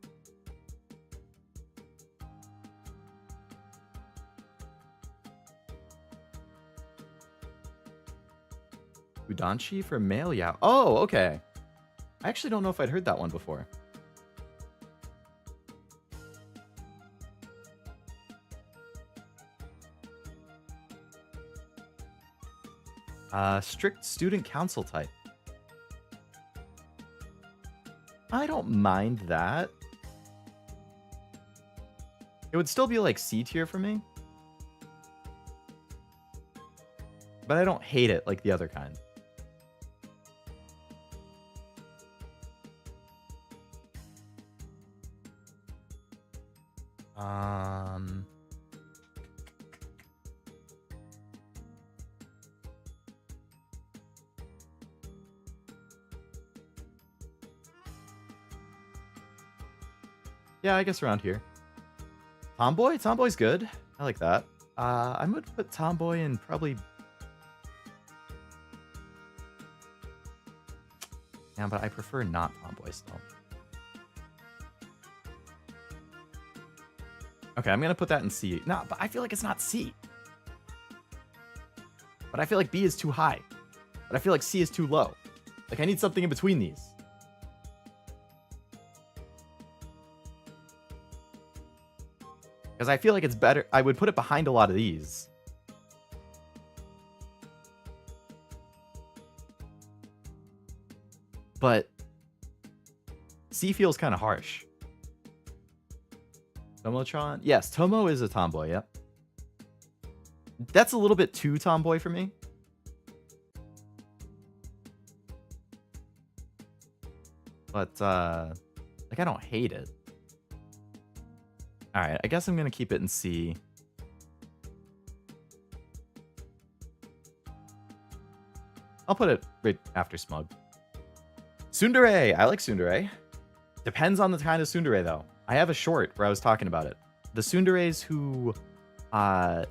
Udanshi for male Yao. Oh, okay. I actually don't know if I'd heard that one before. Strict student council type. I don't mind that. It would still be like C tier for me. But I don't hate it like the other kind. Yeah, I guess around here. Tomboy? Tomboy's good. I like that. I'm gonna put Tomboy in probably... Yeah, but I prefer not Tomboy still. Okay, I'm gonna put that in C. No, but I feel like it's not C. But I feel like B is too high. But I feel like C is too low. Like, I need something in between these. Because I feel like it's better. I would put it behind a lot of these. But C feels kind of harsh. Tomotron? Yes, Tomo is a tomboy, yep. That's a little bit too tomboy for me. But, like, I don't hate it. Alright, I guess I'm going to keep it in C. I'll put it right after Smug. Tsundere! I like Tsundere. Depends on the kind of Tsundere, though. I have a short where I was talking about it. The Tsunderes who are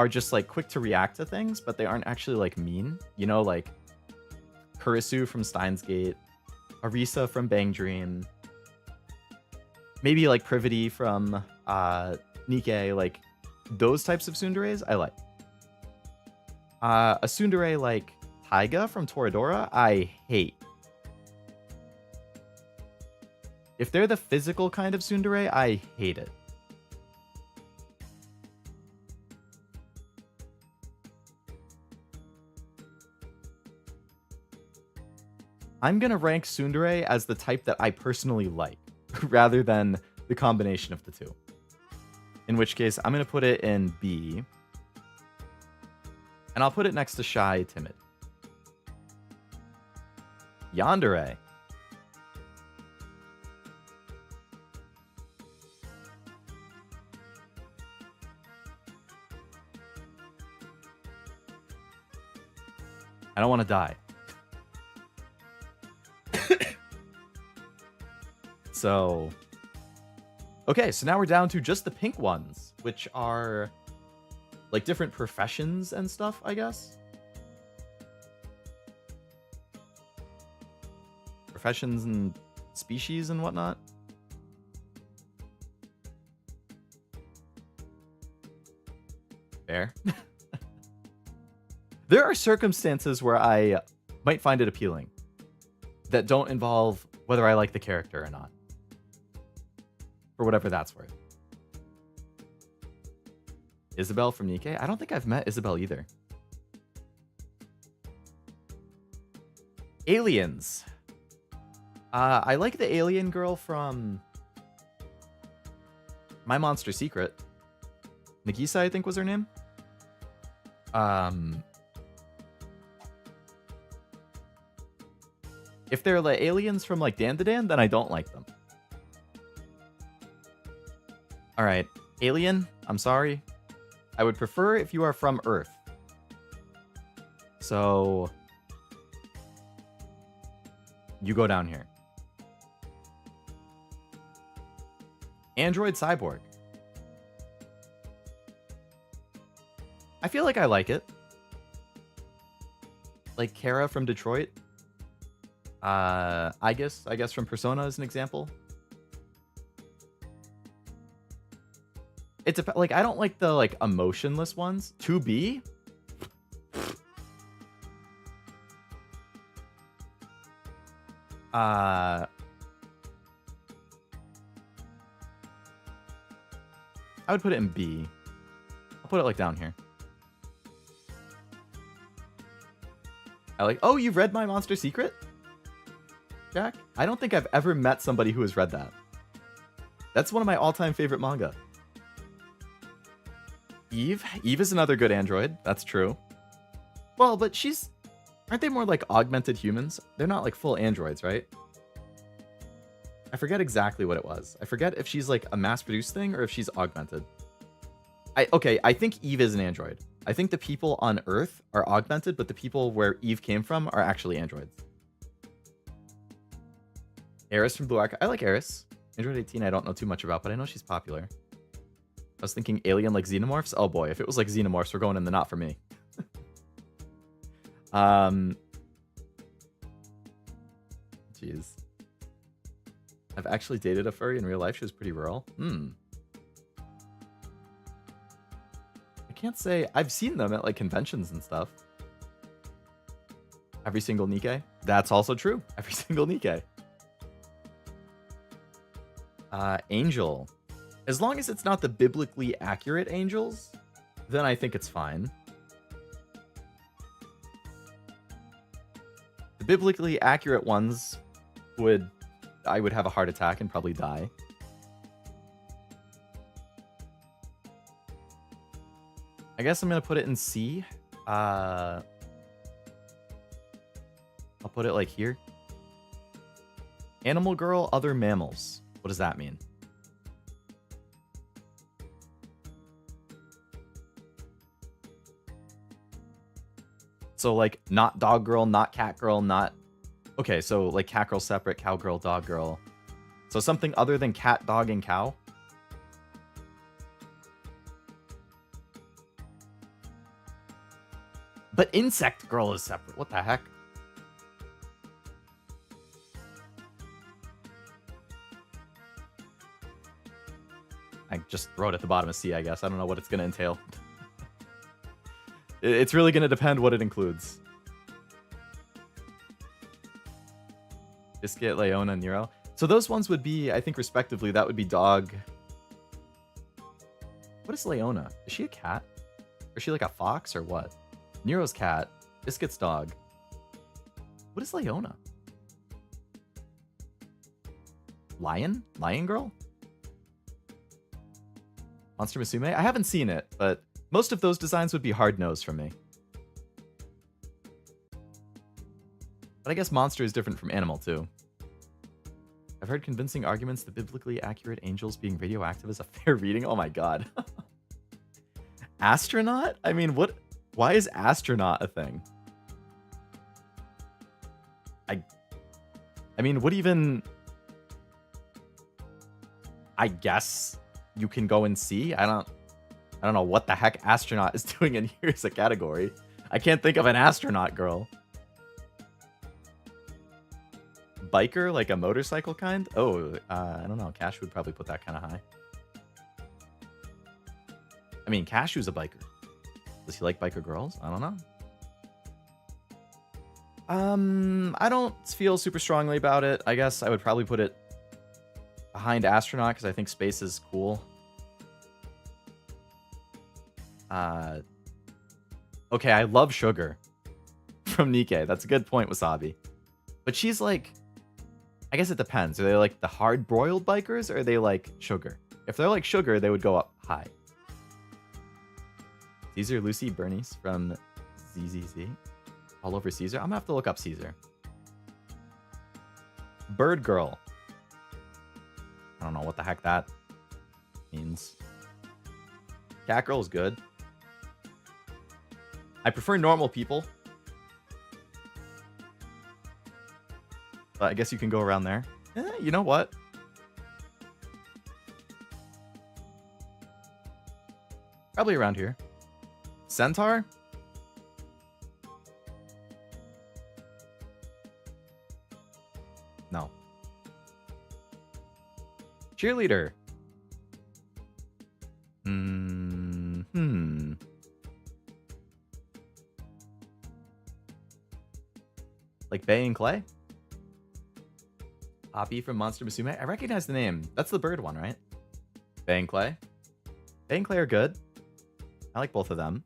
just, like, quick to react to things, but they aren't actually, like, mean. You know, like, Kurisu from Steins Gate, Arisa from Bang Dream, maybe, like, Privity from Nikke, like, those types of Tsunderes, I like. A Tsundere like Taiga from Toradora, I hate. If they're the physical kind of Tsundere, I hate it. I'm gonna rank Tsundere as the type that I personally like, rather than the combination of the two. In which case, I'm gonna put it in B. And I'll put it next to Shy Timid. Yandere. I don't want to die. So, okay, so now we're down to just the pink ones, which are like different professions and stuff, I guess. Professions and species and whatnot. Fair. There are circumstances where I might find it appealing that don't involve whether I like the character or not. For whatever that's worth. Isabel from Nikke? I don't think I've met Isabel either. Aliens. I like the alien girl from My Monster Secret. Nagisa, I think was her name. If they're like aliens from like Dan to Dan, then I don't like them. All right, alien, I'm sorry. I would prefer if you are from Earth. So you go down here. Android Cyborg. I feel like I like it. Like Kara from Detroit. I guess from Persona as an example. It's like I don't like the like emotionless ones. 2B. I would put it in B. I'll put it like down here. I like. Oh, you've read My Monster Secret, Jack? I don't think I've ever met somebody who has read that. That's one of my all-time favorite manga. Eve is another good android. That's true. Well, but aren't they more like augmented humans? They're not like full androids, right? I forget exactly what it was. I forget if she's like a mass-produced thing or if she's augmented. I think Eve is an android. I think the people on Earth are augmented, but the people where Eve came from are actually androids. Eris from Blue Ark. I like Eris. Android 18 I don't know too much about, but I know she's popular. I was thinking alien like xenomorphs. Oh boy, if it was like xenomorphs, we're going in the not for me. Jeez. I've actually dated a furry in real life. She was pretty rural. I can't say I've seen them at like conventions and stuff. Every single Nikkei. That's also true. Every single Nikkei. Angel. As long as it's not the biblically accurate angels, then I think it's fine. The biblically accurate ones I would have a heart attack and probably die. I guess I'm going to put it in C. I'll put it like here. Animal girl, other mammals. What does that mean? So like not dog girl, not cat girl, not... Okay, so like cat girl separate, cow girl, dog girl. So something other than cat, dog, and cow? But insect girl is separate. What the heck? I just wrote at the bottom of C, I guess. I don't know what it's going to entail. It's really going to depend what it includes. Biscuit, Leona, Nero. So those ones would be, I think, respectively, that would be dog. What is Leona? Is she a cat? Or is she like a fox or what? Nero's cat. Biscuit's dog. What is Leona? Lion? Lion girl? Monster Musume? I haven't seen it, but most of those designs would be hard-nosed from me. But I guess monster is different from animal, too. I've heard convincing arguments that biblically accurate angels being radioactive is a fair reading. Oh my god. Astronaut? I mean, what? Why is astronaut a thing? I mean, what even... I guess you can go and see. I don't know what the heck astronaut is doing in here as a category. I can't think of an astronaut girl. Biker, like a motorcycle kind? Oh, I don't know. Cash would probably put that kind of high. I mean, Cashew's a biker. Does he like biker girls? I don't know. I don't feel super strongly about it. I guess I would probably put it behind astronaut because I think space is cool. Okay, I love Sugar from Nikkei. That's a good point, Wasabi. But she's like, I guess it depends. Are they like the hard-broiled bikers or are they like Sugar? If they're like Sugar, they would go up high. Caesar, Lucy, Bernice from ZZZ. All over Caesar. I'm gonna have to look up Caesar. Bird Girl. I don't know what the heck that means. Cat Girl is good. I prefer normal people. But I guess you can go around there. You know what? Probably around here. Centaur? No. Cheerleader. Like Bay and Clay? Poppy from Monster Musume? I recognize the name. That's the bird one, right? Bay and Clay? Bay and Clay are good. I like both of them.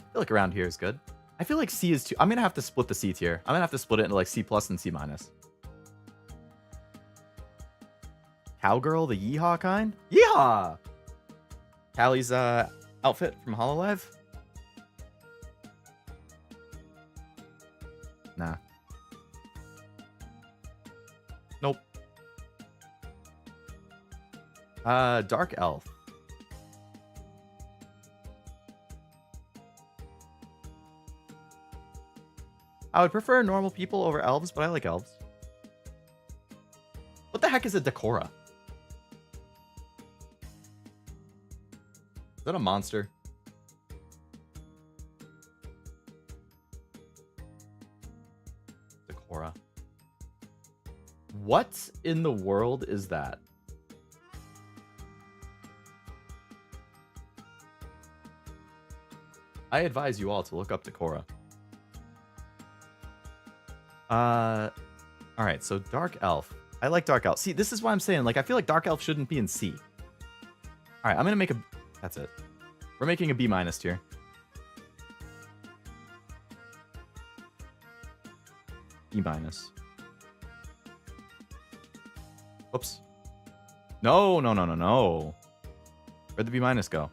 I feel like around here is good. I feel like C is too... I'm going to have to split the C tier. I'm going to have to split it into like C plus and C minus. Cowgirl, the yeehaw kind? Yeehaw! Callie's outfit from HoloLive? Nah. Nope. Dark Elf. I would prefer normal people over elves, but I like elves. What the heck is a Decora? Is that a monster? Decora. What in the world is that? I advise you all to look up Decora. Alright, so Dark Elf. I like Dark Elf. See, this is why I'm saying, like, I feel like Dark Elf shouldn't be in C. Alright, I'm gonna make a... That's it. We're making a B minus tier. B minus. Oops. No, no, no, no, no. Where'd the B minus go?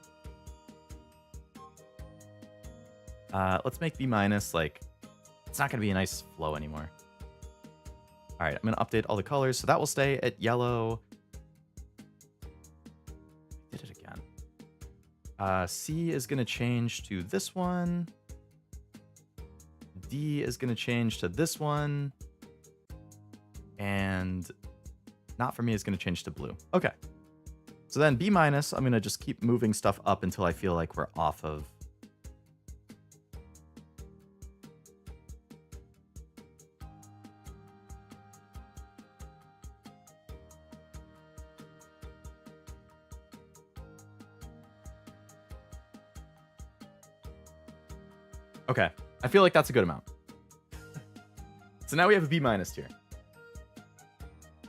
Let's make B minus, like... It's not going to be a nice flow anymore. All right, I'm going to update all the colors. So that will stay at yellow. Did it again. C is going to change to this one. D is going to change to this one. And not for me is going to change to blue. Okay. So then B minus, I'm going to just keep moving stuff up until I feel like we're off of... Okay, I feel like that's a good amount. So now we have a B minus tier.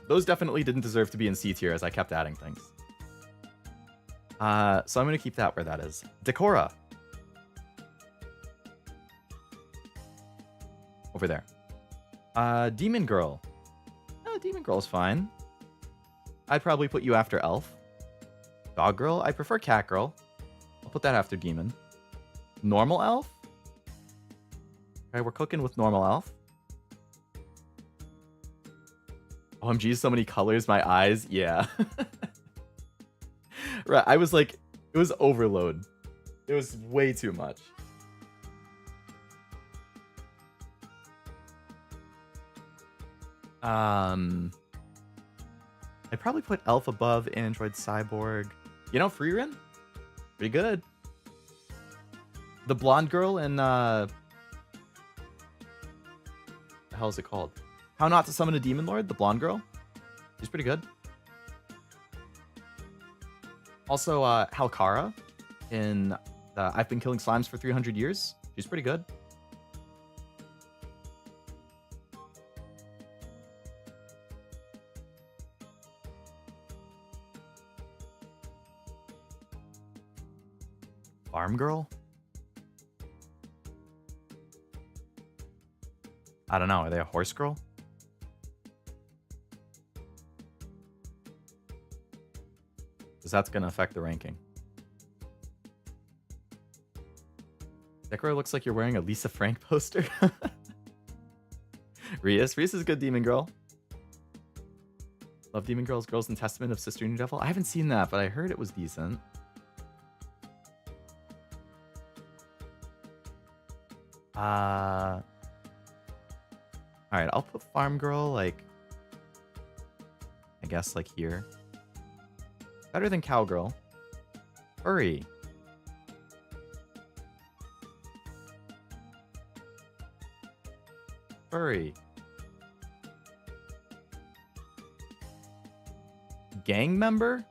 Those definitely didn't deserve to be in C tier as I kept adding things. So I'm going to keep that where that is. Decora. Over there. Demon Girl. Demon Girl's fine. I'd probably put you after Elf. Dog Girl. I prefer Cat Girl. I'll put that after Demon. Normal Elf. Okay, we're cooking with normal elf. OMG, so many colors, my eyes. Yeah. Right, I was like, it was overload. It was way too much. I'd probably put elf above Android Cyborg. You know, Freerin? Pretty good. The blonde girl in, the hell is it called? How Not to Summon a Demon Lord, the blonde girl. She's pretty good. Also, Halkara in I've Been Killing Slimes for 300 Years. She's pretty good. Farm Girl? I don't know. Are they a horse girl? because that's going to affect the ranking. Decro looks like you're wearing a Lisa Frank poster. Reese is a good demon girl. Love Demon Girls, Girls in Testament of Sister New Devil. I haven't seen that, but I heard it was decent. Alright, I'll put Farm Girl, like, I guess, like, here. Better than Cowgirl. Furry. Furry. Gang member?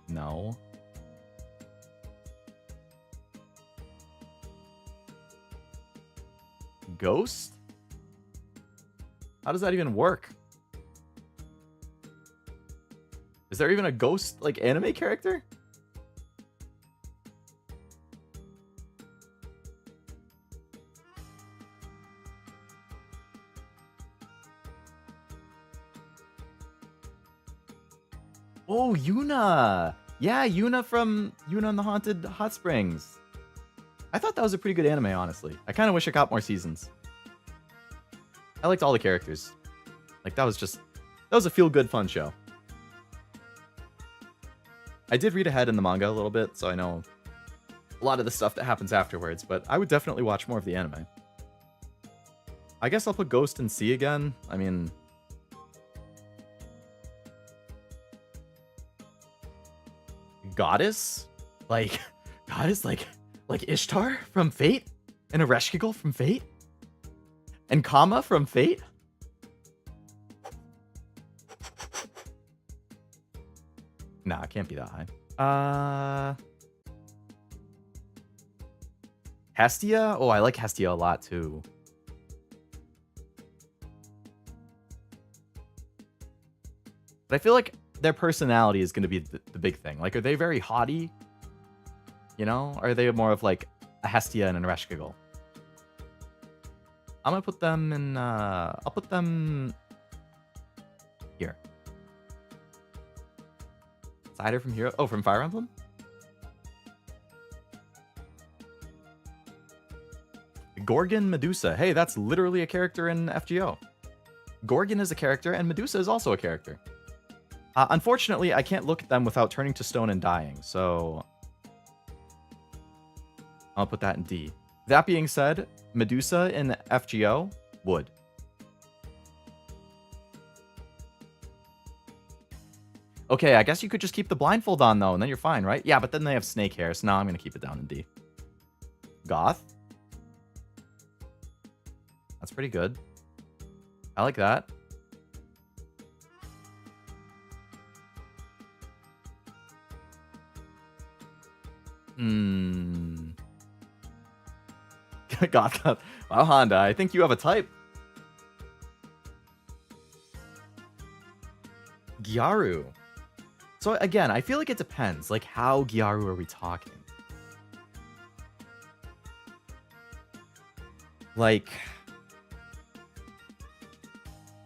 No. Ghost? How does that even work? Is there even a ghost, like, anime character? Oh, Yuna! Yeah, Yuna from Yuna and the Haunted Hot Springs. I thought that was a pretty good anime, honestly. I kind of wish it got more seasons. I liked all the characters. Like, that was a feel-good fun show. I did read ahead in the manga a little bit, so I know a lot of the stuff that happens afterwards, but I would definitely watch more of the anime. I guess I'll put Ghost in C again. I mean... Goddess? Like, Goddess? Like Ishtar from Fate? And Ereshkigal from Fate? And Kama from Fate? Nah, it can't be that high. Hestia? Oh, I like Hestia a lot, too. But I feel like their personality is going to be the big thing. Like, are they very haughty? You know? Or are they more of, like, a Hestia and an Ereshkigal? I'm going to put them in, I'll put them here. Cider from Hero? Oh, from Fire Emblem? Gorgon Medusa. Hey, that's literally a character in FGO. Gorgon is a character, and Medusa is also a character. Unfortunately, I can't look at them without turning to stone and dying, so... I'll put that in D. That being said, Medusa in FGO would. Okay, I guess you could just keep the blindfold on, though, and then you're fine, right? Yeah, but then they have snake hair, so now I'm going to keep it down in D. Goth? That's pretty good. I like that. Goth. Wow, Honda, I think you have a type. Gyaru. So again, I feel like it depends. Like, how Gyaru are we talking? Like,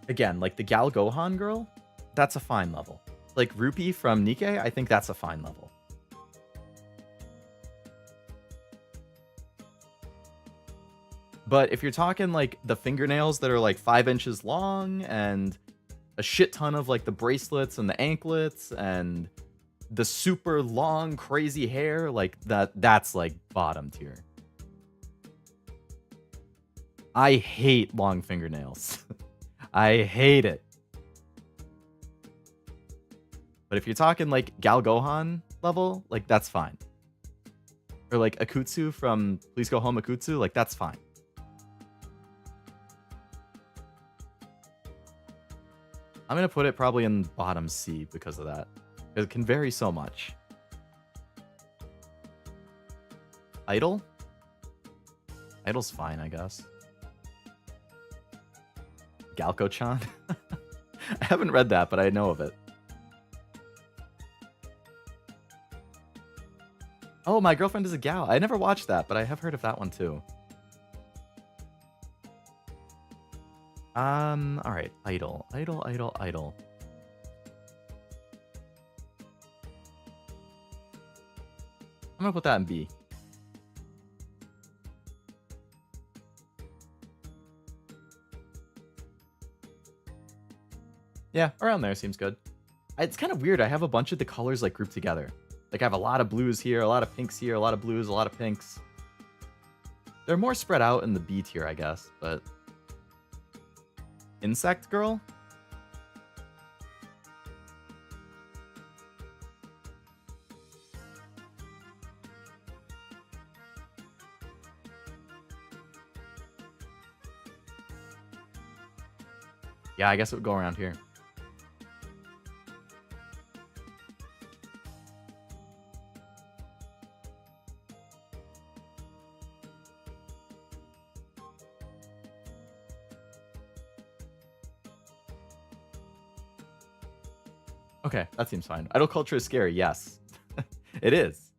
again, like the Gal Gohan girl, that's a fine level. Like Rupee from Nikkei, I think that's a fine level. But if you're talking like the fingernails that are like 5 inches long and a shit ton of like the bracelets and the anklets and the super long crazy hair, like that's like bottom tier. I hate long fingernails. I hate it. But if you're talking like Gal Gohan level, like that's fine. Or like Akutsu from Please Go Home Akutsu, like that's fine. I'm going to put it probably in bottom C because of that. It can vary so much. Idol? Idol's fine, I guess. Galco-chan? I haven't read that, but I know of it. Oh, My Girlfriend is a Gal. I never watched that, but I have heard of that one too. All right. Idol. Idol, idol, idol. I'm gonna put that in B. Yeah, around there seems good. It's kind of weird. I have a bunch of the colors like grouped together. Like I have a lot of blues here, a lot of pinks here, a lot of blues, a lot of pinks. They're more spread out in the B tier, I guess, but... Insect girl? Yeah, I guess it would go around here. Okay, that seems fine. Idol culture is scary, yes. It is.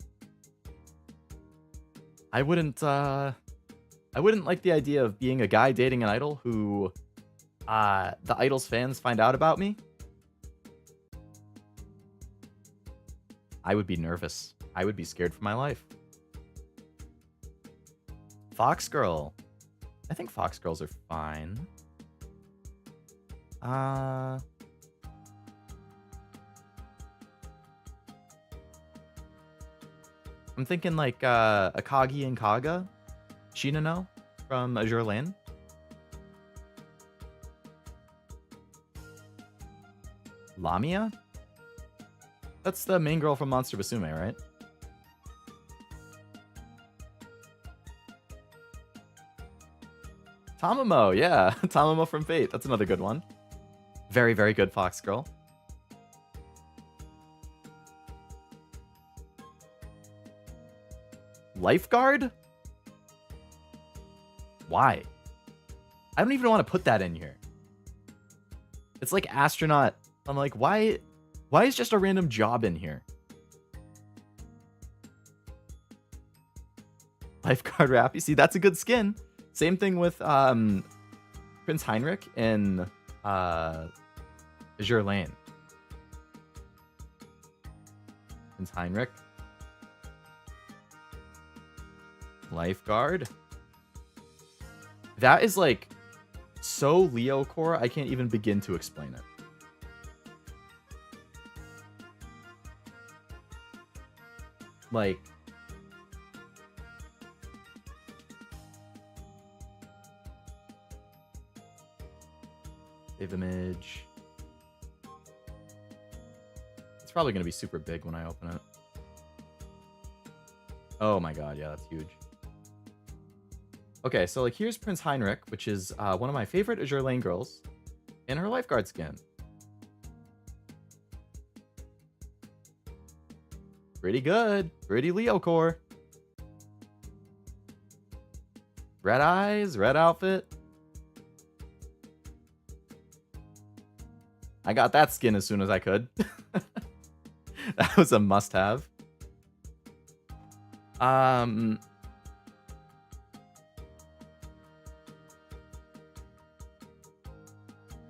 I wouldn't like the idea of being a guy dating an idol who the idol's fans find out about me. I would be nervous. I would be scared for my life. Fox girl. I think fox girls are fine. I'm thinking like Akagi and Kaga, Shinano from Azure Lane. Lamia? That's the main girl from Monster Basume, right? Tamamo, yeah. Tamamo from Fate. That's another good one. Very, very good fox girl. Lifeguard? Why? I don't even want to put that in here. It's like astronaut. I'm like, why is just a random job in here? Lifeguard rap. You see, that's a good skin. Same thing with Prince Heinrich in Azure Lane. Prince Heinrich. Lifeguard. That is like so Leo core, I can't even begin to explain it. Like, save image. It's probably going to be super big when I open it. Oh my god, yeah, that's huge. Okay, so like here's Prince Heinrich, which is one of my favorite Azure Lane girls, in her lifeguard skin. Pretty good. Pretty Leo core. Red eyes, red outfit. I got that skin as soon as I could. That was a must-have.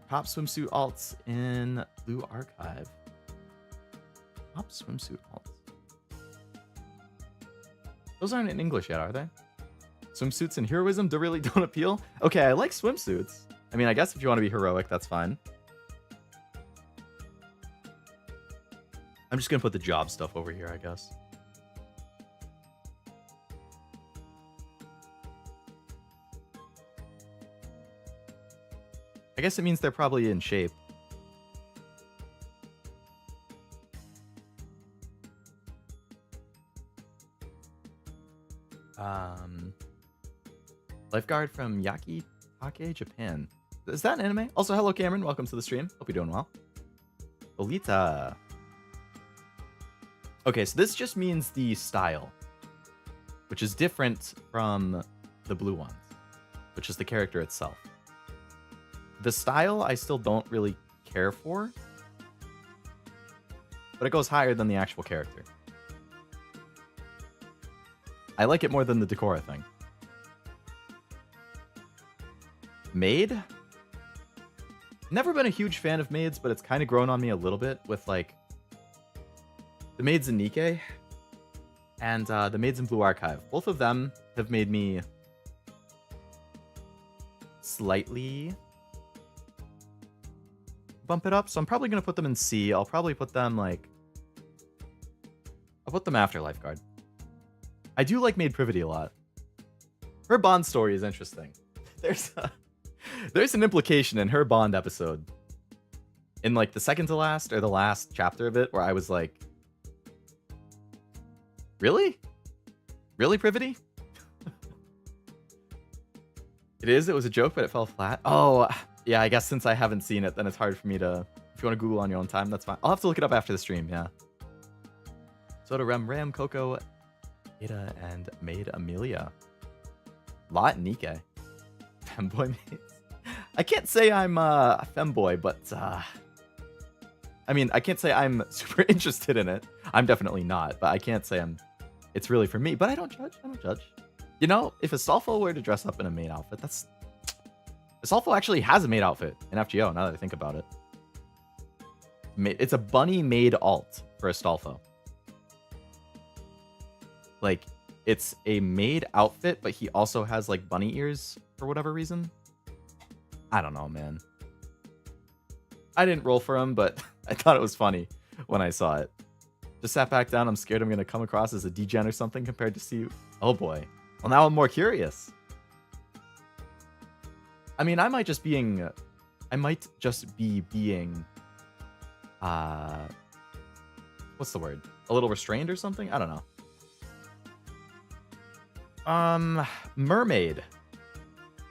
Top swimsuit alts in Blue Archive. Top swimsuit alts. Those aren't in English yet, are they? Swimsuits and heroism really don't appeal? Okay, I like swimsuits. I mean, I guess if you want to be heroic, that's fine. I'm just going to put the job stuff over here, I guess. I guess it means they're probably in shape. Lifeguard from Yakitake, Japan. Is that an anime? Also, hello Cameron, welcome to the stream. Hope you're doing well. Lolita. Okay, so this just means the style, which is different from the blue ones, which is the character itself. The style I still don't really care for, but it goes higher than the actual character. I like it more than the Decora thing. Maid? Never been a huge fan of maids, but it's kind of grown on me a little bit with like the maids in Nikkei and the maids in Blue Archive. Both of them have made me slightly bump it up. So I'm probably going to put them in C. I'll probably put them like... I'll put them after Lifeguard. I do like Maid Privity a lot. Her Bond story is interesting. There's an implication in her Bond episode. In like the second to last or the last chapter of it where I was like... Really? Really, Privity? It was a joke, but it fell flat. Oh, yeah, I guess since I haven't seen it, then it's hard for me to... If you want to Google on your own time, that's fine. I'll have to look it up after the stream, yeah. Soda Rem Ram, Coco, Ada, and Maid Amelia. Lot Nikkei. Femboy maids. I can't say I'm a femboy, but... I mean, I can't say I'm super interested in it. I'm definitely not, but I can't say it's really for me. But I don't judge. You know, if Astolfo were to dress up in a maid outfit, that's... Astolfo actually has a maid outfit in FGO, now that I think about it. It's a bunny maid alt for Astolfo. Like, it's a maid outfit, but he also has, like, bunny ears for whatever reason. I don't know, man. I didn't roll for him, but I thought it was funny when I saw it. Just sat back down. I'm scared I'm going to come across as a degen or something compared to see... Oh, boy. Well, now I'm more curious. I mean, I might just be being... What's the word? A little restrained or something? I don't know. Mermaid.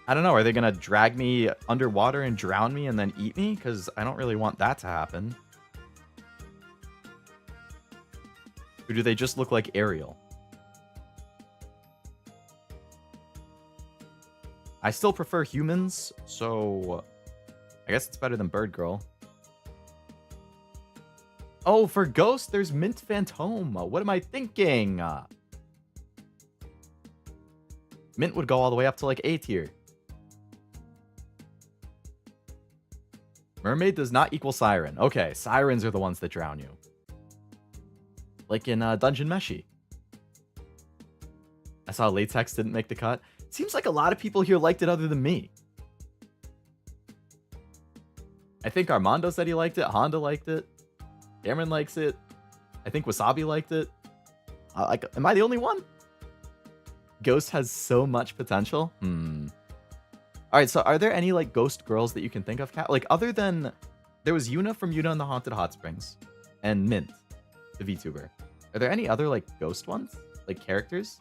I don't know. Are they going to drag me underwater and drown me and then eat me? Because I don't really want that to happen. Or do they just look like Ariel? I still prefer humans, so I guess it's better than Bird Girl. Oh, for Ghost, there's Mint Phantom. What am I thinking? Mint would go all the way up to like A tier. Mermaid does not equal Siren. Okay, Sirens are the ones that drown you. Like in Dungeon Meshi. I saw Latex didn't make the cut. Seems like a lot of people here liked it other than me. I think Armando said he liked it. Honda liked it. Cameron likes it. I think Wasabi liked it. Am I the only one? Ghost has so much potential. Alright, so are there any like ghost girls that you can think of, Kat? Like other than... There was Yuna from Yuna and the Haunted Hot Springs. And Mint, the VTuber. Are there any other like ghost ones? Like characters?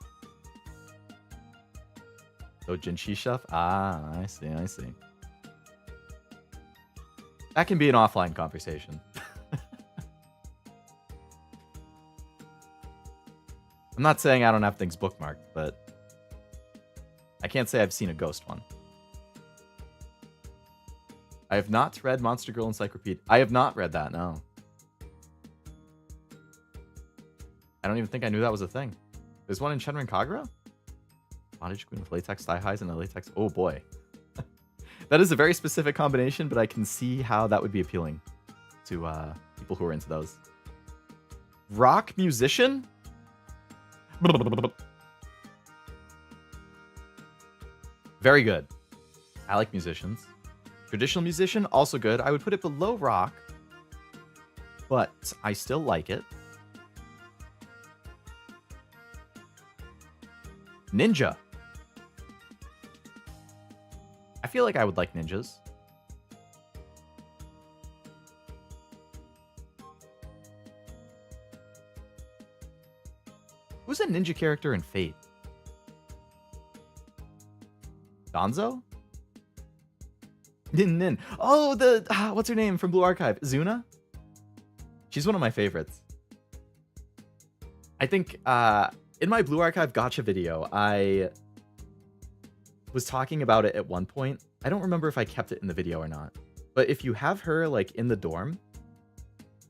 Oh, Jinshi stuff? Ah, I see. That can be an offline conversation. I'm not saying I don't have things bookmarked, but I can't say I've seen a ghost one. I have not read Monster Girl Encyclopedia. I have not read that, no. I don't even think I knew that was a thing. There's one in Shenron Kagura? Bondage Queen with latex thigh highs and a latex... Oh, boy. That is a very specific combination, but I can see how that would be appealing to people who are into those. Rock musician? Very good. I like musicians. Traditional musician, also good. I would put it below rock, but I still like it. Ninja. I feel like I would like ninjas. Who's a ninja character in Fate? Gonzo? Nin. Oh, what's her name from Blue Archive? Zuna? She's one of my favorites. I think in my Blue Archive gacha video, I was talking about it at one point. I don't remember if I kept it in the video or not. But if you have her like in the dorm,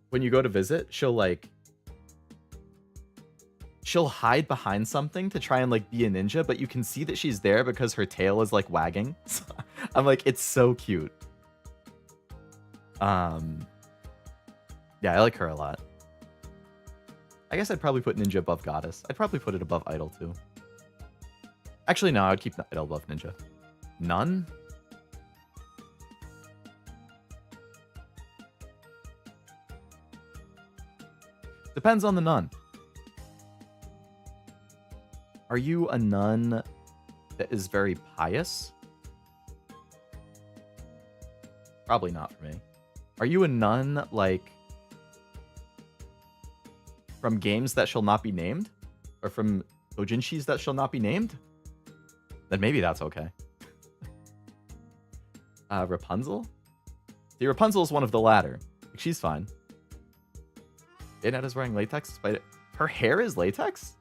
when you go to visit, she'll hide behind something to try and like be a ninja, but you can see that she's there because her tail is like wagging. So, I'm like, it's so cute. Yeah, I like her a lot. I guess I'd probably put Ninja above Goddess. I'd probably put it above Idol too. Actually, no, I'd keep Idol above Ninja. Nun? Depends on the nun. Are you a nun that is very pious? Probably not for me. Are you a nun like from games that shall not be named? Or from doujinshis that shall not be named? Then maybe that's okay. Rapunzel? See, Rapunzel is one of the latter. She's fine. Bayonetta's wearing latex despite it. Her hair is latex?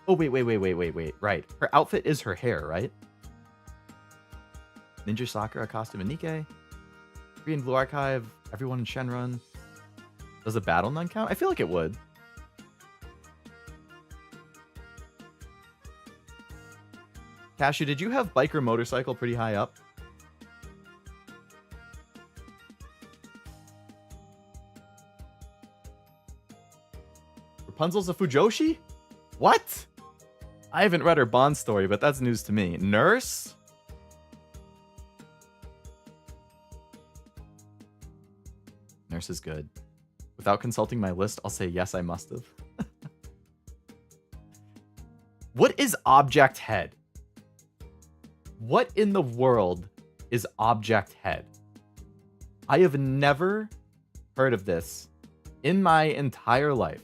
Oh, wait. Right. Her outfit is her hair, right? Ninja Sakura costume in Nikkei. Korean Blue Archive. Everyone in Shenron. Does a battle nun count? I feel like it would. Cashew, did you have biker motorcycle pretty high up? Rapunzel's a Fujoshi? What? I haven't read her Bond story, but that's news to me. Nurse? Nurse is good. Without consulting my list, I'll say yes, I must have. What is Object Head? What in the world is Object Head? I have never heard of this in my entire life.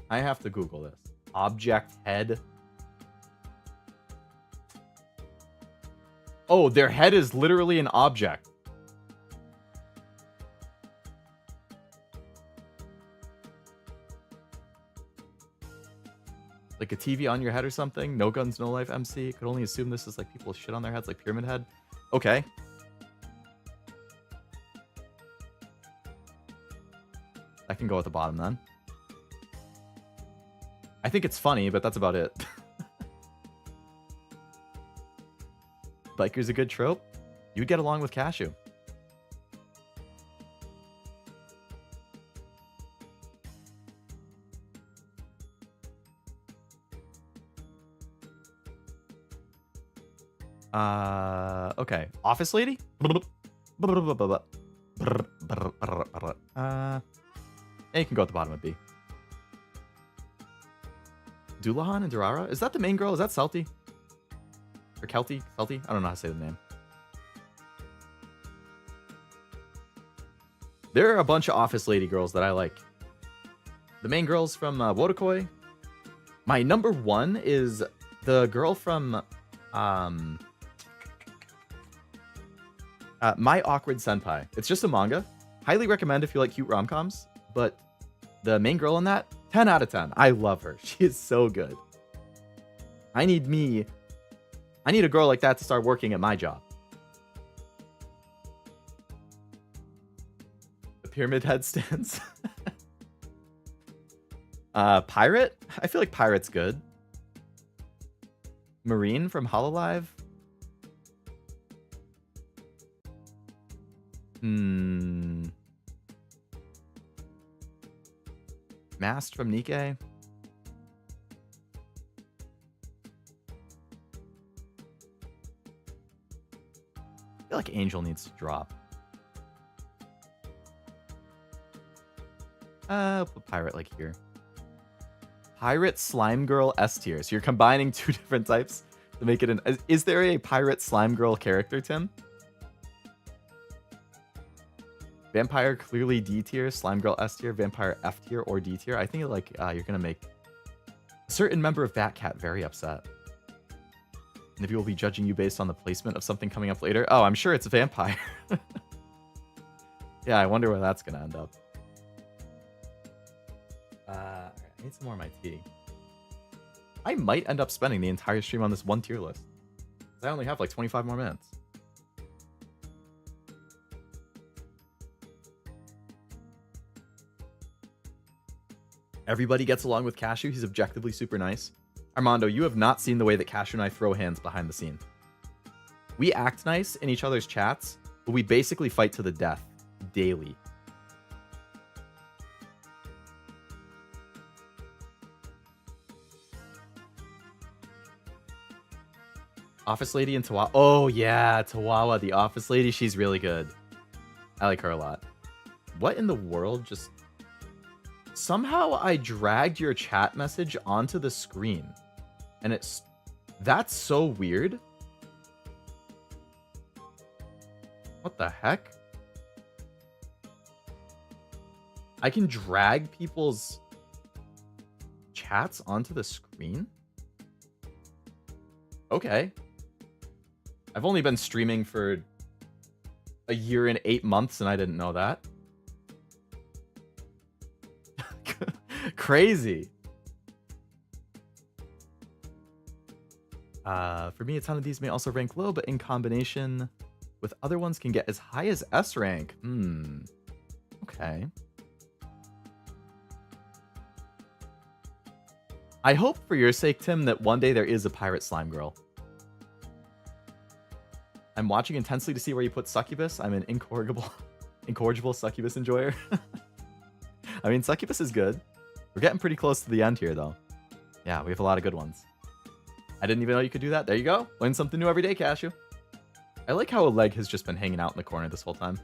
I have to Google this. Object Head. Oh, their head is literally an object. Like a TV on your head or something? No Guns, No Life MC. Could only assume this is like people with shit on their heads, like Pyramid Head. Okay. I can go at the bottom then. I think it's funny, but that's about it. Biker's a good trope. You'd get along with Cashew. Okay. Office lady? Yeah, you can go at the bottom of B. Doulahan and Durara? Is that the main girl? Is that Salty? Or Kelty? Salty? I don't know how to say the name. There are a bunch of office lady girls that I like. The main girls from Wodokoi. My number one is the girl from My Awkward Senpai. It's just a manga. Highly recommend if you like cute rom-coms. But the main girl in that, 10 out of 10. I love her. She is so good. I need a girl like that to start working at my job. The Pyramid Head stance. Pirate? I feel like Pirate's good. Marine from Hololive? Mast from Nikkei? I feel like Angel needs to drop. Put Pirate like here. Pirate Slime Girl S tier. So you're combining two different types to make it an... Is there a Pirate Slime Girl character, Tim? Vampire clearly D tier, Slime Girl S tier, Vampire F tier or D tier. I think like you're gonna make a certain member of Batcat very upset. And if you will be judging you based on the placement of something coming up later. Oh, I'm sure it's a vampire. Yeah, I wonder where that's gonna end up. I need some more of my tea. I might end up spending the entire stream on this one tier list. I only have like 25 more minutes. Everybody gets along with Cashew. He's objectively super nice. Armando, you have not seen the way that Cashew and I throw hands behind the scene. We act nice in each other's chats, but we basically fight to the death daily. Office Lady and Tawawa. Oh, yeah, Tawawa, the Office Lady. She's really good. I like her a lot. What in the world just... Somehow I dragged your chat message onto the screen. And it's... That's so weird. What the heck? I can drag people's chats onto the screen? Okay. I've only been streaming for a year and 8 months and I didn't know that. Crazy. For me, a ton of these may also rank low, but in combination with other ones can get as high as S rank. Okay. I hope for your sake, Tim, that one day there is a pirate slime girl. I'm watching intensely to see where you put Succubus. I'm an incorrigible Succubus enjoyer. I mean, Succubus is good. We're getting pretty close to the end here, though. Yeah, we have a lot of good ones. I didn't even know you could do that. There you go. Learn something new every day, Cashew. I like how a leg has just been hanging out in the corner this whole time.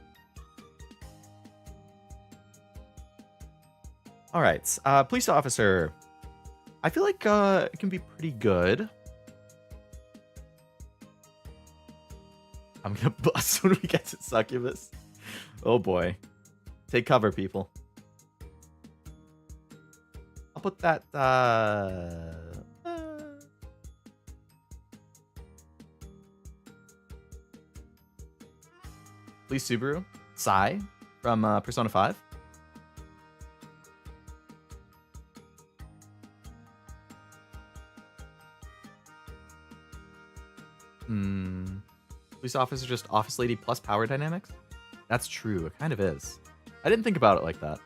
All right. Police officer. I feel like it can be pretty good. I'm going to bust when we get to Succubus. Oh, boy. Take cover, people. I'll put that... Please Subaru. Sai from Persona 5. Police officer, just office lady plus power dynamics? That's true. It kind of is. I didn't think about it like that.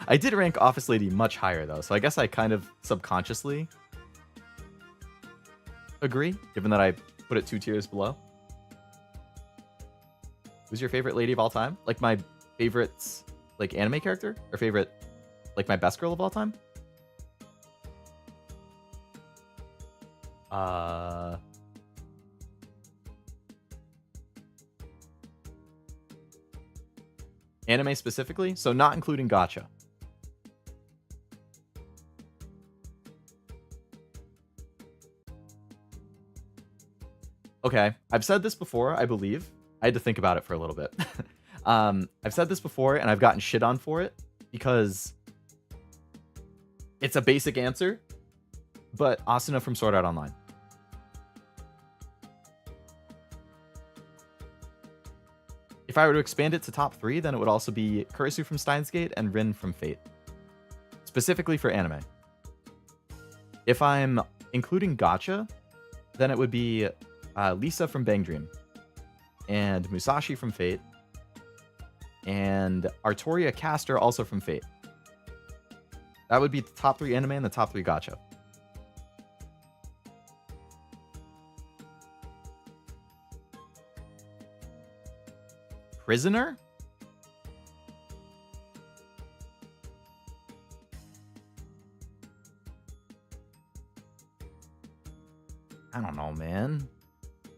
I did rank office lady much higher, though, so I guess I kind of subconsciously agree, given that I put it 2 tiers below. Who's your favorite lady of all time? Like my favorite, like, anime character? Or favorite, like, my best girl of all time? Anime specifically? So not including gacha. Okay, I've said this before, I believe. I had to think about it for a little bit. I've said this before, and I've gotten shit on for it, because it's a basic answer, but Asuna from Sword Art Online. If I were to expand it to top 3, then it would also be Kurisu from Steins Gate and Rin from Fate. Specifically for anime. If I'm including gacha, then it would be Lisa from Bang Dream, and Musashi from Fate, and Artoria Caster also from Fate. That would be the top 3 anime and the top 3 gacha. Prisoner? I don't know, man.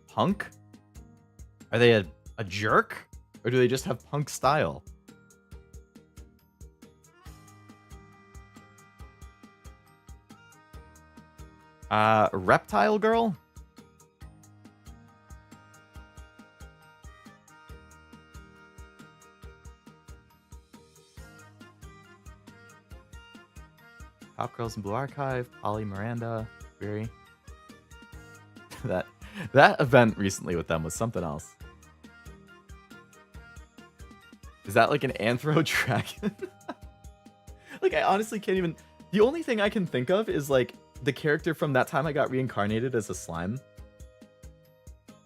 Punk? Are they a jerk? Or do they just have punk style? Reptile Girl? Top Girls in Blue Archive, Polly Miranda, Weary. That event recently with them was something else. Is that like an anthro dragon? Like, I honestly can't even... The only thing I can think of is like the character from that time I got reincarnated as a slime.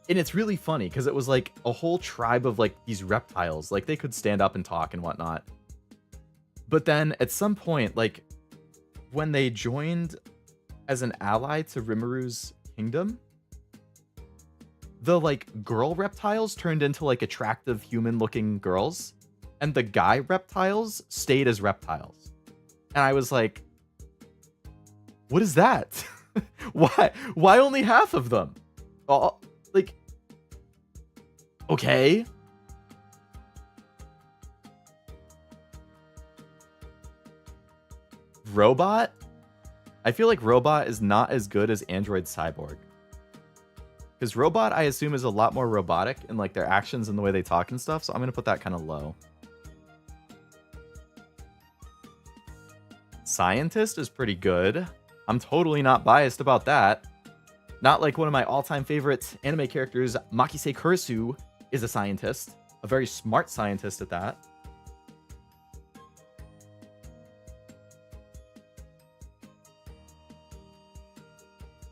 And it's really funny because it was like a whole tribe of like these reptiles. Like they could stand up and talk and whatnot. But then at some point, like when they joined, as an ally to Rimuru kingdom, the like girl reptiles turned into like attractive human looking girls, and the guy reptiles stayed as reptiles. And I was like, what is that? Why only half of them? Oh, like, okay. Robot? I feel like Robot is not as good as Android Cyborg. Because Robot, I assume, is a lot more robotic in like their actions and the way they talk and stuff, so I'm going to put that kind of low. Scientist is pretty good. I'm totally not biased about that. Not like one of my all-time favorite anime characters, Makise Kurisu, is a scientist. A very smart scientist at that.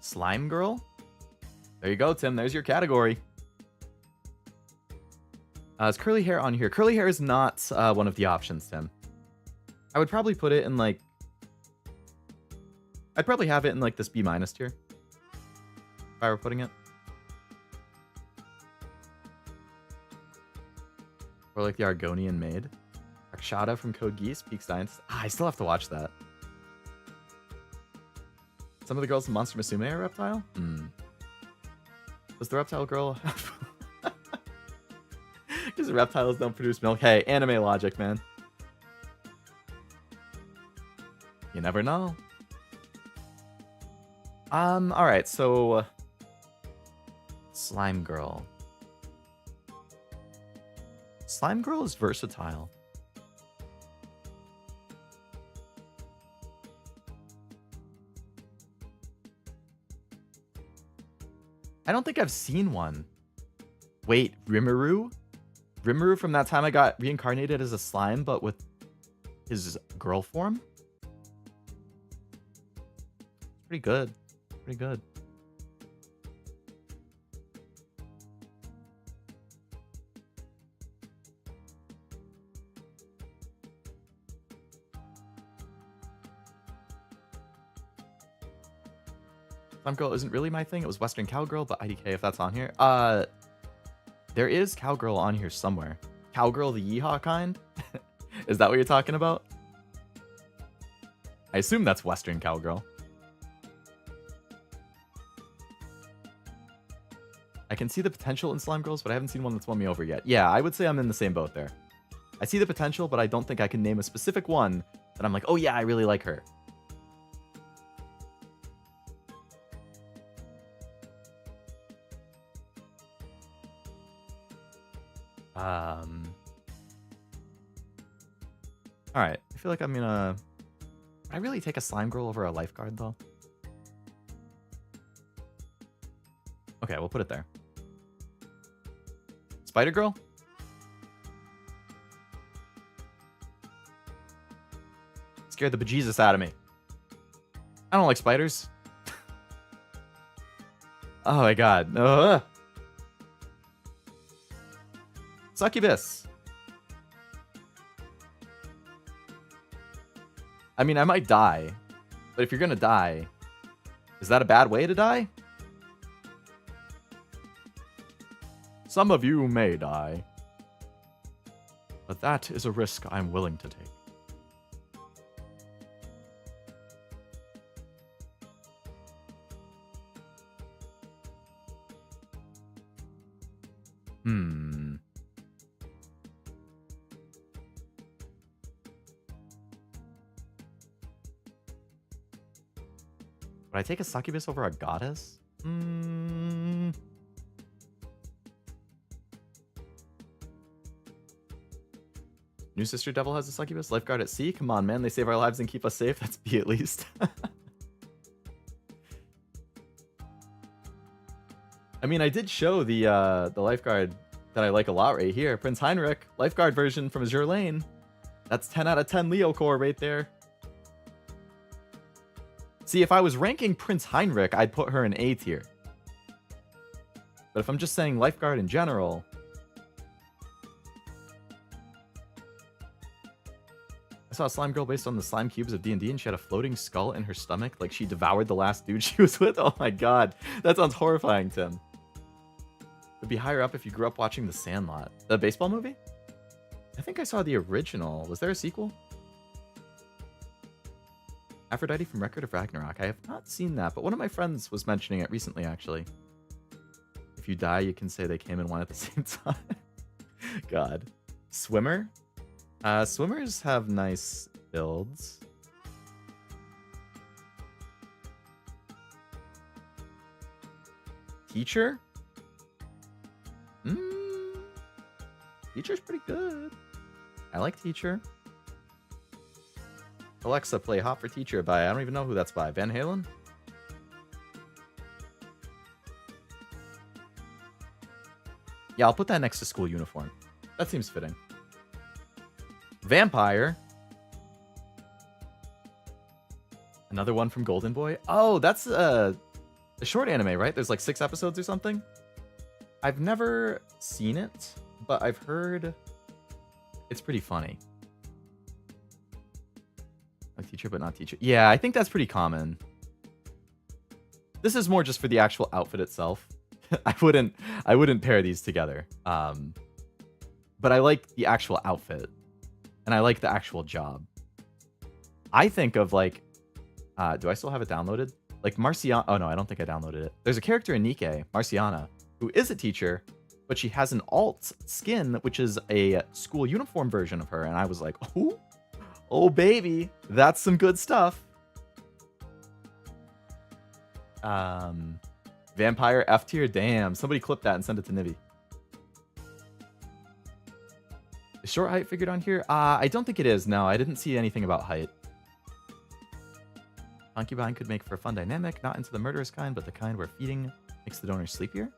Slime Girl? There you go, Tim. There's your category. Is curly hair on here? Curly hair is not one of the options, Tim. I would probably put it in like... I'd probably have it in like this B- tier. If I were putting it. Or like the Argonian Maid. Rakshada from Code Geass, Peak Science. Ah, I still have to watch that. Some of the girls in Monster Musume are reptile? Does the reptile girl have... Because reptiles don't produce milk. Hey, anime logic, man. You never know. Alright, so... Slime Girl. Slime Girl is versatile. I don't think I've seen one. Wait, Rimuru? Rimuru from that time I got reincarnated as a slime, but with his girl form? Pretty good. Pretty good. Slime Girl isn't really my thing. It was Western Cowgirl, but IDK if that's on here. There is Cowgirl on here somewhere. Cowgirl the Yeehaw kind? Is that what you're talking about? I assume that's Western Cowgirl. I can see the potential in Slime Girls, but I haven't seen one that's won me over yet. Yeah, I would say I'm in the same boat there. I see the potential, but I don't think I can name a specific one that I'm like, oh yeah, I really like her. Alright, I feel like I'm gonna... Would I really take a Slime Girl over a Lifeguard, though? Okay, we'll put it there. Spider Girl? Scared the bejesus out of me. I don't like spiders. Oh my god. Succubus. I mean, I might die. But if you're gonna die, is that a bad way to die? Some of you may die. But that is a risk I'm willing to take. Would I take a succubus over a goddess? New Sister Devil has a succubus. Lifeguard at sea? Come on, man. They save our lives and keep us safe. That's B at least. I mean, I did show the lifeguard that I like a lot right here. Prince Heinrich, lifeguard version from Azure Lane. That's 10 out of 10 Leo core right there. See, if I was ranking Prince Heinrich, I'd put her in A tier. But if I'm just saying lifeguard in general... saw a slime girl based on the slime cubes of D&D, and she had a floating skull in her stomach, like she devoured the last dude she was with. Oh my god, that sounds horrifying, Tim. It'd be higher up if you grew up watching The Sandlot. The baseball movie? I think I saw the original. Was there a sequel? Aphrodite from Record of Ragnarok. I have not seen that, but one of my friends was mentioning it recently, actually. If you die, you can say they came and went at the same time. God. Swimmer? Swimmers have nice builds. Teacher? Teacher's pretty good. I like Teacher. Alexa, play Hot for Teacher by, I don't even know who that's by. Van Halen? Yeah, I'll put that next to school uniform. That seems fitting. Vampire. Another one from Golden Boy. Oh, that's a short anime, right? There's like 6 episodes or something. I've never seen it, but I've heard it's pretty funny. Like Teacher, but not Teacher. Yeah, I think that's pretty common. This is more just for the actual outfit itself. I wouldn't pair these together. But I like the actual outfit, and I like the actual job. I think of like, do I still have it downloaded? Like Marciana. Oh no, I don't think I downloaded it. There's a character in Nikke, Marciana, who is a teacher, but she has an alt skin, which is a school uniform version of her. And I was like, oh baby, that's some good stuff. Vampire F tier, damn. Somebody clip that and send it to Nibby. Is short height figured on here? I don't think it is. No, I didn't see anything about height. Concubine could make for a fun dynamic, not into the murderous kind, but the kind where feeding makes the donor sleepier.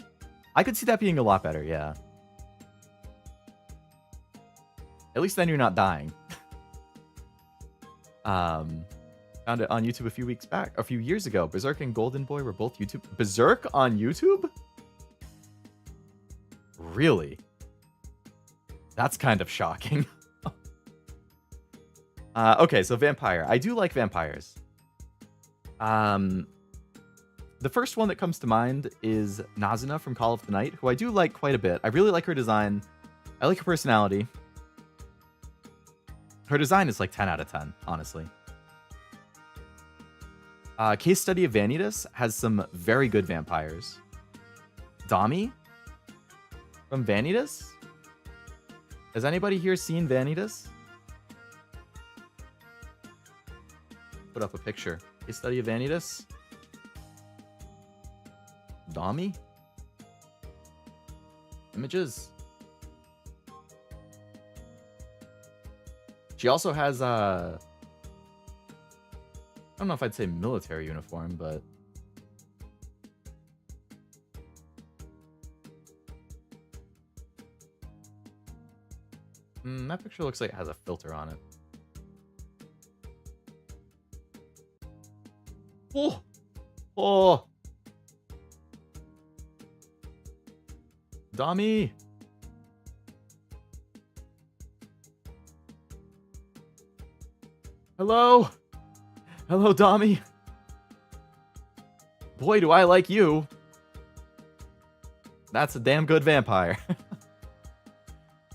I could see that being a lot better, yeah. At least then you're not dying. Found it on YouTube a few years ago. Berserk and Golden Boy were both YouTube. Berserk on YouTube? Really? That's kind of shocking. Okay, so vampire. I do like vampires. The first one that comes to mind is Nazuna from Call of the Night, who I do like quite a bit. I really like her design. I like her personality. Her design is like 10 out of 10, honestly. Case Study of Vanitas has some very good vampires. Dami from Vanitas? Has anybody here seen Vanitas? Put up a picture. Case Study of Vanitas. Dami? Images. She also has I don't know if I'd say military uniform, but that picture looks like it has a filter on it. Oh! Oh! Dami! Hello? Hello, Dami. Boy, do I like you. That's a damn good vampire.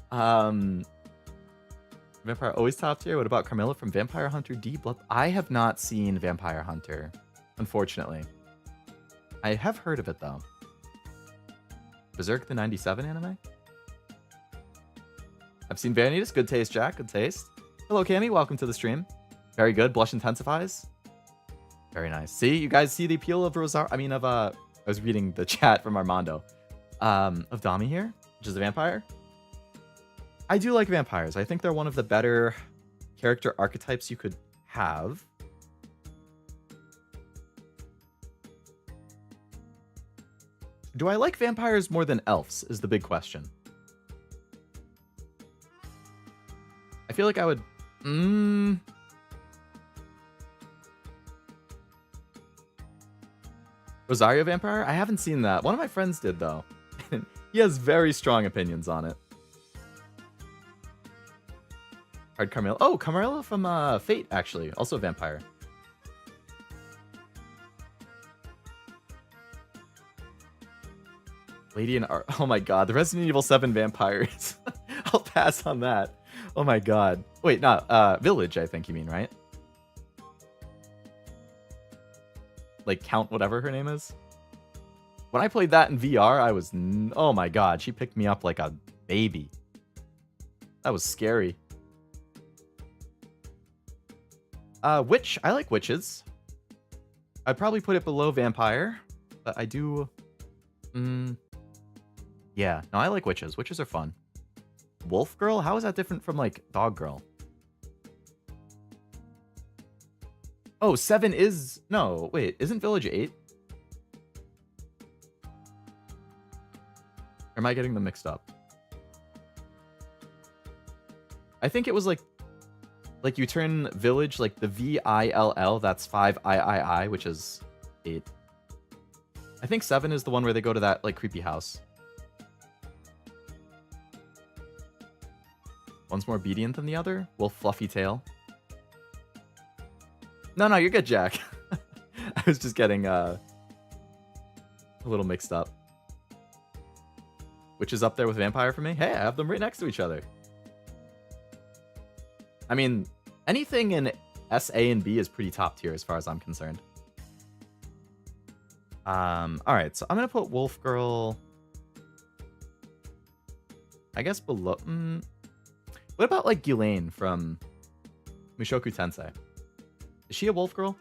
Vampire always top tier. What about Carmilla from Vampire Hunter D? Blood? I have not seen Vampire Hunter, unfortunately. I have heard of it, though. Berserk, the 97 anime? I've seen Vanitas. Good taste, Jack. Good taste. Hello, Cammy. Welcome to the stream. Very good. Blush intensifies. Very nice. See, you guys see the appeal of Rosario? I mean, I was reading the chat from Armando. Of Dami here, which is a vampire. I do like vampires. I think they're one of the better character archetypes you could have. Do I like vampires more than elves is the big question. I feel like I would... Rosario Vampire? I haven't seen that. One of my friends did, though. He has very strong opinions on it. Hard Carmilla. Oh, Carmilla from Fate, actually. Also a vampire. Lady in Art. Oh my god, the Resident Evil 7 vampires. I'll pass on that. Oh my god. Wait, not Village, I think you mean, right? Like Count whatever her name is. When I played that in VR, I was... Oh my god, she picked me up like a baby. That was scary. Witch. I like witches. I'd probably put it below vampire, but I do... Yeah, no, I like witches. Witches are fun. Wolf girl? How is that different from, like, dog girl? Oh, 7 is... No, wait. Isn't Village 8? Or am I getting them mixed up? I think it was, like you turn Village, like, the V-I-L-L, that's 5-I-I-I, which is 8. I think 7 is the one where they go to that, like, creepy house. One's more obedient than the other. Wolf fluffy tail. No, you're good, Jack. I was just getting a little mixed up. Which is up there with vampire for me? Hey, I have them right next to each other. I mean, anything in S, A, and B is pretty top tier as far as I'm concerned. Alright, so I'm gonna put Wolf Girl... I guess below... What about, like, Ghislaine from Mushoku Tensei? Is she a wolf girl?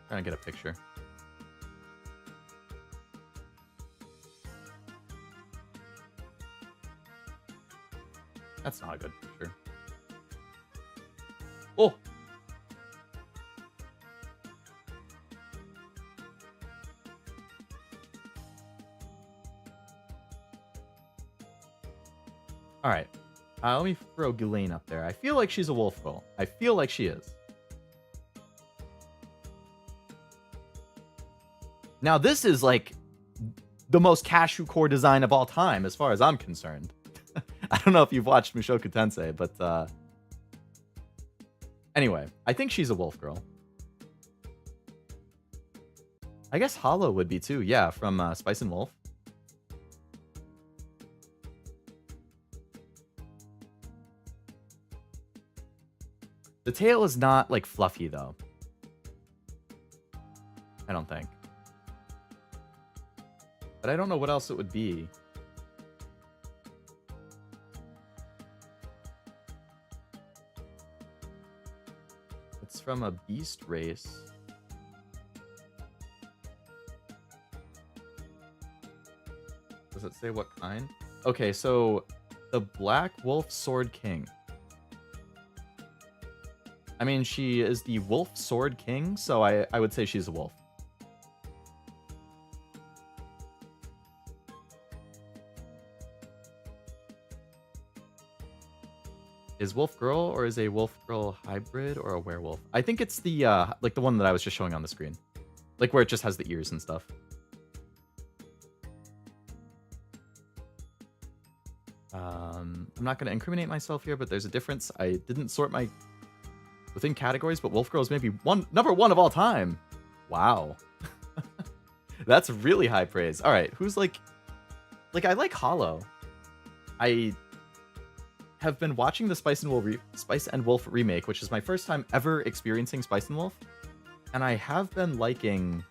Trying to get a picture. That's not a good picture. Oh! Alright. Let me throw Ghislaine up there. I feel like she's a wolf girl. I feel like she is. Now, this is, like, the most cashew core design of all time, as far as I'm concerned. I don't know if you've watched Mushoku Tensei, but, anyway, I think she's a wolf girl. I guess Hollow would be, too. Yeah, from, Spice and Wolf. The tail is not, like, fluffy, though. I don't think. But I don't know what else it would be. It's from a beast race. Does it say what kind? Okay, so the Black Wolf Sword King. I mean, she is the Wolf Sword King, so I would say she's a wolf. Is wolf girl or is a wolf girl hybrid or a werewolf? I think it's the like the one that I was just showing on the screen, like where it just has the ears and stuff. I'm not going to incriminate myself here, but there's a difference. I didn't sort my within categories, but wolf girl is maybe number one of all time. Wow. That's really high praise. All right, who's like I like Hollow. I have been watching the Spice and Wolf remake, which is my first time ever experiencing Spice and Wolf, and I have been liking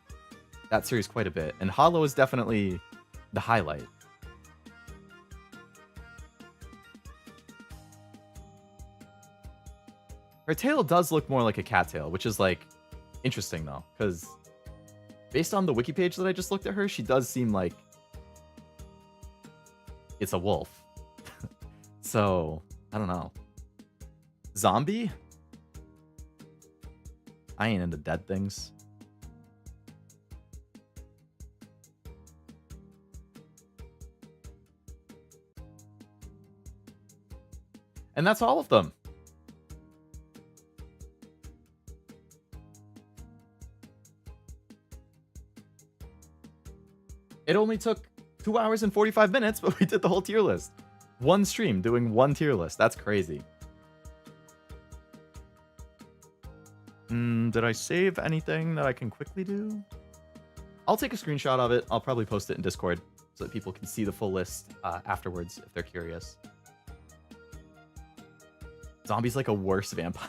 that series quite a bit, and Hollow is definitely the highlight. Her tail does look more like a cat tail, which is, like, interesting, though, because based on the wiki page that I just looked at her, she does seem like it's a wolf. So, I don't know. Zombie? I ain't into dead things. And that's all of them. It only took 2 hours and 45 minutes, but we did the whole tier list. One stream doing one tier list. That's crazy. Did I save anything that I can quickly do? I'll take a screenshot of it. I'll probably post it in Discord so that people can see the full list afterwards if they're curious. Zombie's like a worse vampire.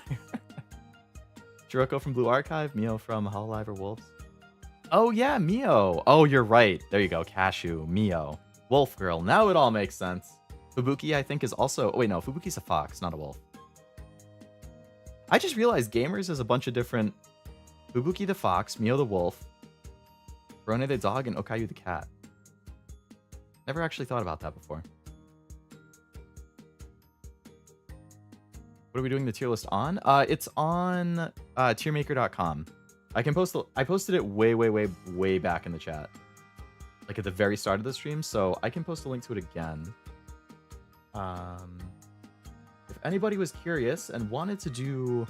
Chiroko from Blue Archive, Mio from Hololive or Wolves. Oh yeah, Mio. Oh, you're right. There you go, Cashew, Mio. Wolf Girl. Now it all makes sense. Fubuki, I think, is also... Oh, wait, no. Fubuki's a fox, not a wolf. I just realized Gamers is a bunch of different... Fubuki the fox, Mio the wolf, Rone the dog, and Okayu the cat. Never actually thought about that before. What are we doing the tier list on? It's on tiermaker.com. I posted it way back in the chat. Like at the very start of the stream, so I can post a link to it again. If anybody was curious and wanted to do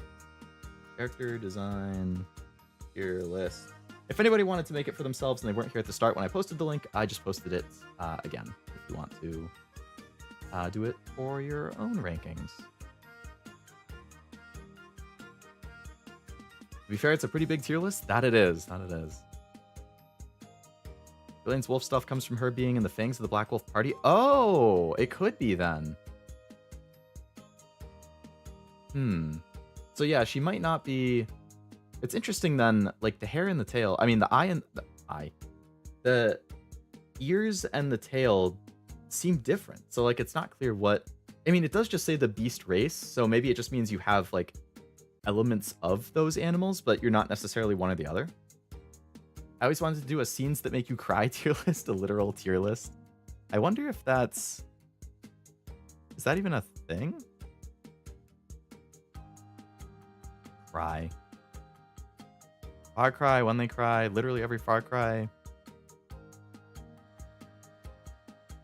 character design tier list, if anybody wanted to make it for themselves and they weren't here at the start when I posted the link, I just posted it again. If you want to do it for your own rankings. To be fair, it's a pretty big tier list. That it is. That it is. Billion's wolf stuff comes from her being in the fangs of the Black Wolf Party. Oh, it could be then. So yeah, she might not be... It's interesting then, like the hair and the tail. I mean, the eye and... The ears and the tail seem different. So like, it's not clear what... I mean, it does just say the beast race. So maybe it just means you have like elements of those animals, but you're not necessarily one or the other. I always wanted to do a scenes that make you cry tier list, a literal tier list. I wonder if that's... Is that even a thing? Cry. Far Cry, When They Cry, literally every Far Cry.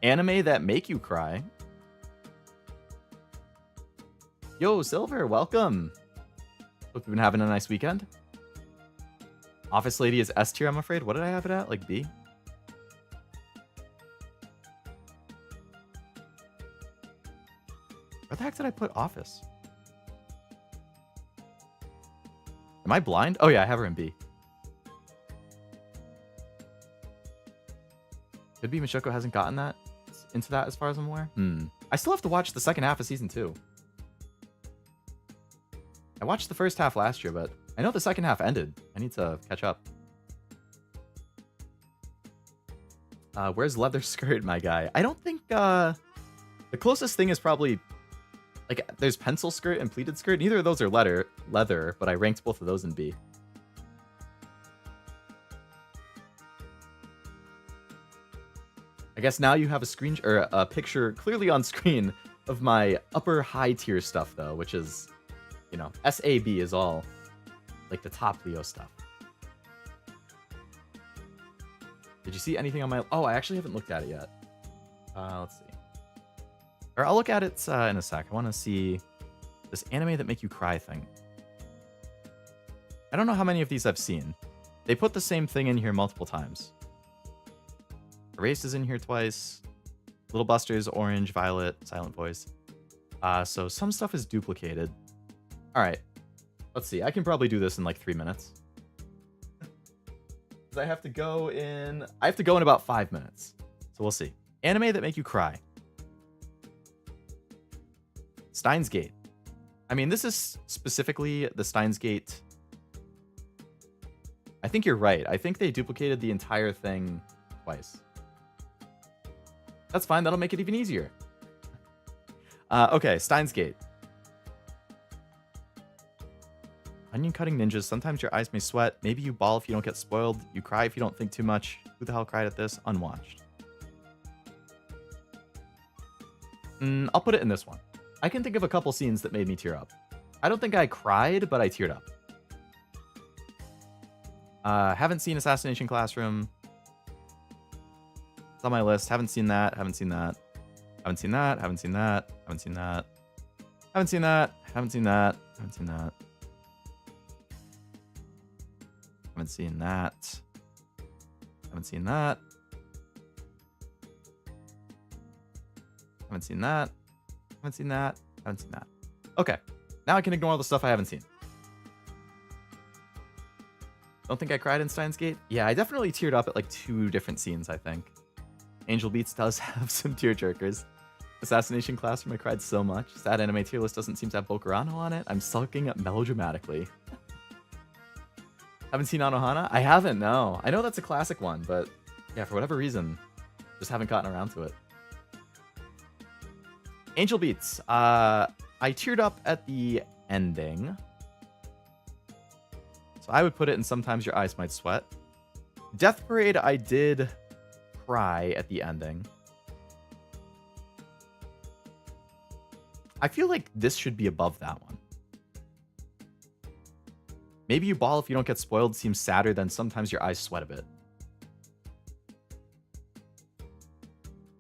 Anime that make you cry. Yo, Silver, welcome. Hope you've been having a nice weekend. Office Lady is S tier, I'm afraid. What did I have it at? Like B? Where the heck did I put Office? Am I blind? Oh yeah, I have her in B. Could be Michoko hasn't gotten that into that as far as I'm aware. I still have to watch the second half of season 2. I watched the first half last year, but I know the second half ended. I need to catch up. Where's leather skirt, my guy? I don't think the closest thing is probably like there's pencil skirt and pleated skirt. Neither of those are leather, but I ranked both of those in B. I guess now you have a screen or a picture clearly on screen of my upper high tier stuff though, which is, you know, SAB is all like the top Leo stuff. Did you see anything on my... Oh, I actually haven't looked at it yet. Let's see. Or I'll look at it in a sec. I want to see this anime that make you cry thing. I don't know how many of these I've seen. They put the same thing in here multiple times. Erased is in here twice. Little Busters, Orange, Violet, Silent Voice. So some stuff is duplicated. All right. Let's see. I can probably do this in like 3 minutes. Because I have to go in... I have to go in about 5 minutes. So we'll see. Anime that make you cry. Steins Gate. I mean, this is specifically the Steins Gate. I think you're right. I think they duplicated the entire thing twice. That's fine. That'll make it even easier. Okay, Steins Gate. Onion cutting ninjas. Sometimes your eyes may sweat. Maybe you bawl if you don't get spoiled. You cry if you don't think too much. Who the hell cried at this? Unwatched. I'll put it in this one. I can think of a couple scenes that made me tear up. I don't think I cried, but I teared up. Haven't seen Assassination Classroom. It's on my list. Haven't seen that. Haven't seen that. Haven't seen that. Haven't seen that. Haven't seen that. Haven't seen that. Haven't seen that. Haven't seen that. Haven't seen that. Haven't seen that. Haven't seen that. Haven't seen that. Haven't seen that. Okay. Now I can ignore all the stuff I haven't seen. Don't think I cried in Steins Gate? Yeah, I definitely teared up at like 2 different scenes, I think. Angel Beats does have some tearjerkers. Assassination Classroom, I cried so much. Sad anime tier list doesn't seem to have Bokurano on it. I'm sulking melodramatically. Haven't seen Anohana? I haven't, no. I know that's a classic one, but yeah, for whatever reason, just haven't gotten around to it. Angel Beats. I teared up at the ending. So I would put it in Sometimes Your Eyes Might Sweat. Death Parade, I did cry at the ending. I feel like this should be above that one. Maybe You Ball If You Don't Get Spoiled seems sadder than Sometimes Your Eyes Sweat a bit.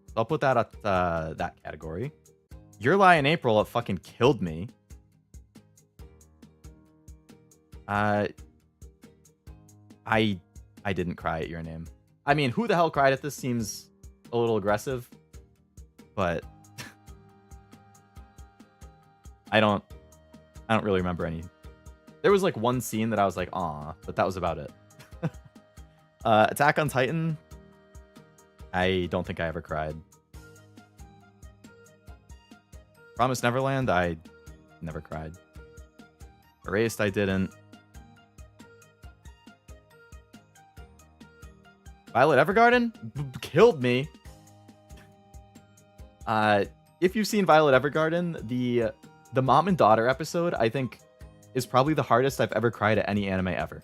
So I'll put that at that category. Your Lie in April, it fucking killed me. I didn't cry at Your Name. I mean, who the hell cried at this seems a little aggressive, but I don't really remember any. There was like one scene that I was like, aw, but that was about it. Attack on Titan, I don't think I ever cried. Promised Neverland, I never cried. Erased, I didn't. Violet Evergarden killed me. If you've seen Violet Evergarden, the mom and daughter episode, I think, is probably the hardest I've ever cried at any anime ever.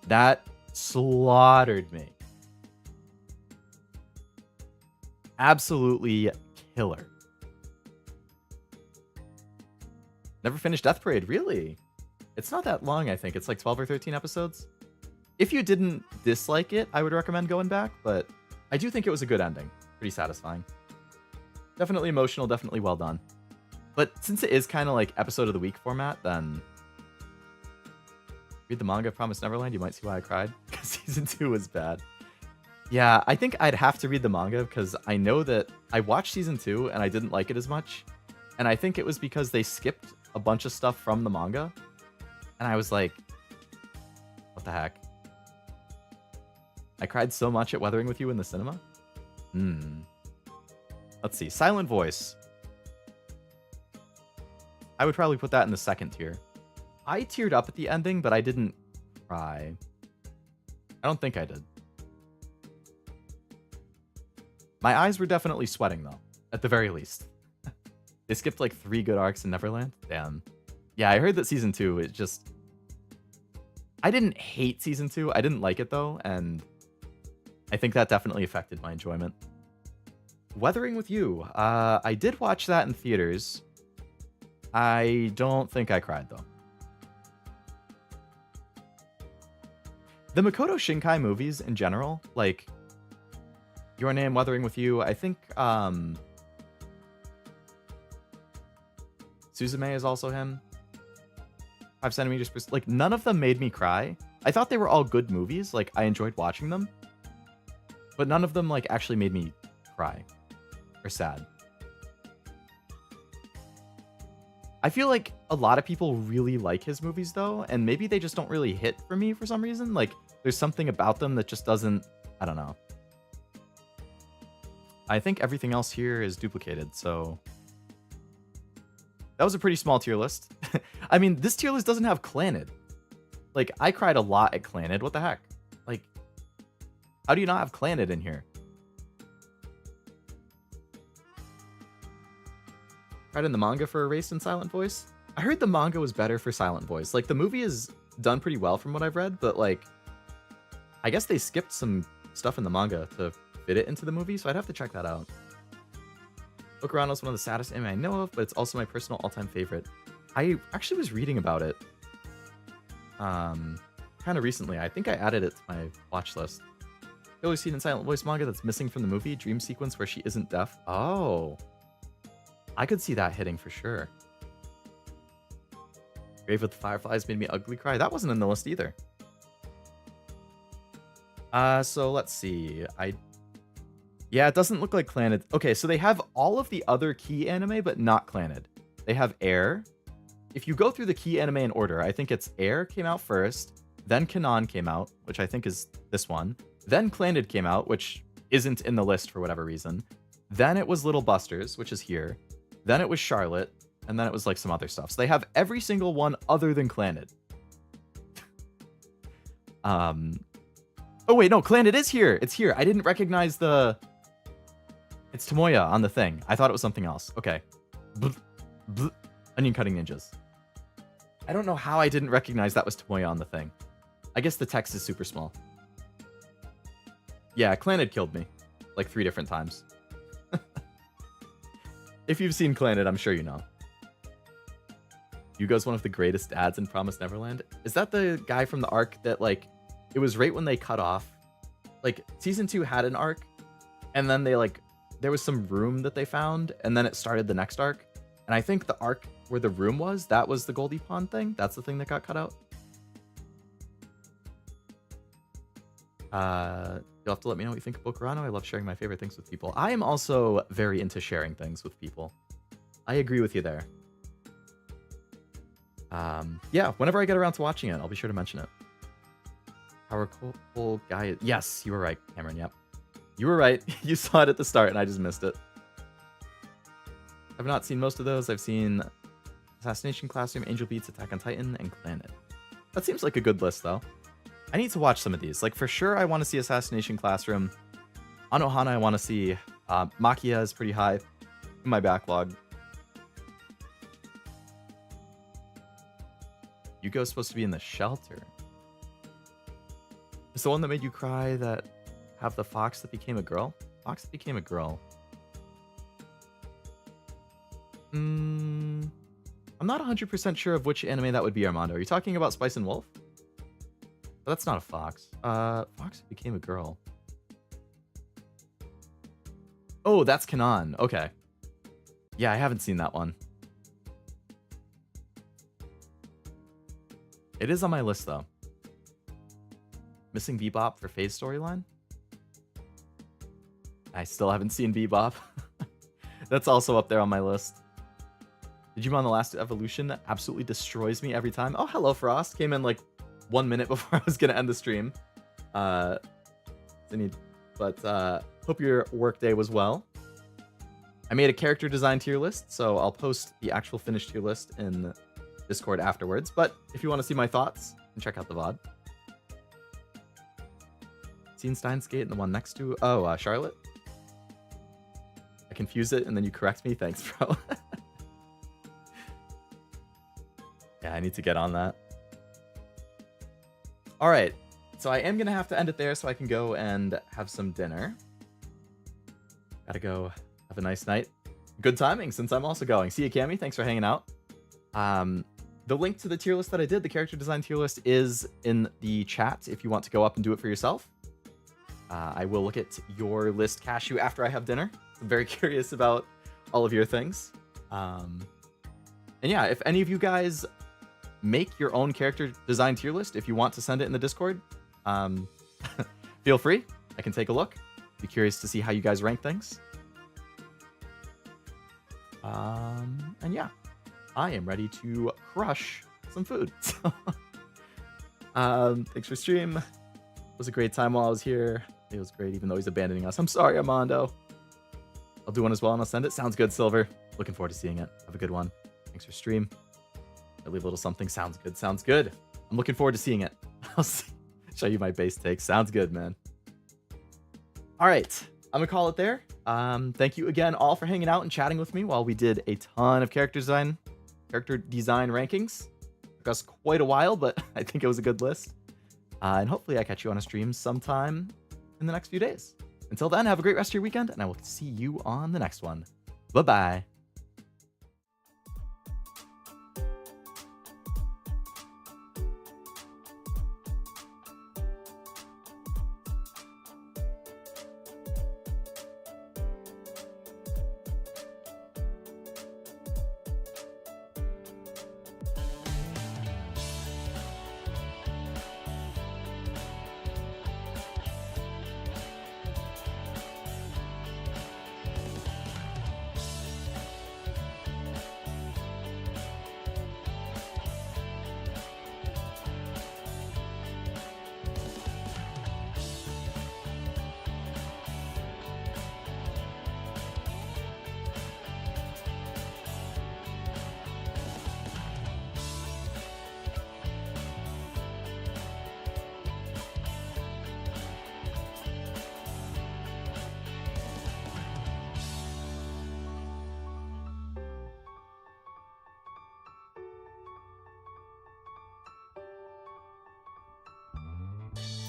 That slaughtered me. Absolutely killer. Never finished Death Parade, really? It's not that long, I think. It's like 12 or 13 episodes. If you didn't dislike it, I would recommend going back, but I do think it was a good ending. Pretty satisfying. Definitely emotional, definitely well done. But since it is kind of like episode of the week format, then read the manga of Promised Neverland. You might see why I cried, because season 2 was bad. Yeah, I think I'd have to read the manga because I know that I watched season 2 and I didn't like it as much. And I think it was because they skipped a bunch of stuff from the manga. And I was like, what the heck? I cried so much at Weathering With You in the cinema. Let's see. Silent Voice. I would probably put that in the second tier. I teared up at the ending, but I didn't cry. I don't think I did. My eyes were definitely sweating, though. At the very least. They skipped like 3 good arcs in Neverland. Damn. Yeah, I heard that season 2, it just... I didn't hate season 2. I didn't like it, though, and I think that definitely affected my enjoyment. Weathering With You. I did watch that in theaters. I don't think I cried, though. The Makoto Shinkai movies in general, like Your Name, Weathering With You, I think Suzume is also him. 5 centimeters per... Like, none of them made me cry. I thought they were all good movies. Like, I enjoyed watching them. But none of them, like, actually made me cry. Or sad. I feel like a lot of people really like his movies, though. And maybe they just don't really hit for me for some reason. Like, there's something about them that just doesn't... I don't know. I think everything else here is duplicated, so... That was a pretty small tier list. I mean, this tier list doesn't have Clannad. Like, I cried a lot at Clannad. What the heck? Like, how do you not have Clannad in here? Cried in the manga for Erased and Silent Voice? I heard the manga was better for Silent Voice. Like, the movie is done pretty well from what I've read, but, like, I guess they skipped some stuff in the manga to fit it into the movie, so I'd have to check that out. Bokurano is one of the saddest anime I know of, but it's also my personal all-time favorite. I actually was reading about it kind of recently. I think I added it to my watch list. The only scene in Silent Voice manga that's missing from the movie, dream sequence where she isn't deaf. Oh. I could see that hitting for sure. Grave with the Fireflies made me ugly cry. That wasn't in the list either. So let's see. Yeah, it doesn't look like Clannad. Okay, so they have all of the other key anime, but not Clannad. They have Air. If you go through the key anime in order, I think it's Air came out first, then Kanon came out, which I think is this one. Then Clannad came out, which isn't in the list for whatever reason. Then it was Little Busters, which is here. Then it was Charlotte, and then it was like some other stuff. So they have every single one other than Clannad. Oh wait, no, Clannad is here. It's here. I didn't recognize the... It's Tomoya on the thing. I thought it was something else. Okay. Onion cutting ninjas. I don't know how I didn't recognize that was Tomoya on the thing. I guess the text is super small. Yeah, Clannad killed me. Like 3 different times. If you've seen Clannad, I'm sure you know. Yugo's one of the greatest dads in Promised Neverland. Is that the guy from the arc that, like, it was right when they cut off? Like, season 2 had an arc, and then they, like, there was some room that they found, and then it started the next arc. And I think the arc where the room was, that was the Goldie Pond thing. That's the thing that got cut out. You'll have to let me know what you think of Bokurano. I love sharing my favorite things with people. I am also very into sharing things with people. I agree with you there. Yeah, whenever I get around to watching it, I'll be sure to mention it. Powerful guy. Yes, you were right, Cameron. Yep. You were right. You saw it at the start, and I just missed it. I've not seen most of those. I've seen Assassination Classroom, Angel Beats, Attack on Titan, and Clannad. That seems like a good list, though. I need to watch some of these. Like, for sure, I want to see Assassination Classroom. Anohana, I want to see. Makia is pretty high in my backlog. Yugo's supposed to be in the shelter. It's the one that made you cry that have the fox that became a girl? Fox that became a girl. I'm not 100% sure of which anime that would be, Armando. Are you talking about Spice and Wolf? Oh, that's not a fox. Fox that became a girl. Oh, that's Kanon. Okay. Yeah, I haven't seen that one. It is on my list, though. Missing Bebop for Phase storyline? I still haven't seen Bebop. That's also up there on my list. Digimon The Last Evolution absolutely destroys me every time. Oh, hello, Frost. Came in like 1 minute before I was going to end the stream. But hope your workday was well. I made a character design tier list, so I'll post the actual finished tier list in Discord afterwards. But if you want to see my thoughts, then check out the VOD. Seen Steins Gate and the one next to... Oh, Charlotte? I confuse it and then you correct me. Thanks, bro. Yeah, I need to get on that. All right. So I am going to have to end it there so I can go and have some dinner. Gotta go have a nice night. Good timing since I'm also going. See you, Cammy. Thanks for hanging out. The link to the tier list that I did, the character design tier list, is in the chat if you want to go up and do it for yourself. I will look at your list, Cashew, after I have dinner. I'm very curious about all of your things. And yeah, if any of you guys make your own character design tier list, if you want to send it in the Discord, feel free. I can take a look. Be curious to see how you guys rank things. And yeah, I am ready to crush some food. Thanks for stream. It was a great time while I was here. It was great, even though he's abandoning us. I'm sorry, Armando. I'll do one as well, and I'll send it. Sounds good, Silver. Looking forward to seeing it. Have a good one. Thanks for stream. I'll leave a little something. Sounds good. Sounds good. I'm looking forward to seeing it. I'll show you my base take. Sounds good, man. All right. I'm going to call it there. Thank you again all for hanging out and chatting with me while we did a ton of character design rankings. Took us quite a while, but I think it was a good list. And hopefully I catch you on a stream sometime in the next few days. Until then, have a great rest of your weekend, and I will see you on the next one. Bye-bye.